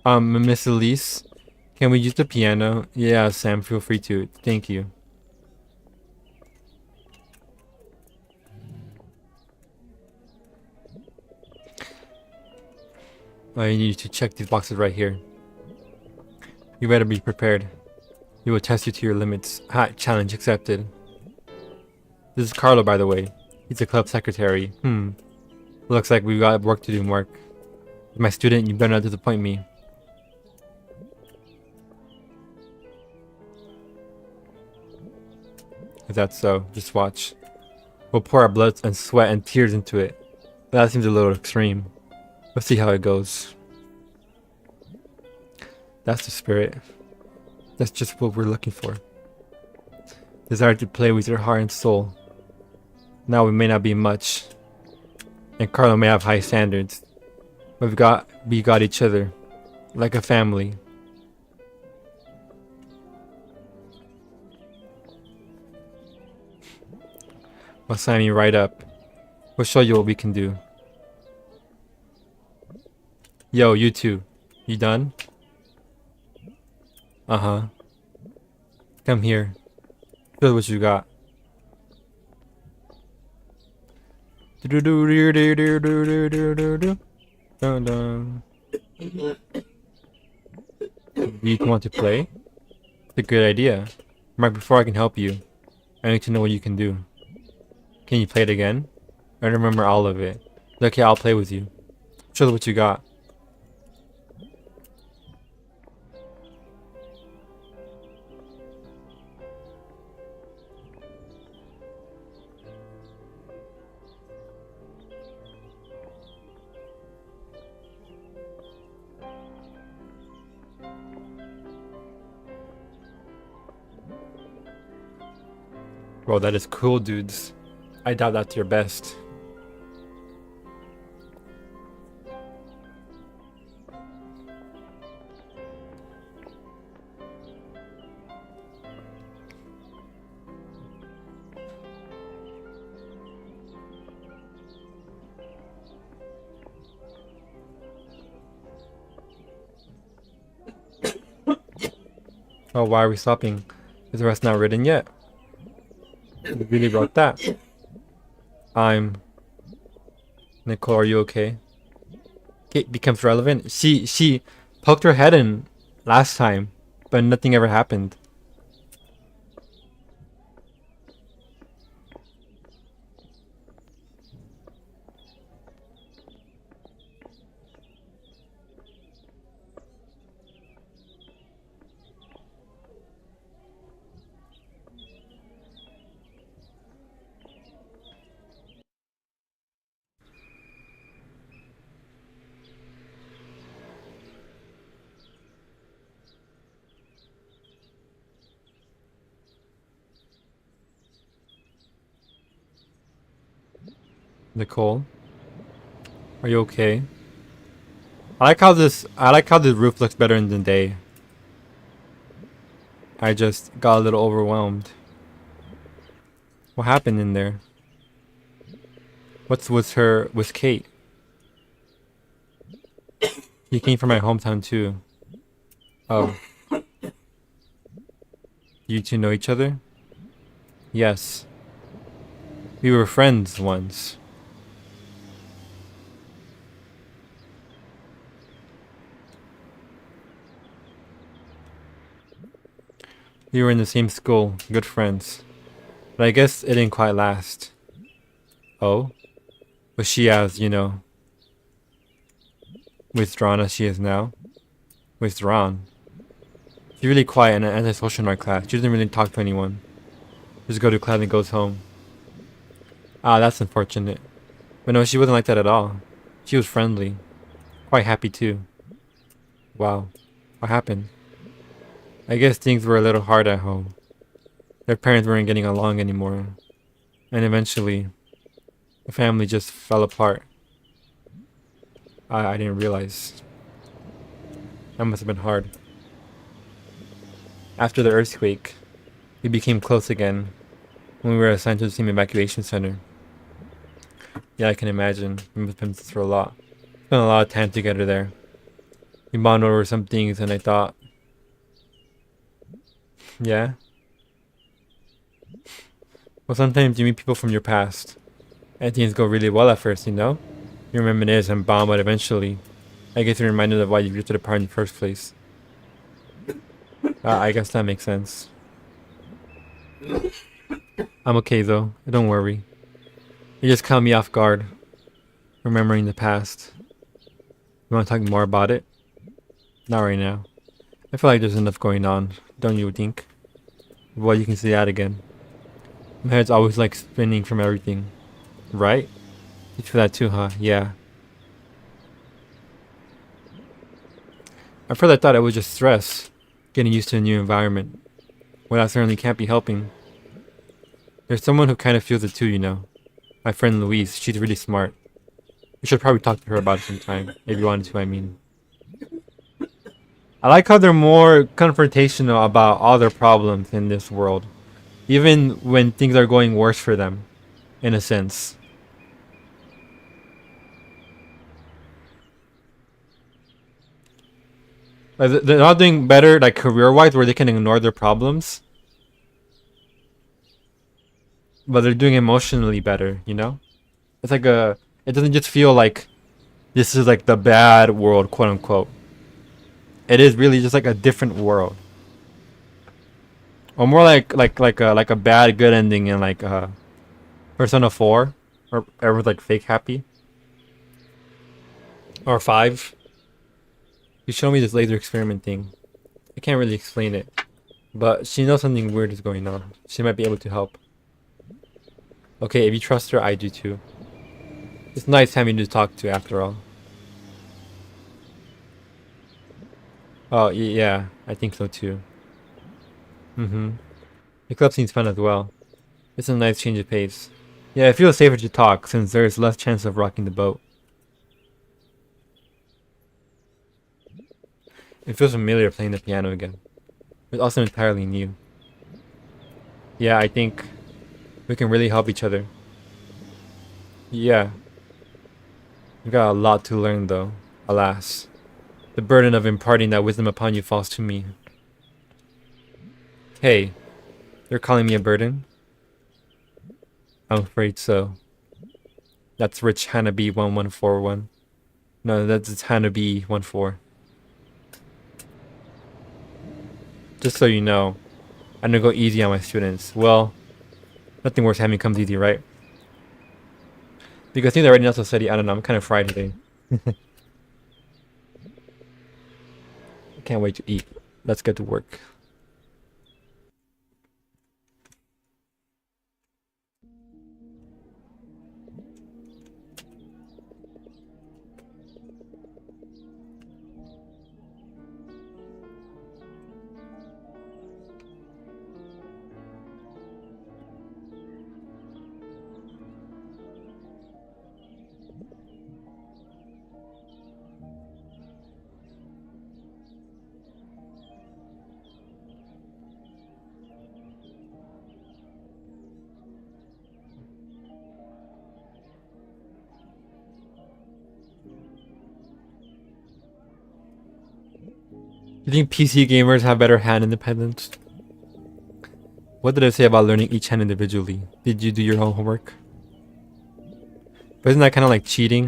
Miss Elise, can we use the piano? Yeah, Sam, feel free to. Thank you. I need to check these boxes right here. You better be prepared. We will test you to your limits. Ha, challenge accepted. This is Carlo, by the way. He's the club secretary. Looks like we've got work to do, Mark. My student, you better not disappoint me. Is that so? Just watch. We'll pour our blood and sweat and tears into it. That seems a little extreme. Let's see how it goes. That's the spirit. That's just what we're looking for. Desire to play with your heart and soul. Now we may not be much, and Carlo may have high standards, but we got each other, like a family. We'll sign you right up. We'll show you what we can do. Yo, you two, you done? Uh-huh. Come here. Show what you got. Do you want to play? It's a good idea. Right before I can help you, I need to know what you can do. Can you play it again? I don't remember all of it. Okay, I'll play with you. Show what you got. Bro, that is cool, dudes. I doubt that's your best. Oh, why are we stopping? Is the rest not written yet? You really wrote that. Nicole, are you okay? Kate becomes relevant. She poked her head in last time, but nothing ever happened. Nicole, are you okay? I like how this roof looks better in the day. I just got a little overwhelmed. What happened in there? What's with Kate? He came from my hometown too. Oh. You two know each other? Yes. We were friends once. We were in the same school, good friends. But I guess it didn't quite last. Oh? Was she as, withdrawn as she is now? Withdrawn? She's really quiet and antisocial in our class. She doesn't really talk to anyone. Just go to class and goes home. Ah, that's unfortunate. But no, she wasn't like that at all. She was friendly. Quite happy too. Wow. What happened? I guess things were a little hard at home. Their parents weren't getting along anymore. And eventually, the family just fell apart. I didn't realize. That must have been hard. After the earthquake, we became close again when we were assigned to the same evacuation center. Yeah, I can imagine. We must have been through a lot. Spent a lot of time together there. We bonded over some things and I thought... Yeah? Well, sometimes you meet people from your past and things go really well at first, You reminisce and bond, but eventually I get reminded of why you drifted apart in the first place. I guess that makes sense. I'm okay though, don't worry. It just caught me off guard, remembering the past. You want to talk more about it? Not right now. I feel like there's enough going on, don't you think? Well, you can see that again. My head's always like spinning from everything. Right? You feel that too, huh? Yeah. At first I thought it was just stress, getting used to a new environment. Well, that certainly can't be helping. There's someone who kind of feels it too, you know. My friend Louise, she's really smart. You should probably talk to her about it sometime, if you wanted to, I mean. I like how they're more confrontational about all their problems in this world. Even when things are going worse for them, in a sense. Like, they're not doing better, like, career-wise, where they can ignore their problems. But they're doing emotionally better, you know? It's like a... It doesn't just feel like this is like the bad world, quote-unquote. It is really just like a different world. Or more like a bad good ending in like Persona 4, or everyone's like fake happy. Or 5. You show me this laser experiment thing. I can't really explain it, but she knows something weird is going on. She might be able to help. Okay, if you trust her, I do too. It's nice having you to talk to after all. Oh, yeah, I think so too. Mm-hmm. The club seems fun as well. It's a nice change of pace. Yeah, it feels safer to talk since there is less chance of rocking the boat. It feels familiar playing the piano again. It's also entirely new. Yeah, I think we can really help each other. Yeah. We've got a lot to learn though, alas. The burden of imparting that wisdom upon you falls to me. Hey, you're calling me a burden? I'm afraid so. That's Rich Hanabi 1141. No, that's Hanabi 14. Just so you know, I don't go easy on my students. Well, nothing worse having comes easy, right? Because things are already not so steady, I don't know, I'm kind of fried today. I can't wait to eat. Let's get to work. You think PC gamers have better hand independence? What did I say about learning each hand individually? Did you do your own homework? But isn't that kind of like cheating?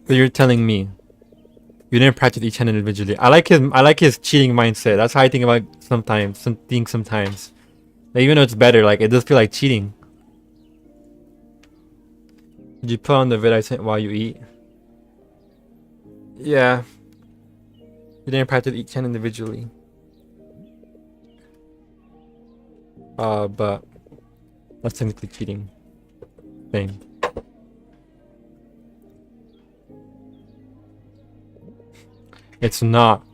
So you're telling me you didn't practice each hand individually. I like his cheating mindset. That's how I think about sometimes. Sometimes. Like, even though it's better, like it does feel like cheating. Did you put on the vid I sent while you eat? Yeah. You didn't practice each hand individually. But that's technically cheating. Thing. It's not.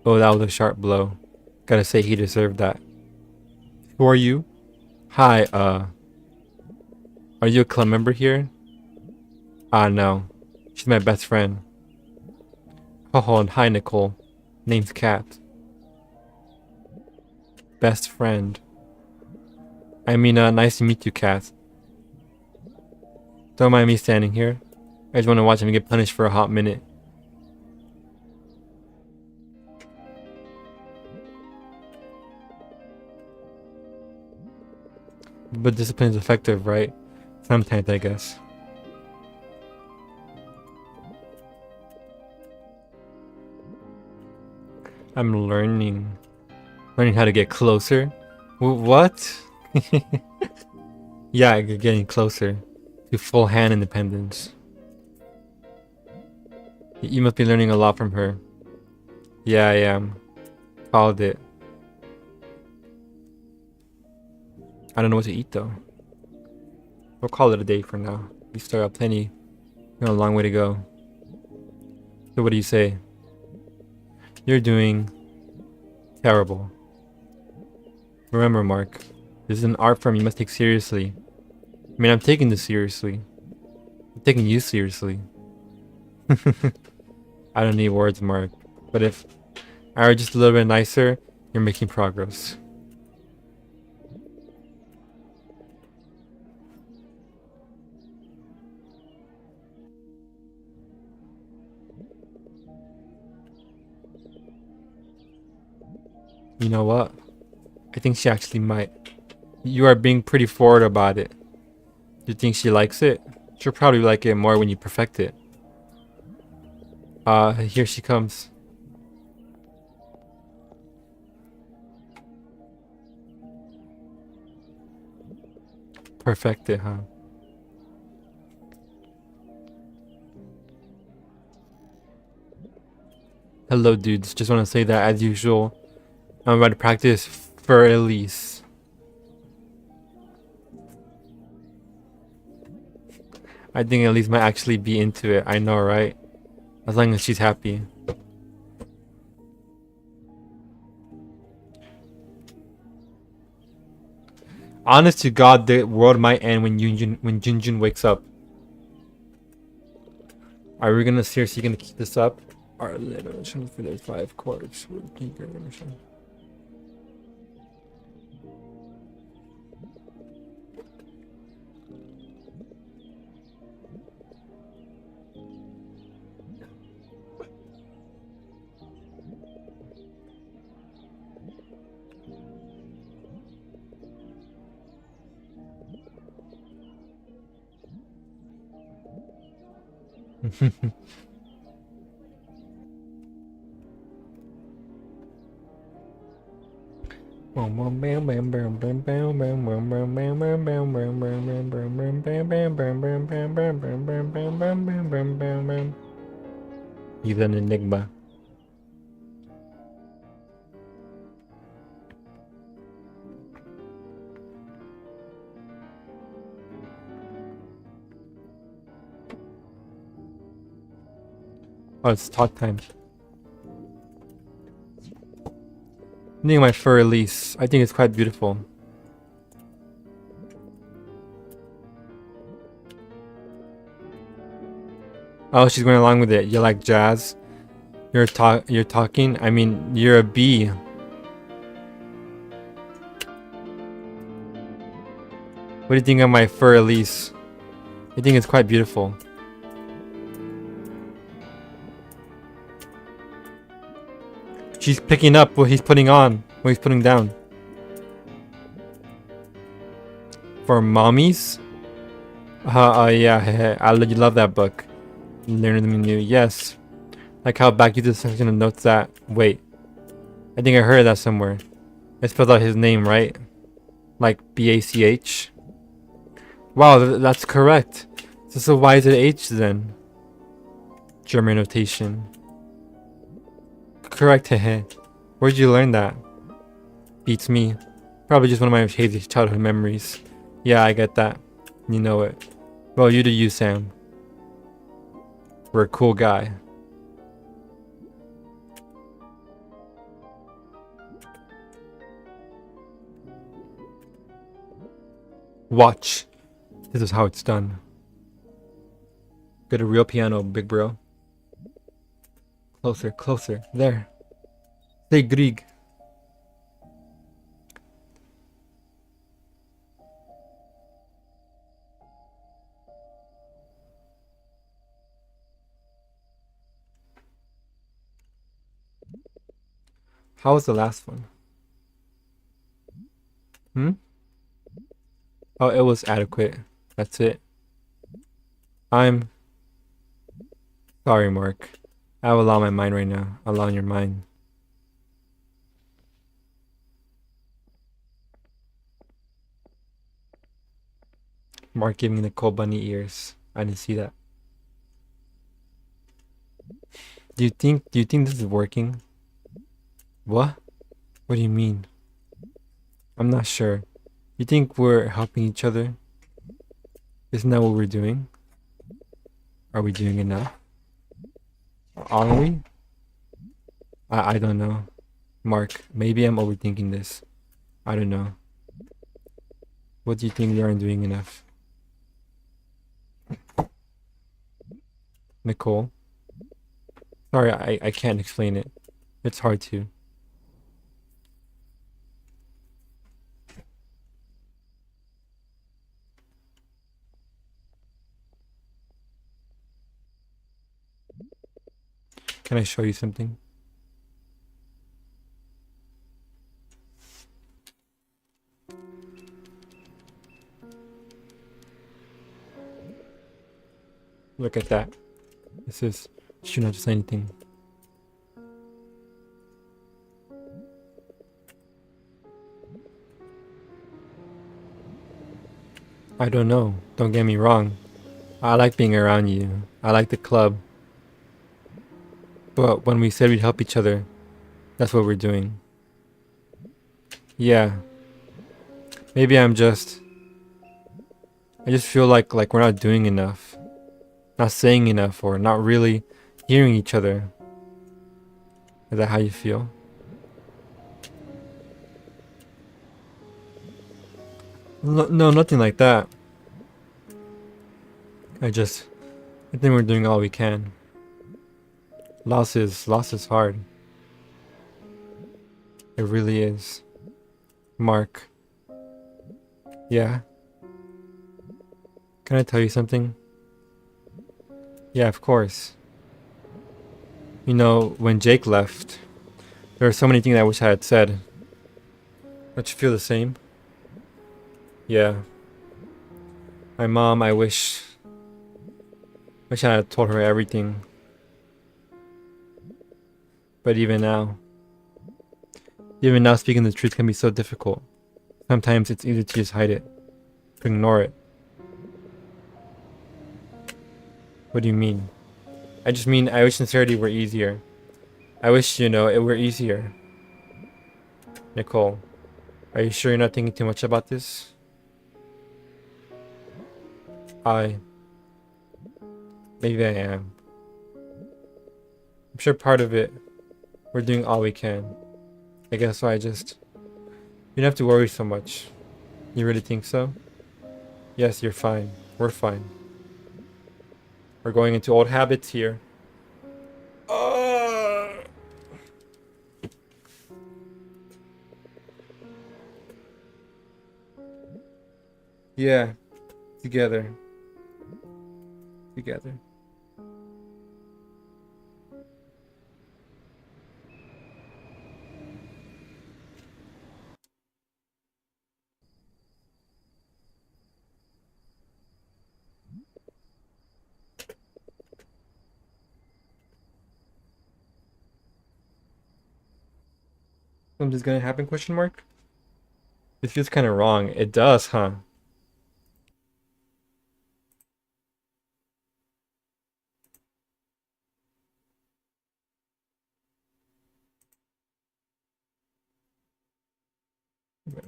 Oh, that was a sharp blow. Gotta say he deserved that. Who are you? Hi, are you a club member here? No. She's my best friend. Oh, and hi, Nicole. Name's Kat. Best friend. I mean, nice to meet you, Kat. Don't mind me standing here. I just want to watch him get punished for a hot minute. But discipline is effective, right? Sometimes, I guess. I'm learning how to get closer. What? Yeah, you're getting closer to full hand independence. You must be learning a lot from her. Yeah, I am. Called it. I don't know what to eat though. We'll call it a day for now. We still got plenty. We got a long way to go. So what do you say? You're doing terrible. Remember, Mark, this is an art form you must take seriously. I mean, I'm taking this seriously. I'm taking you seriously. I don't need words, Mark. But if I were just a little bit nicer, you're making progress. You know what? I think she actually might. You are being pretty forward about it. You think she likes it? She'll probably like it more when you perfect it. Here she comes. Perfect it, huh? Hello, dudes. Just want to say that, as usual, I'm about to practice for Elise. I think Elise might actually be into it. I know, right? As long as she's happy. Honest to God, the world might end when Junjun wakes up. Are we gonna seriously gonna keep this up? Our little for the 5 quarters. He's an enigma. Oh, it's talk time. I think my fur Elise. I think it's quite beautiful. Oh, she's going along with it. You like jazz? You're talking? I mean, you're a bee. What do you think of my fur Elise? I think it's quite beautiful. She's picking up what he's putting on, what he's putting down. For mommies? Yeah, I love that book. Learning something new, yes. Like how back you to the section of notes that, wait. I think I heard that somewhere. It spells out his name, right? Like B-A-C-H? Wow, that's correct. So why is it H then? German notation. Correct, hehe. Where'd you learn that? Beats me. Probably just one of my hazy childhood memories. Yeah, I get that. You know it. Well, you do you, Sam. We're a cool guy. Watch. This is how it's done. Get a real piano, big bro. Closer, closer. There. Say Grieg. How was the last one? Oh, it was adequate. That's it. I'm sorry, Mark. I have a lot on my mind right now. A lot on your mind. Mark giving me the cold bunny ears. I didn't see that. Do you think this is working? What? What do you mean? I'm not sure. You think we're helping each other? Isn't that what we're doing? Are we doing enough? Are we? I don't know. Mark, maybe I'm overthinking this. I don't know. What do you think we aren't doing enough? Nicole? Sorry, I can't explain it. It's hard to. Can I show you something? Look at that. This is... Should not say anything. I don't know. Don't get me wrong. I like being around you. I like the club. But when we said we'd help each other, that's what we're doing. Yeah. Maybe I just feel like we're not doing enough. Not saying enough or not really hearing each other. Is that how you feel? No, nothing like that. I think we're doing all we can. Loss is hard. It really is. Mark. Yeah? Can I tell you something? Yeah, of course. You know, when Jake left, there were so many things I wish I had said. Don't you feel the same? Yeah. My mom, I wish I had told her everything. But even now speaking the truth can be so difficult. Sometimes it's easy to just hide it, to ignore it. What do you mean? I just mean I wish sincerity were easier. I wish, it were easier. Nicole, are you sure you're not thinking too much about this? Maybe I am. I'm sure part of it, we're doing all we can. I guess so you don't have to worry so much. You really think so? Yes, you're fine. We're fine. We're going into old habits here. Yeah, together. Together. Something's gonna happen, question mark? This feels kind of wrong. It does, huh? Wait.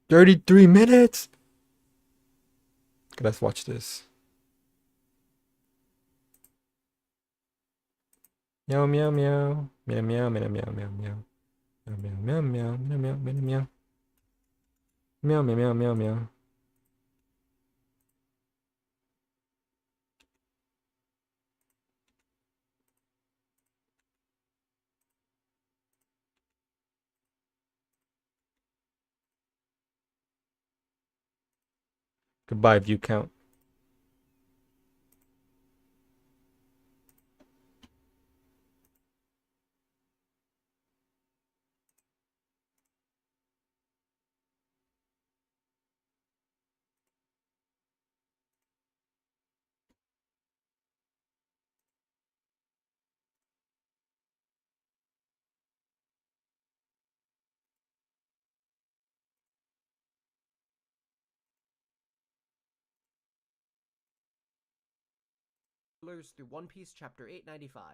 33 minutes? Okay, let's watch this. Meow meow meow. Meow meow meow meow meow meow. Meow meow meow meow meow meow meow meow. Meow meow meow meow meow. Goodbye, view count. spoilers through One Piece Chapter 895.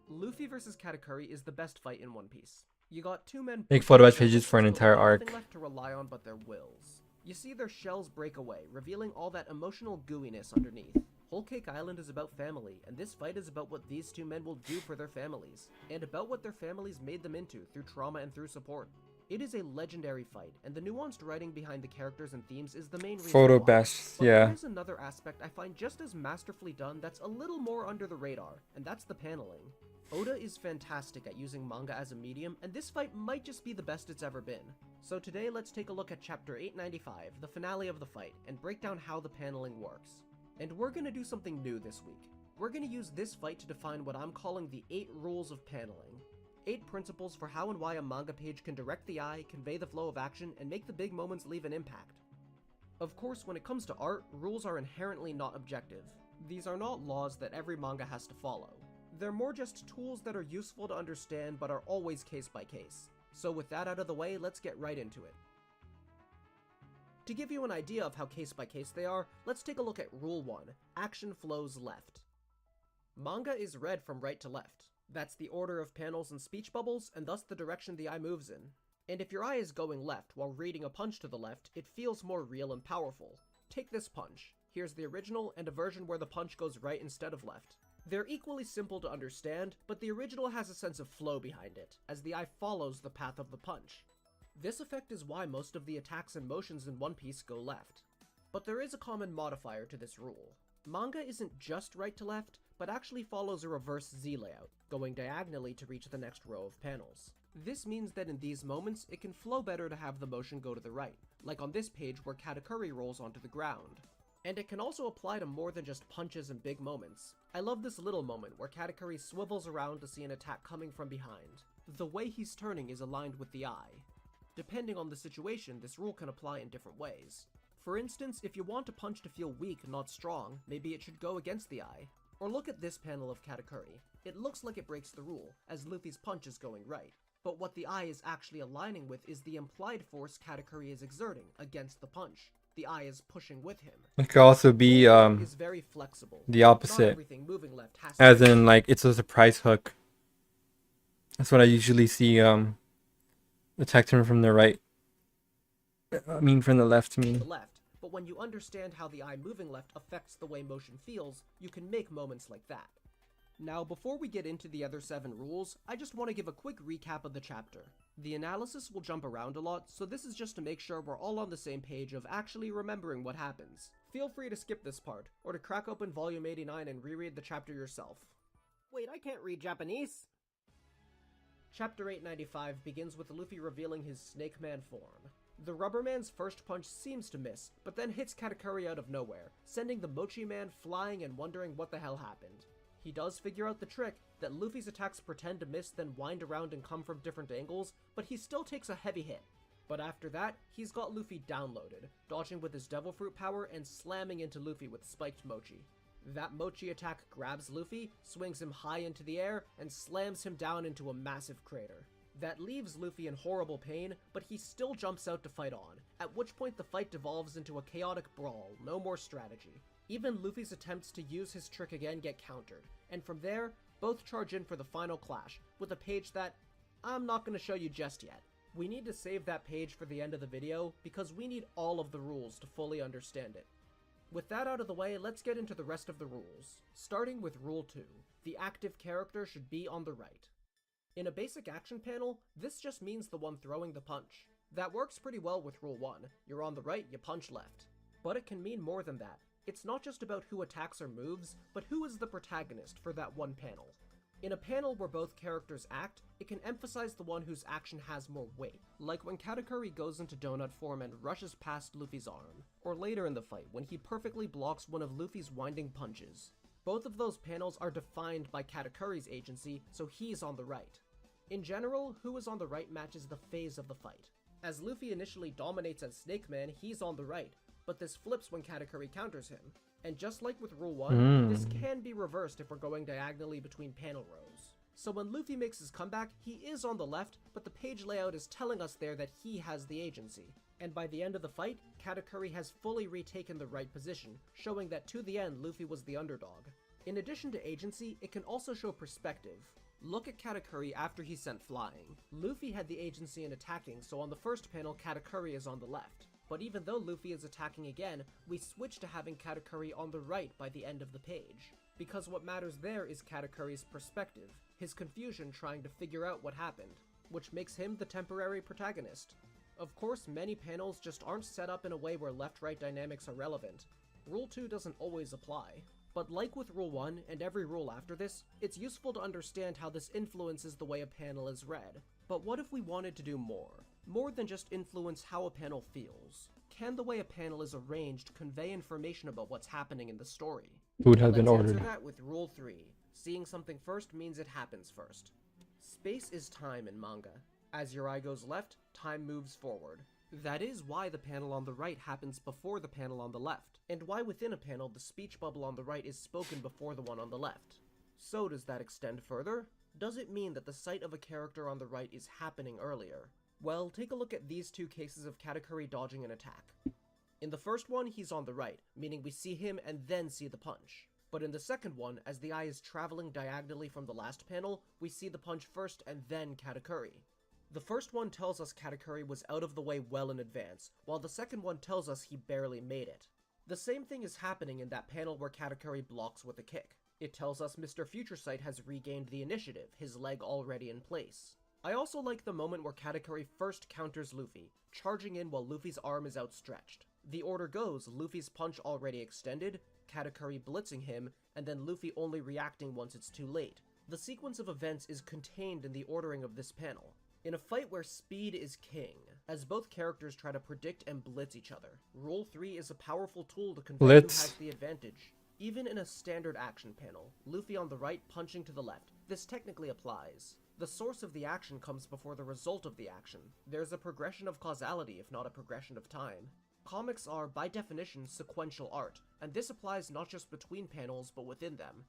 Luffy vs. Katakuri is the best fight in One Piece. You got two men Make pushing photo batch their pages for an limits entire till there's arc. nothing left to rely on but their wills. You see their shells break away, revealing all that emotional gooiness underneath. Whole Cake Island is about family, and this fight is about what these two men will do for their families, and about what their families made them into through trauma and through support. It is a legendary fight, and the nuanced writing behind the characters and themes is the main reason Photo why. batch, But yeah. there's another aspect I find just as masterfully done that's a little more under the radar, and that's the paneling. Oda is fantastic at using manga as a medium, and this fight might just be the best it's ever been. So today let's take a look at Chapter 895, the finale of the fight, and break down how the paneling works. And we're gonna do something new this week. We're gonna use this fight to define what I'm calling the 8 rules of paneling. 8 principles for how and why a manga page can direct the eye, convey the flow of action, and make the big moments leave an impact. Of course, when it comes to art, rules are inherently not objective. These are not laws that every manga has to follow. They're more just tools that are useful to understand but are always case by case. So with that out of the way, let's get right into it. To give you an idea of how case by case they are, let's take a look at Rule 1, Action Flows Left. Manga is read from right to left. That's the order of panels and speech bubbles, and thus the direction the eye moves in. And if your eye is going left while reading a punch to the left, it feels more real and powerful. Take this punch. Here's the original and a version where the punch goes right instead of left. They're equally simple to understand, but the original has a sense of flow behind it, as the eye follows the path of the punch. This effect is why most of the attacks and motions in One Piece go left. But there is a common modifier to this rule. Manga isn't just right to left, but actually follows a reverse Z layout, going diagonally to reach the next row of panels. This means that in these moments, it can flow better to have the motion go to the right, like on this page where Katakuri rolls onto the ground. And it can also apply to more than just punches and big moments. I love this little moment where Katakuri swivels around to see an attack coming from behind. The way he's turning is aligned with the eye. Depending on the situation, this rule can apply in different ways. For instance, if you want a punch to feel weak, not strong, maybe it should go against the eye. Or look at this panel of Katakuri. It looks like it breaks the rule, as Luffy's punch is going right. But what the eye is actually aligning with is the implied force Katakuri is exerting against the punch. The eye is pushing with him. It could also be Is very flexible. the Not opposite, everything moving left has to as be in like it's a surprise hook. That's what I usually see. Attack turn from the right. I mean from the left. I to mean. the left. But when you understand how the eye moving left affects the way motion feels, you can make moments like that. Now, before we get into the other 7 rules, I just want to give a quick recap of the chapter. The analysis will jump around a lot, so this is just to make sure we're all on the same page of actually remembering what happens. Feel free to skip this part, or to crack open volume 89 and reread the chapter yourself. Wait, I can't read Japanese! Chapter 895 begins with Luffy revealing his Snake Man form. The Rubber Man's first punch seems to miss, but then hits Katakuri out of nowhere, sending the Mochi Man flying and wondering what the hell happened. He does figure out the trick, that Luffy's attacks pretend to miss then wind around and come from different angles, but he still takes a heavy hit. But after that, he's got Luffy downloaded, dodging with his Devil Fruit power and slamming into Luffy with spiked Mochi. That Mochi attack grabs Luffy, swings him high into the air, and slams him down into a massive crater. That leaves Luffy in horrible pain, but he still jumps out to fight on, at which point the fight devolves into a chaotic brawl, no more strategy. Even Luffy's attempts to use his trick again get countered, and from there, both charge in for the final clash, with a page that I'm not going to show you just yet. We need to save that page for the end of the video, because we need all of the rules to fully understand it. With that out of the way, let's get into the rest of the rules. Starting with Rule 2, the active character should be on the right. In a basic action panel, this just means the one throwing the punch. That works pretty well with Rule 1, you're on the right, you punch left. But it can mean more than that. It's not just about who attacks or moves, but who is the protagonist for that one panel. In a panel where both characters act, it can emphasize the one whose action has more weight, like when Katakuri goes into donut form and rushes past Luffy's arm, or later in the fight when he perfectly blocks one of Luffy's winding punches. Both of those panels are defined by Katakuri's agency, so he's on the right. In general, who is on the right matches the phase of the fight. As Luffy initially dominates as Snake Man, he's on the right, but this flips when Katakuri counters him. And just like with Rule 1, this can be reversed if we're going diagonally between panel rows. So when Luffy makes his comeback, he is on the left, but the page layout is telling us there that he has the agency. And by the end of the fight, Katakuri has fully retaken the right position, showing that to the end Luffy was the underdog. In addition to agency, it can also show perspective. Look at Katakuri after he's sent flying. Luffy had the agency in attacking, so on the first panel Katakuri is on the left. But even though Luffy is attacking again, we switch to having Katakuri on the right by the end of the page. Because what matters there is Katakuri's perspective, his confusion trying to figure out what happened, which makes him the temporary protagonist. Of course, many panels just aren't set up in a way where left-right dynamics are relevant. Rule 2 doesn't always apply. But like with Rule 1 and every rule after this, it's useful to understand how this influences the way a panel is read. But what if we wanted to do more? More than just influence how a panel feels? Can the way a panel is arranged convey information about what's happening in the story? Food has been Let's ordered. answer that with Rule 3. Seeing something first means it happens first. Space is time in manga. As your eye goes left, time moves forward. That is why the panel on the right happens before the panel on the left, and why within a panel the speech bubble on the right is spoken before the one on the left. So does that extend further? Does it mean that the sight of a character on the right is happening earlier? Well, take a look at these two cases of Katakuri dodging an attack. In the first one, he's on the right, meaning we see him and then see the punch. But in the second one, as the eye is traveling diagonally from the last panel, we see the punch first and then Katakuri. The first one tells us Katakuri was out of the way well in advance, while the second one tells us he barely made it. The same thing is happening in that panel where Katakuri blocks with a kick. It tells us Mr. Future Sight has regained the initiative, his leg already in place. I also like the moment where Katakuri first counters Luffy, charging in while Luffy's arm is outstretched. The order goes Luffy's punch already extended, Katakuri blitzing him, and then Luffy only reacting once it's too late. The sequence of events is contained in the ordering of this panel. In a fight where speed is king, as both characters try to predict and blitz each other, Rule 3 is a powerful tool to convey who has the advantage. Even in a standard action panel, Luffy on the right punching to the left, this technically applies. The source of the action comes before the result of the action. There's a progression of causality, if not a progression of time. Comics are, by definition, sequential art, and this applies not just between panels, but within them.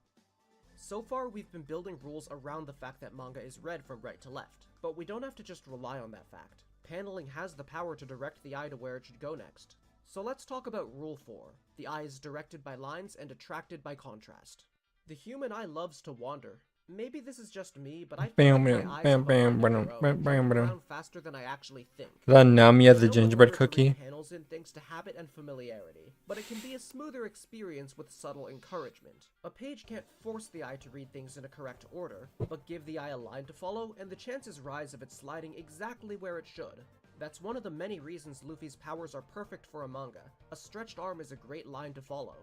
So far, we've been building rules around the fact that manga is read from right to left, but we don't have to just rely on that fact. Paneling has the power to direct the eye to where it should go next. So let's talk about Rule 4. The eye is directed by lines and attracted by contrast. The human eye loves to wander. Maybe this is just me, but I feel like my eyes have a mind of their own, jumping around faster than I actually think. That Nami as I the know gingerbread it's harder to read cookie. panels in thanks to habit and familiarity, but it can be a smoother experience with subtle encouragement. A page can't force the eye to read things in a correct order, but give the eye a line to follow, and the chances rise of it sliding exactly where it should. That's one of the many reasons Luffy's powers are perfect for a manga. A stretched arm is a great line to follow.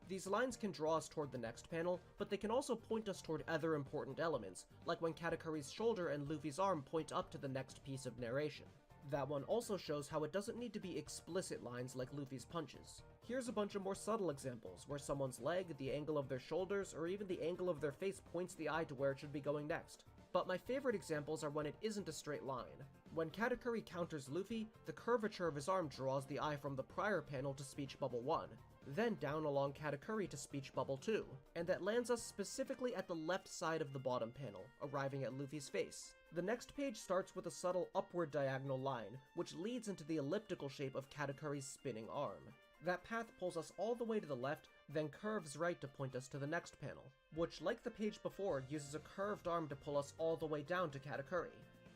These lines can draw us toward the next panel, but they can also point us toward other important elements, like when Katakuri's shoulder and Luffy's arm point up to the next piece of narration. That one also shows how it doesn't need to be explicit lines like Luffy's punches. Here's a bunch of more subtle examples, where someone's leg, the angle of their shoulders, or even the angle of their face points the eye to where it should be going next. But my favorite examples are when it isn't a straight line. When Katakuri counters Luffy, the curvature of his arm draws the eye from the prior panel to speech bubble 1, then down along Katakuri to speech bubble 2, and that lands us specifically at the left side of the bottom panel, arriving at Luffy's face. The next page starts with a subtle upward diagonal line, which leads into the elliptical shape of Katakuri's spinning arm. That path pulls us all the way to the left, then curves right to point us to the next panel, which, like the page before, uses a curved arm to pull us all the way down to Katakuri.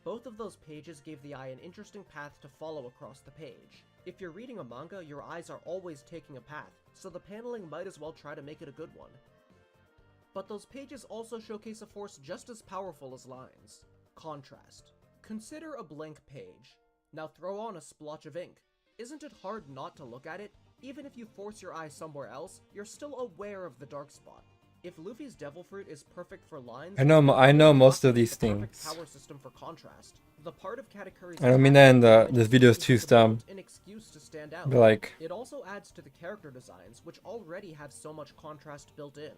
Both of those pages gave the eye an interesting path to follow across the page. If you're reading a manga, your eyes are always taking a path, so the paneling might as well try to make it a good one. But those pages also showcase a force just as powerful as lines: contrast. Consider a blank page. Now throw on a splotch of ink. Isn't it hard not to look at it? Even if you force your eye somewhere else, you're still aware of the dark spot. If Luffy's Devil Fruit is perfect for lines, I know most of these the perfect things. power system for contrast. The part of Katakuri's I don't mean that in attack this video is too gives the moment dumb. an excuse to stand out. But like, It also adds to the character designs, which already have so much contrast built in.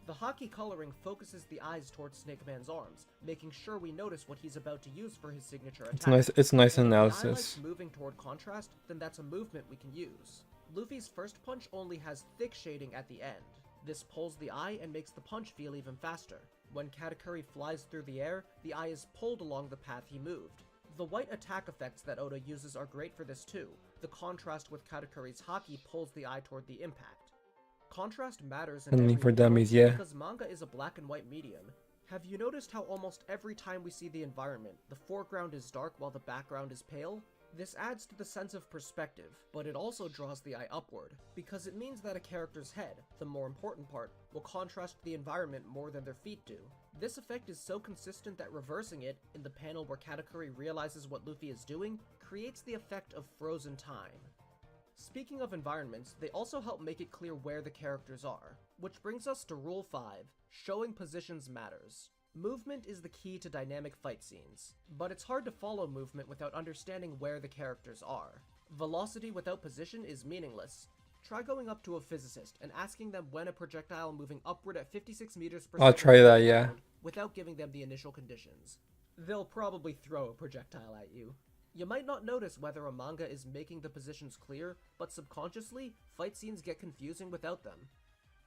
The Haki coloring focuses the eyes towards Snake Man's arms, making sure we notice what he's about to use for his signature attack. it's nice And if the eye analysis. likes moving toward contrast, then that's a movement we can use. Luffy's first punch only has thick shading at the end. This pulls the eye and makes the punch feel even faster. When Katakuri flies through the air, the eye is pulled along the path he moved. The white attack effects that Oda uses are great for this too. The contrast with Katakuri's haki pulls the eye toward the impact. Contrast matters in Only every for world dummies, yeah. because manga is a black and white medium. Have you noticed how almost every time we see the environment, the foreground is dark while the background is pale? This adds to the sense of perspective, but it also draws the eye upward, because it means that a character's head, the more important part, will contrast the environment more than their feet do. This effect is so consistent that reversing it, in the panel where Katakuri realizes what Luffy is doing, creates the effect of frozen time. Speaking of environments, they also help make it clear where the characters are, which brings us to Rule 5, showing positions matters. Movement is the key to dynamic fight scenes, but it's hard to follow movement without understanding where the characters are. Velocity without position is meaningless. Try going up to a physicist and asking them when a projectile moving upward at 56 meters per I'll second try that, will yeah. ground without giving them the initial conditions. They'll probably throw a projectile at you. You might not notice whether a manga is making the positions clear, but subconsciously, fight scenes get confusing without them.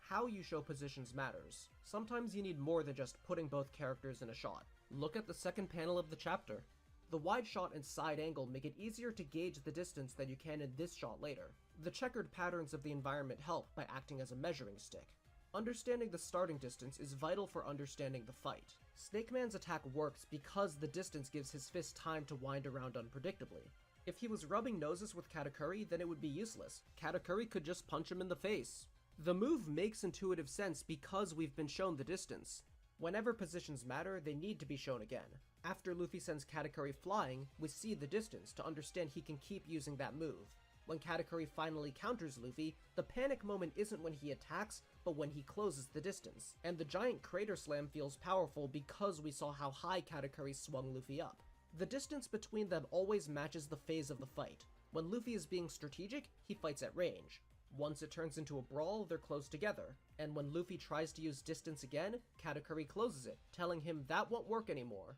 How you show positions matters. Sometimes you need more than just putting both characters in a shot. Look at the second panel of the chapter. The wide shot and side angle make it easier to gauge the distance than you can in this shot later. The checkered patterns of the environment help by acting as a measuring stick. Understanding the starting distance is vital for understanding the fight. Snake Man's attack works because the distance gives his fist time to wind around unpredictably. If he was rubbing noses with Katakuri, then it would be useless. Katakuri could just punch him in the face. The move makes intuitive sense because we've been shown the distance. Whenever positions matter, they need to be shown again. After Luffy sends Katakuri flying, we see the distance to understand he can keep using that move. When Katakuri finally counters Luffy, the panic moment isn't when he attacks, but when he closes the distance. And the giant crater slam feels powerful because we saw how high Katakuri swung Luffy up. The distance between them always matches the phase of the fight. When Luffy is being strategic, he fights at range. Once it turns into a brawl, they're close together. And when Luffy tries to use distance again, Katakuri closes it, telling him that won't work anymore.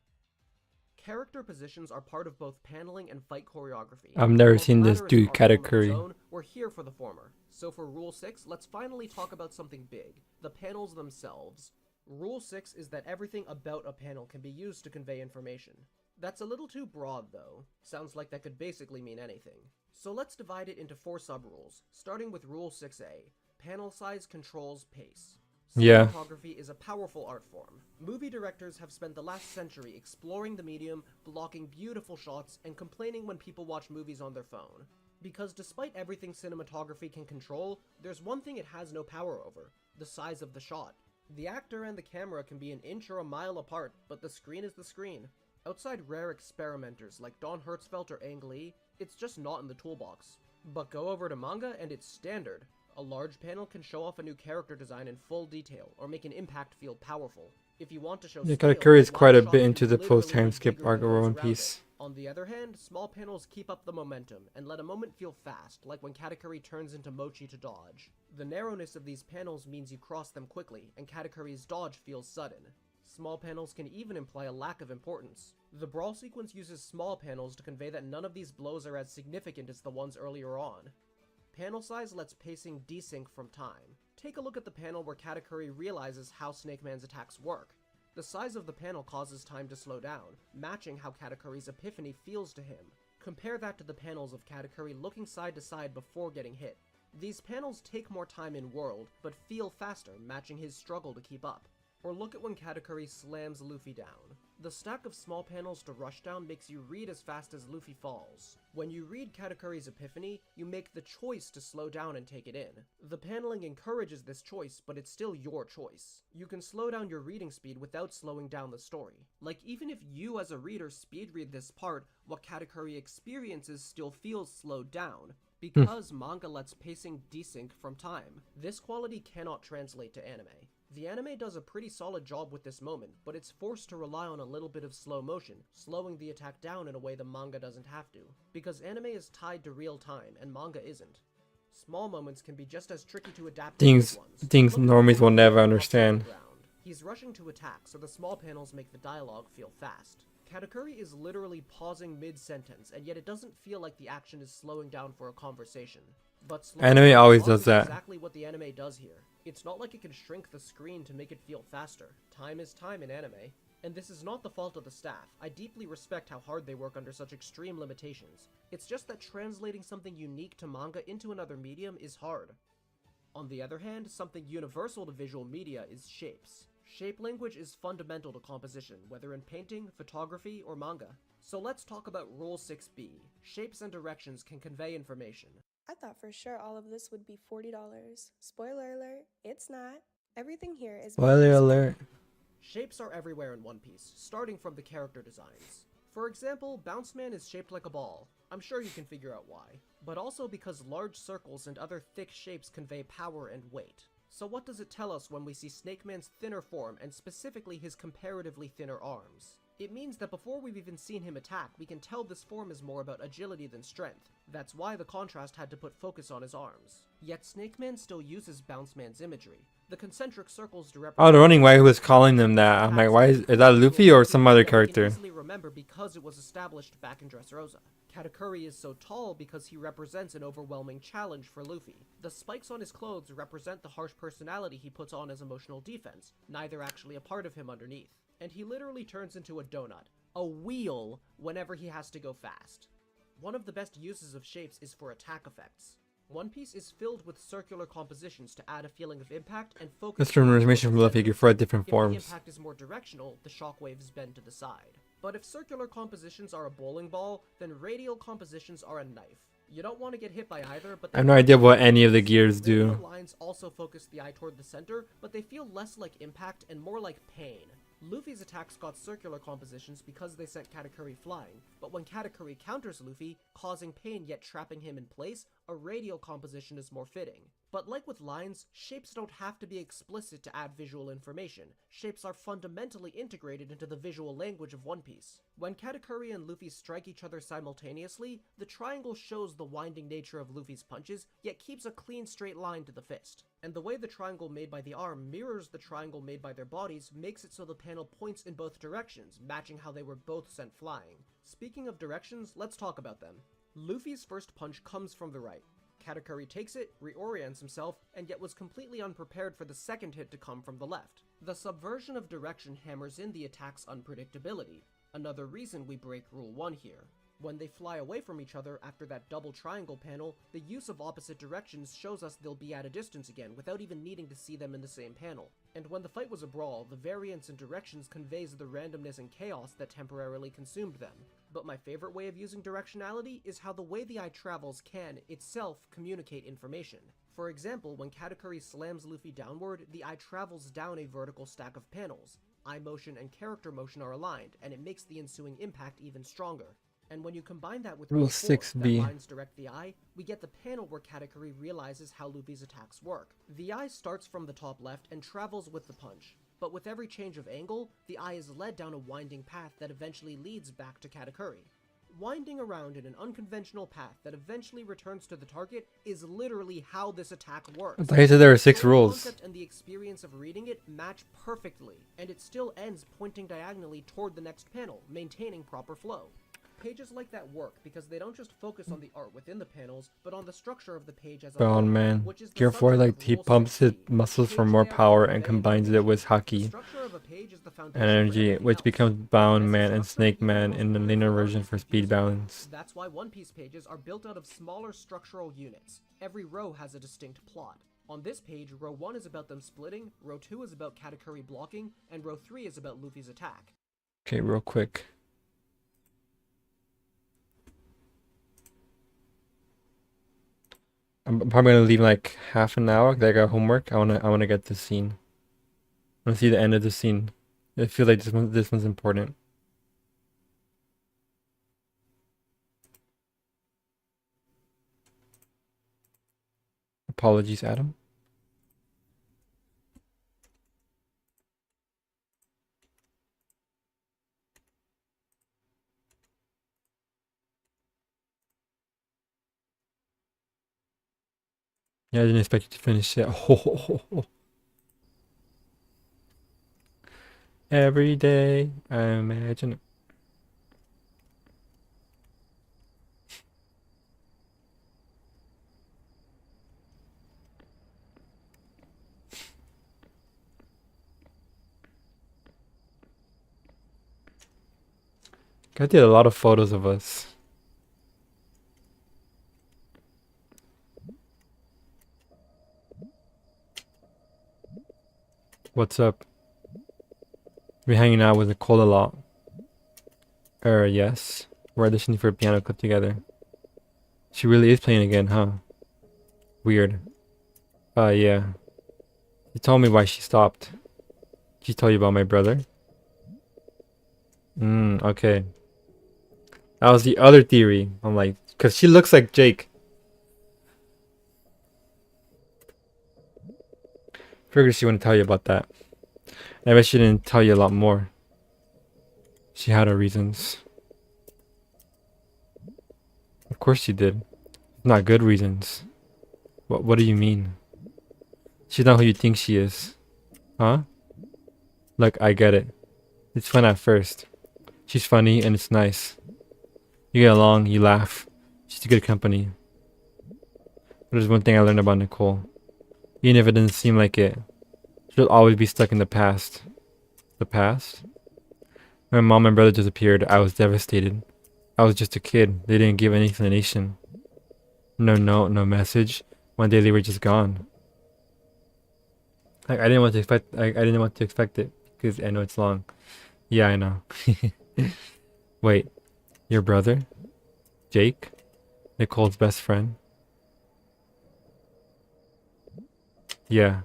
Character positions are part of both paneling and fight choreography. I've never Both seen this matter as dude, art form of its Katakuri. own. We're here for the former. So for Rule 6, let's finally talk about something big, the panels themselves. Rule 6 is that everything about a panel can be used to convey information. That's a little too broad though. Sounds like that could basically mean anything. So let's divide it into 4 sub-rules, starting with Rule 6a. Panel size controls pace. Yeah. Cinematography is a powerful art form. Movie directors have spent the last century exploring the medium, blocking beautiful shots, and complaining when people watch movies on their phone. Because despite everything cinematography can control, there's one thing it has no power over: the size of the shot. The actor and the camera can be an inch or a mile apart, but the screen is the screen. Outside rare experimenters like Don Hertzfeldt or Ang Lee, it's just not in the toolbox. But go over to manga and it's standard. A large panel can show off a new character design in full detail, or make an impact feel powerful. If you want to show Yeah, scale, Katakuri is a quite a wide shot bit can into the literally post-time be skip bigger arc than of what's One around Piece. it. On the other hand, small panels keep up the momentum, and let a moment feel fast, like when Katakuri turns into Mochi to dodge. The narrowness of these panels means you cross them quickly, and Katakuri's dodge feels sudden. Small panels can even imply a lack of importance. The brawl sequence uses small panels to convey that none of these blows are as significant as the ones earlier on. Panel size lets pacing desync from time. Take a look at the panel where Katakuri realizes how Snake Man's attacks work. The size of the panel causes time to slow down, matching how Katakuri's epiphany feels to him. Compare that to the panels of Katakuri looking side to side before getting hit. These panels take more time in world, but feel faster, matching his struggle to keep up. Or look at when Katakuri slams Luffy down. The stack of small panels to rush down makes you read as fast as Luffy falls. When you read Katakuri's epiphany, you make the choice to slow down and take it in. The paneling encourages this choice, but it's still your choice. You can slow down your reading speed without slowing down the story. Like, even if you as a reader speed read this part, what Katakuri experiences still feels slowed down, because manga lets pacing desync from time. This quality cannot translate to anime. The anime does a pretty solid job with this moment, but it's forced to rely on a little bit of slow motion, slowing the attack down in a way the manga doesn't have to, because anime is tied to real time and manga isn't. Small moments can be just as tricky to adapt as Things big ones. things Look at normies the will never Luffy understand. on the ground. He's rushing to attack, so the small panels make the dialogue feel fast. Katakuri is literally pausing mid-sentence, and yet it doesn't feel like the action is slowing down for a conversation. But Anime always pause does is that. exactly what the anime does here. It's not like it can shrink the screen to make it feel faster. Time is time in anime. And this is not the fault of the staff. I deeply respect how hard they work under such extreme limitations. It's just that translating something unique to manga into another medium is hard. On the other hand, something universal to visual media is shapes. Shape language is fundamental to composition, whether in painting, photography, or manga. So let's talk about Rule 6b. Shapes and directions can convey information. I thought for sure all of this would be $40. Spoiler alert, it's not. Everything here is Spoiler alert. Shapes are everywhere in One Piece, starting from the character designs. For example, Bounce Man is shaped like a ball. I'm sure you can figure out why. But also because large circles and other thick shapes convey power and weight. So what does it tell us when we see Snake Man's thinner form and specifically his comparatively thinner arms? It means that before we've even seen him attack, we can tell this form is more about agility than strength. That's why the contrast had to put focus on his arms. Yet Snake Man still uses Bounce Man's imagery. The concentric circles to represent— Oh, the running why he was calling them that. I'm like, why is that Luffy or some other We can character? easily remember because it was established back in Dressrosa. Katakuri is so tall because he represents an overwhelming challenge for Luffy. The spikes on his clothes represent the harsh personality he puts on as emotional defense, neither actually a part of him underneath. And he literally turns into a donut, a wheel, whenever he has to go fast. One of the best uses of shapes is for attack effects. One Piece is filled with circular compositions to add a feeling of impact and focus. That's from information from Luffy for different If the forms. impact is more directional, the shockwaves bend to the side. But if circular compositions are a bowling ball, then radial compositions are a knife. You don't want to get hit by either, but I have no idea what any of the gears do. Radial lines also focus the eye toward the center, but they feel less like impact and more like pain. Luffy's attacks got circular compositions because they sent Katakuri flying, but when Katakuri counters Luffy, causing pain yet trapping him in place, a radial composition is more fitting. But like with lines, shapes don't have to be explicit to add visual information. Shapes are fundamentally integrated into the visual language of One Piece. When Katakuri and Luffy strike each other simultaneously, the triangle shows the winding nature of Luffy's punches, yet keeps a clean straight line to the fist. And the way the triangle made by the arm mirrors the triangle made by their bodies makes it so the panel points in both directions, matching how they were both sent flying. Speaking of directions, let's talk about them. Luffy's first punch comes from the right. Katakuri takes it, reorients himself, and yet was completely unprepared for the second hit to come from the left. The subversion of direction hammers in the attack's unpredictability. Another reason we break Rule 1 here. When they fly away from each other after that double triangle panel, the use of opposite directions shows us they'll be at a distance again without even needing to see them in the same panel. And when the fight was a brawl, the variance in directions conveys the randomness and chaos that temporarily consumed them. But my favorite way of using directionality is how the way the eye travels can, itself, communicate information. For example, when Katakuri slams Luffy downward, the eye travels down a vertical stack of panels. Eye motion and character motion are aligned, and it makes the ensuing impact even stronger. And when you combine that with Rule Rule 4, 6b. that lines direct the eye, we get the panel where Katakuri realizes how Luffy's attacks work. The eye starts from the top left and travels with the punch. But with every change of angle, the eye is led down a winding path that eventually leads back to Katakuri. Winding around in an unconventional path that eventually returns to the target is literally how this attack works. I thought you said there were 6 The rules. concept and the experience of reading it match perfectly, and it still ends pointing diagonally toward the next panel, maintaining proper flow. Pages like that work because they don't just focus on the art within the panels, but on the structure of the page as a whole, Brown man. which is the Gear 4, subject like of he Rule pumps his 6b. muscles for Page more layout power can and convey combines it with information. haki The structure of a page is the foundation and for energy, everything which else. becomes Bound As a Man and structure, Snake even Man the in the most linear diverse version is for speed confusing. balance. That's why One Piece pages are built out of smaller structural units. Every row has a distinct plot. On this page, row 1 is about them splitting, row 2 is about Katakuri blocking, and row 3 is about Luffy's attack. Okay, real quick. I'm probably gonna leave in like half an hour 'cause I got homework. I wanna get this scene. I wanna see the end of the scene. I feel like this one's important. Apologies, Adam. Yeah, I didn't expect you to finish it. Every day, I imagine. I did a lot of photos of us. What's up? We're hanging out with Nicole a lot. Yes. We're auditioning for a piano clip together. She really is playing again, huh? Weird. Yeah. She told me why she stopped. She told you about my brother? Okay. That was the other theory. I'm like, because she looks like Jake. Figured she wouldn't tell you about that. I bet she didn't tell you a lot more. She had her reasons. Of course she did. Not good reasons. What do you mean? She's not who you think she is. Huh? Look, I get it. It's fun at first. She's funny and it's nice. You get along, you laugh. She's good company. But there's one thing I learned about Nicole. Even if it doesn't seem like it, she'll always be stuck in the past. The past? When my mom and brother disappeared, I was devastated. I was just a kid. They didn't give any explanation. No note, no message. One day they were just gone. I didn't want to expect. I didn't want to expect it because I know it's long. Yeah, I know. Wait, your brother, Jake, Nicole's best friend. Yeah,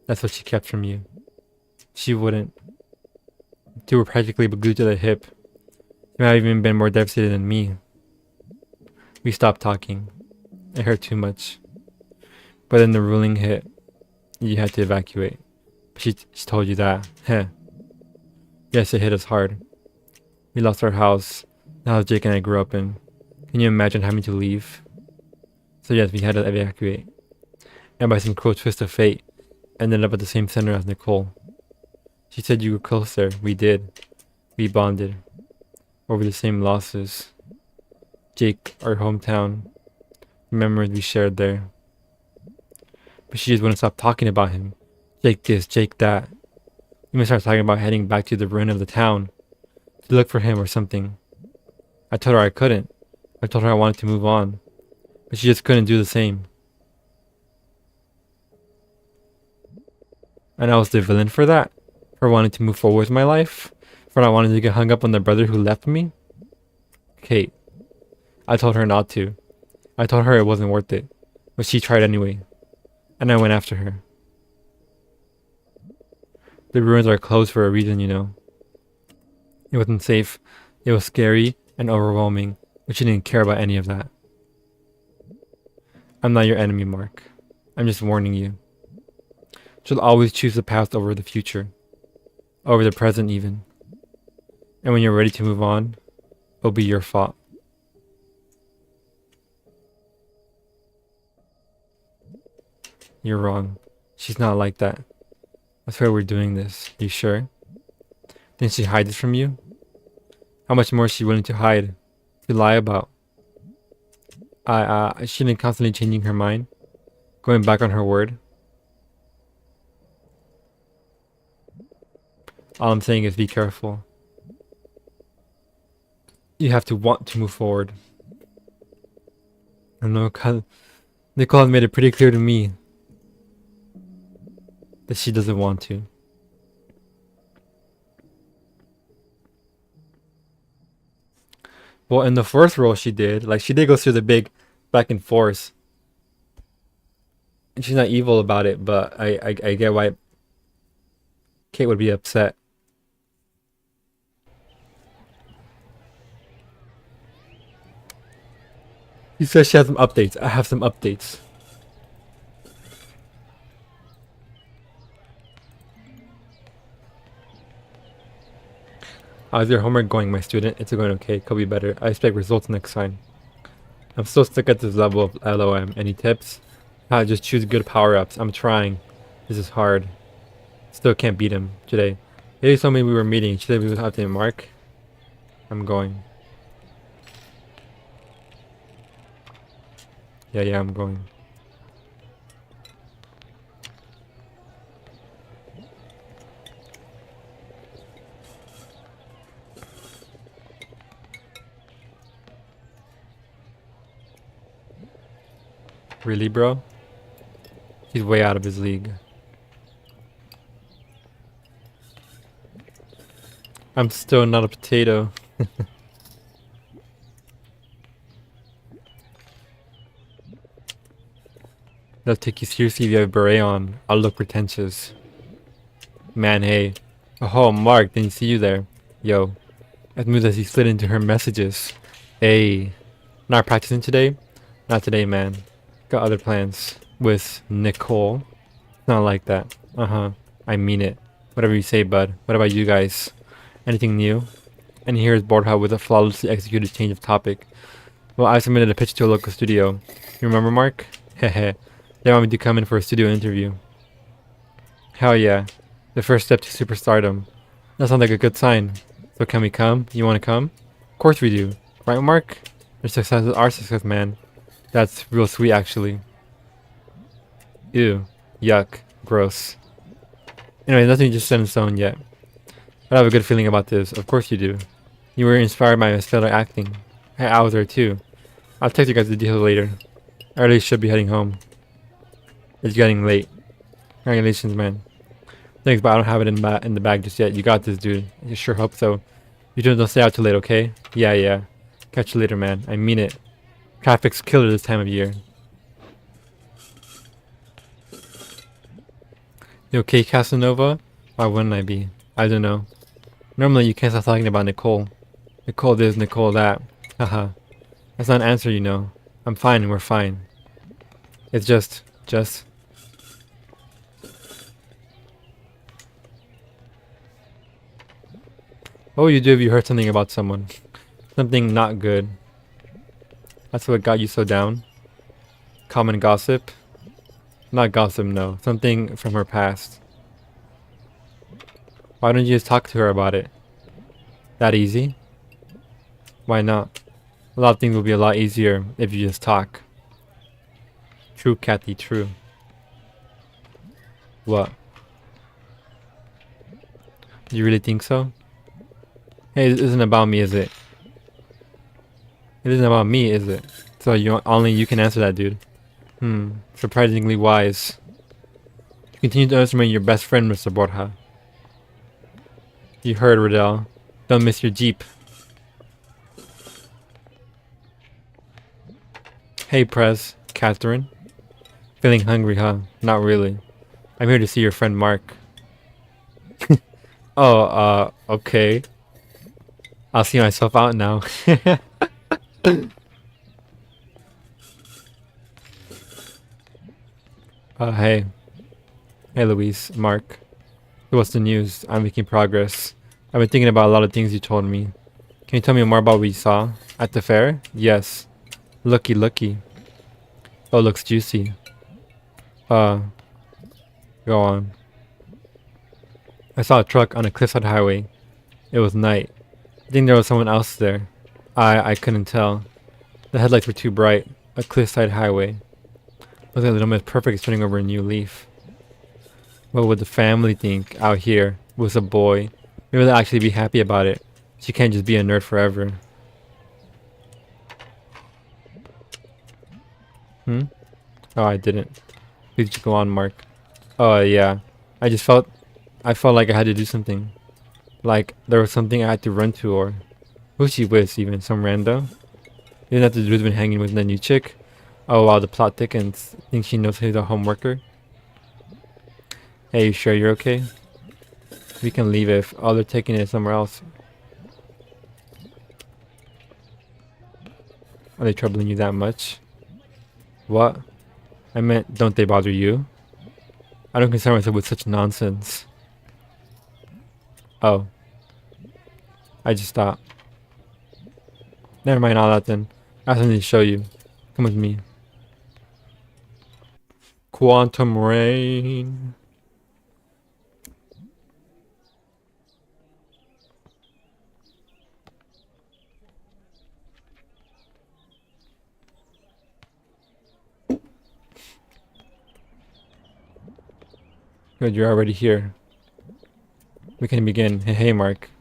that's what she kept from you. She wouldn't. Two were practically glued to the hip. You might have even been more devastated than me. We stopped talking. It hurt too much. But then the ruling hit. You had to evacuate. She told you that. Heh. Yes, it hit us hard. We lost our house, the house Jake and I grew up in. Can you imagine having to leave? So yes, we had to evacuate. And by some cruel twist of fate, ended up at the same center as Nicole. She said you were closer. We did. We bonded. Over the same losses. Jake, our hometown. The memories we shared there. But she just wouldn't stop talking about him. Jake this, Jake that. Even started talking about heading back to the ruin of the town. To look for him or something. I told her I couldn't. I told her I wanted to move on. But she just couldn't do the same. And I was the villain for that? For wanting to move forward with my life? For not wanting to get hung up on the brother who left me? Kate. I told her not to. I told her it wasn't worth it. But she tried anyway. And I went after her. The ruins are closed for a reason, you know. It wasn't safe. It was scary and overwhelming. But she didn't care about any of that. I'm not your enemy, Mark. I'm just warning you. She'll always choose the past over the future. Over the present even. And when you're ready to move on, it'll be your fault. You're wrong. She's not like that. That's why we're doing this. You sure? Didn't she hide this from you? How much more is she willing to hide? To lie about? She been constantly changing her mind? Going back on her word? All I'm saying is be careful. You have to want to move forward. I know Nicole has made it pretty clear to me that she doesn't want to. Well, in the first role she did, like she did go through the big back and forth. And she's not evil about it, but I get why Kate would be upset. She says she has some updates. I have some updates. How's your homework going, my student? It's going okay. Could be better. I expect results next time. I'm still stuck at this level of LOM. Any tips? Just choose good power-ups. I'm trying. This is hard. Still can't beat him today. They told me we were meeting. She said we would have to mark. I'm going. Yeah, I'm going. Really, bro? He's way out of his league. I'm still not a potato. They'll take you seriously if you have a beret on. I'll look pretentious. Man, hey. Oh, Mark, didn't see you there. Yo. As smooth as he slid into her messages. Hey. Not practicing today? Not today, man. Got other plans. With Nicole. Not like that. Uh-huh. I mean it. Whatever you say, bud. What about you guys? Anything new? And here is Borja with a flawlessly executed change of topic. Well, I submitted a pitch to a local studio. You remember, Mark? Heh. They want me to come in for a studio interview. Hell yeah. The first step to superstardom. That sounds like a good sign. So can we come? You want to come? Of course we do. Right, Mark? Your success is our success, man. That's real sweet, actually. Ew. Yuck. Gross. Anyway, nothing just set in stone yet. But I have a good feeling about this. Of course you do. You were inspired by my stellar acting. Hey, I was there too. I'll text you guys the details later. I really should be heading home. It's getting late. Congratulations, man. Thanks, but I don't have it in the bag just yet. You got this, dude. I sure hope so. You two don't stay out too late, okay? Yeah. Catch you later, man. I mean it. Traffic's killer this time of year. You okay, Casanova? Why wouldn't I be? I don't know. Normally you can't stop talking about Nicole. Nicole this, Nicole that. Haha. That's not an answer, you know. I'm fine and we're fine. It's just... What would you do if you heard something about someone? Something not good. That's what got you so down? Common gossip? Not gossip, no. Something from her past. Why don't you just talk to her about it? That easy? Why not? A lot of things will be a lot easier if you just talk. True, Kathy, true. What? Do you really think so? Hey, it isn't about me, is it? It isn't about me, is it? So only you can answer that, dude. Surprisingly wise. Continue to underestimate your best friend, Mr. Borja. You heard, Riddell. Don't miss your Jeep. Hey, Prez. Catherine. Feeling hungry, huh? Not really. I'm here to see your friend Mark. Oh, okay. I'll see myself out now. Hey. Hey, Luis. Mark. So what's the news? I'm making progress. I've been thinking about a lot of things you told me. Can you tell me more about what you saw? At the fair? Yes. Looky. Oh, looks juicy. Go on. I saw a truck on a cliffside highway. It was night. I think there was someone else there. I couldn't tell. The headlights were too bright. A cliffside highway. Looks like Little Miss Perfect is turning over a new leaf. What would the family think out here with a boy? Maybe they'll actually be happy about it. She can't just be a nerd forever. Oh, I didn't. Please go on, Mark. Oh, yeah. I felt like I had to do something. Like, there was something I had to run to, or... Who's she with, even? Some rando? You didn't have to do been hanging with the new chick? Oh, wow, the plot thickens. Think she knows he's a home worker? Hey, you sure you're okay? We can leave if... Oh, they're taking it somewhere else. Are they troubling you that much? What? I meant, don't they bother you? I don't concern myself with such nonsense. Oh. I just thought. Never mind all that then. I have something to show you. Come with me. Quantum rain. Good, you're already here. We can begin. Hey, Mark.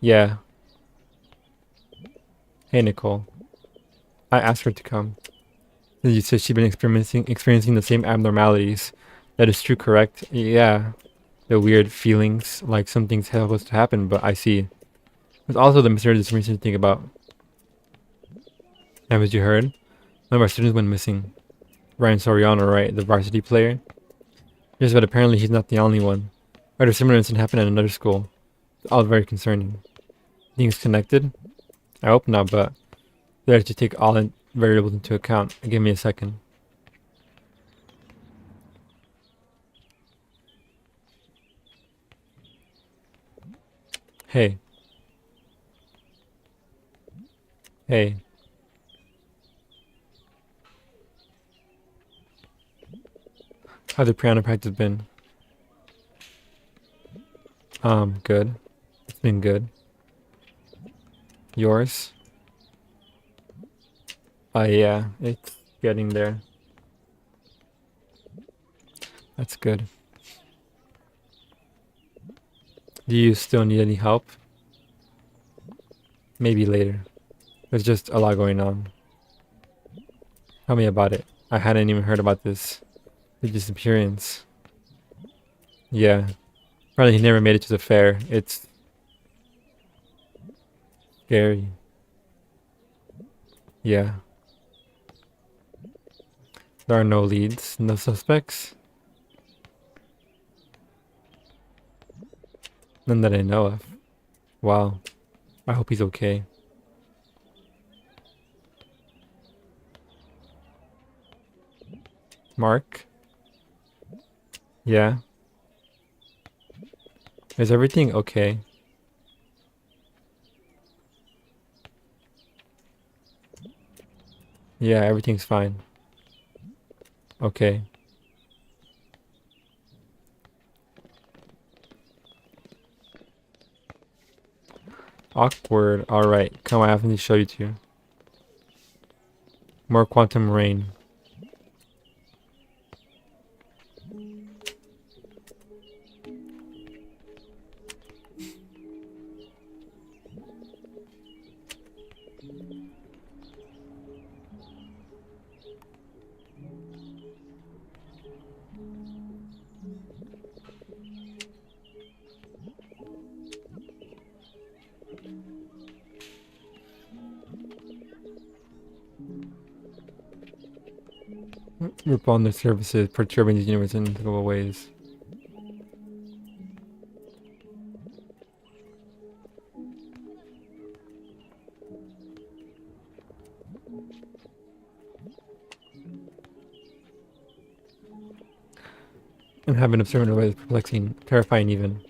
Yeah. Hey, Nicole. I asked her to come. You said she'd been experiencing the same abnormalities. That is true, correct? Yeah. The weird feelings, like something's supposed to happen, but I see. There's also the mysterious discrimination to think about. Haven't you heard? One of our students went missing. Ryan Soriano, right? The varsity player? Yes, but apparently he's not the only one. Right, a similar incident happened at another school. It's all very concerning. Things connected? I hope not, but they have to take all variables into account. Give me a second. Hey. Hey. How's the piano practice been? Good. It's been good. Yours? Yeah, it's getting there. That's good. Do you still need any help? Maybe later. There's just a lot going on. Tell me about it. I hadn't even heard about this. The disappearance. Yeah. Apparently he never made it to the fair. It's scary. Yeah. There are no leads, no suspects. None that I know of. Wow. I hope he's okay. Mark? Yeah? Is everything okay? Yeah, everything's fine. Okay. Awkward. Alright, come on, I have to show you to. More quantum rain. Respond to services perturbing these universe in multiple ways. And have been observed in a way that's perplexing, terrifying even.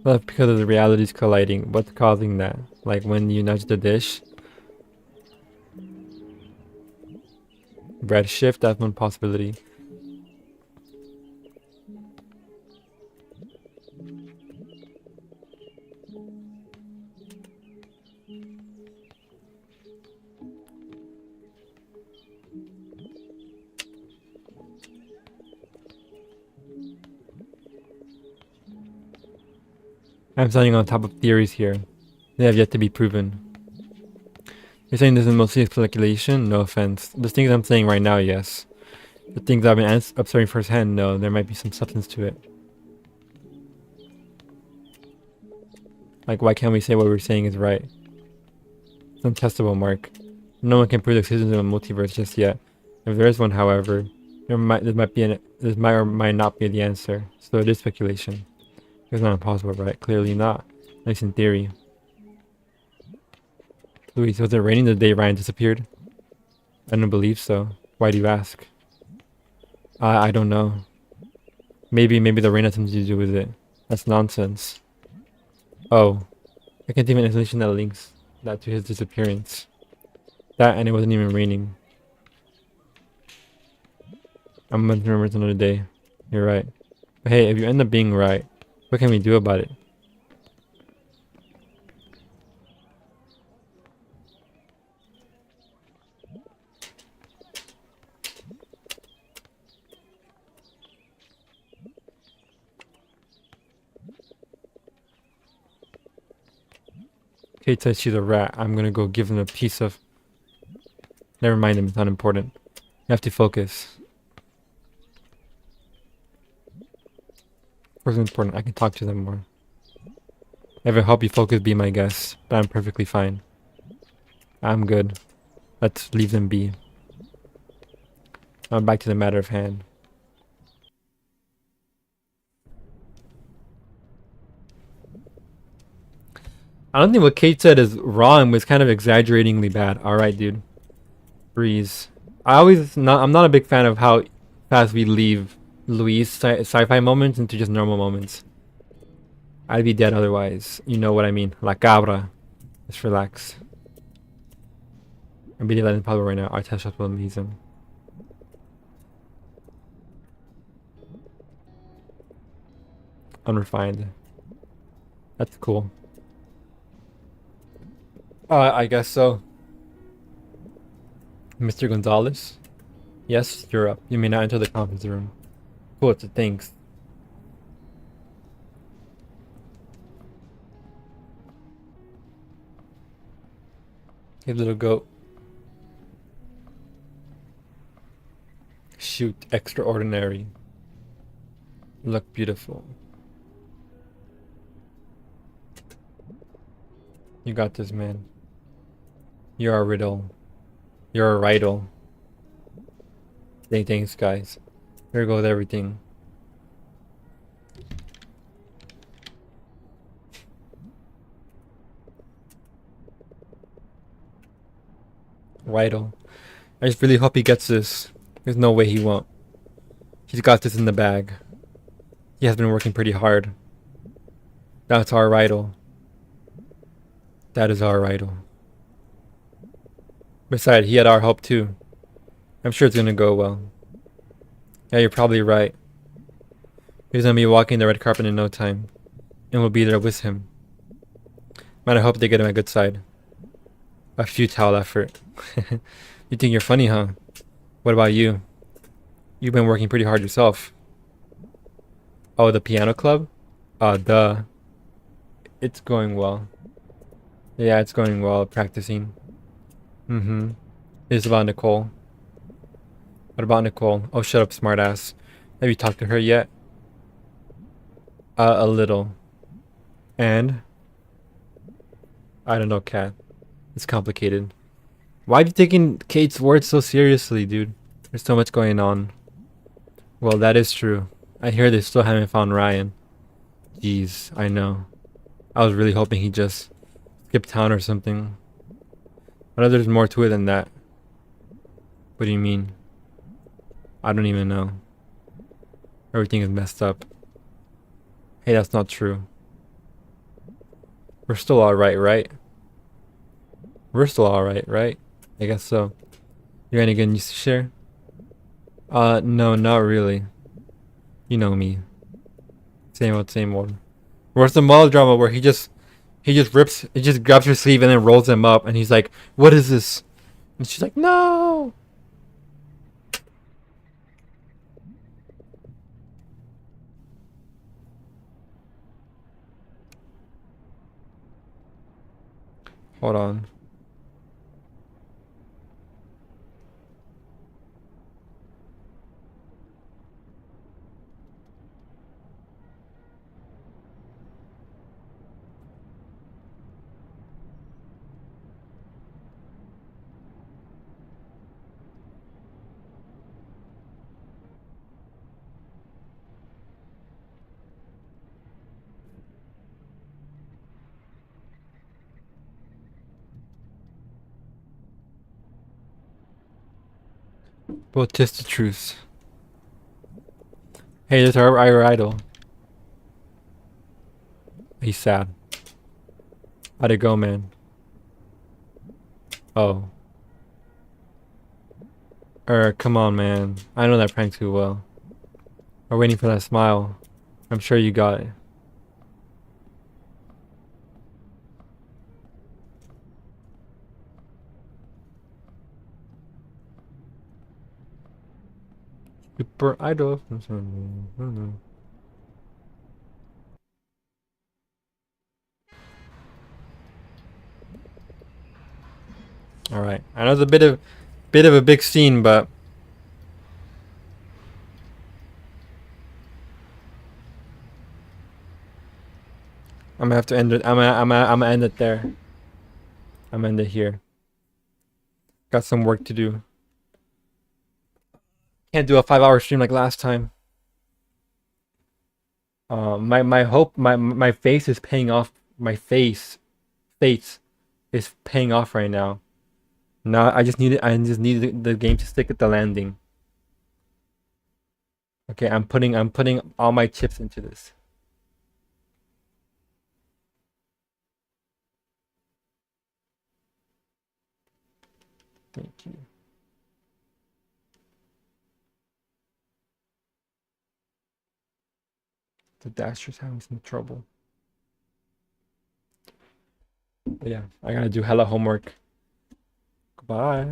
Well, because of the realities colliding, what's causing that? Like when you nudge the dish? Redshift, that's one possibility. I'm standing on top of theories here. They have yet to be proven. You're saying this is mostly speculation? No offense. The things I'm saying right now, yes. The things I've been observing firsthand, no. There might be some substance to it. Like, why can't we say what we're saying is right? It's untestable, Mark. No one can prove the existence of a multiverse just yet. If there is one, however, this might or might not be the answer. So it is speculation. It's not impossible, right? Clearly not. At least in theory. Luis, was it raining the day Ryan disappeared? I don't believe so. Why do you ask? I don't know. Maybe the rain has something to do with it. That's nonsense. Oh. I can't even explanation that links that to his disappearance. That and it wasn't even raining. I'm going to remember it's another day. You're right. But hey, if you end up being right, what can we do about it? Kate says she's a rat. I'm gonna go give him a piece of... Never mind him, it's not important. You have to focus. What's important? I can talk to them more. If I help you focus, be my guest. But I'm perfectly fine. I'm good. Let's leave them be. Back to the matter of hand. I don't think what Kate said is wrong, but it's kind of exaggeratingly bad. Alright, dude. Breeze. I'm not a big fan of how fast we leave Louise sci-fi moments into just normal moments. I'd be dead otherwise. You know what I mean. La cabra. Just relax. I'm beating Latin Pablo right now. Our test shot will amazing. Unrefined. That's cool. I guess so. Mr. Gonzalez? Yes, you're up. You may not enter the conference room. Cool, it's a thanks. Hey, little goat. Shoot, extraordinary. Look beautiful. You got this, man. You're a riddle. You're a riddle. Thanks, guys. Here goes everything. Riddle. I just really hope he gets this. There's no way he won't. He's got this in the bag. He has been working pretty hard. That's our riddle. That is our riddle. Besides, he had our help too. I'm sure it's gonna go well. Yeah, you're probably right. He's gonna be walking the red carpet in no time. And we'll be there with him. Man, I hope they get him a good side. A futile effort. You think you're funny, huh? What about you? You've been working pretty hard yourself. Oh, the piano club? Duh. It's going well. Yeah, it's going well, practicing. It's about Nicole. What about Nicole? Oh, shut up, smartass. Have you talked to her yet? A little. And? I don't know, Kat. It's complicated. Why are you taking Kate's words so seriously, dude? There's so much going on. Well, that is true. I hear they still haven't found Ryan. Jeez, I know. I was really hoping he just skipped town or something. I know there's more to it than that. What do you mean? I don't even know. Everything is messed up. Hey, that's not true. We're still alright, right? We're still alright, right? I guess so. You got any good news to share? No, not really. You know me. Same old, same old. Where's the melodrama where he just grabs her sleeve and then rolls him up and he's like, what is this? And she's like, no! Hold on. Well, tis the truth. Hey, there's our idol. He's sad. How'd it go, man? Oh. Come on, man. I know that prank too well. We're waiting for that smile. I'm sure you got it. Super idol. All right. I know it's a bit of a big scene, but I'm gonna have to end it. I'm gonna end it there. I'm gonna end it here. Got some work to do. Can't do a 5-hour stream like last time. My face is paying off. My face is paying off right now. Now I just needed the game to stick at the landing. Okay, I'm putting all my chips into this. Thank you. The Dasher's having some trouble. But yeah, I gotta do hella homework. Goodbye.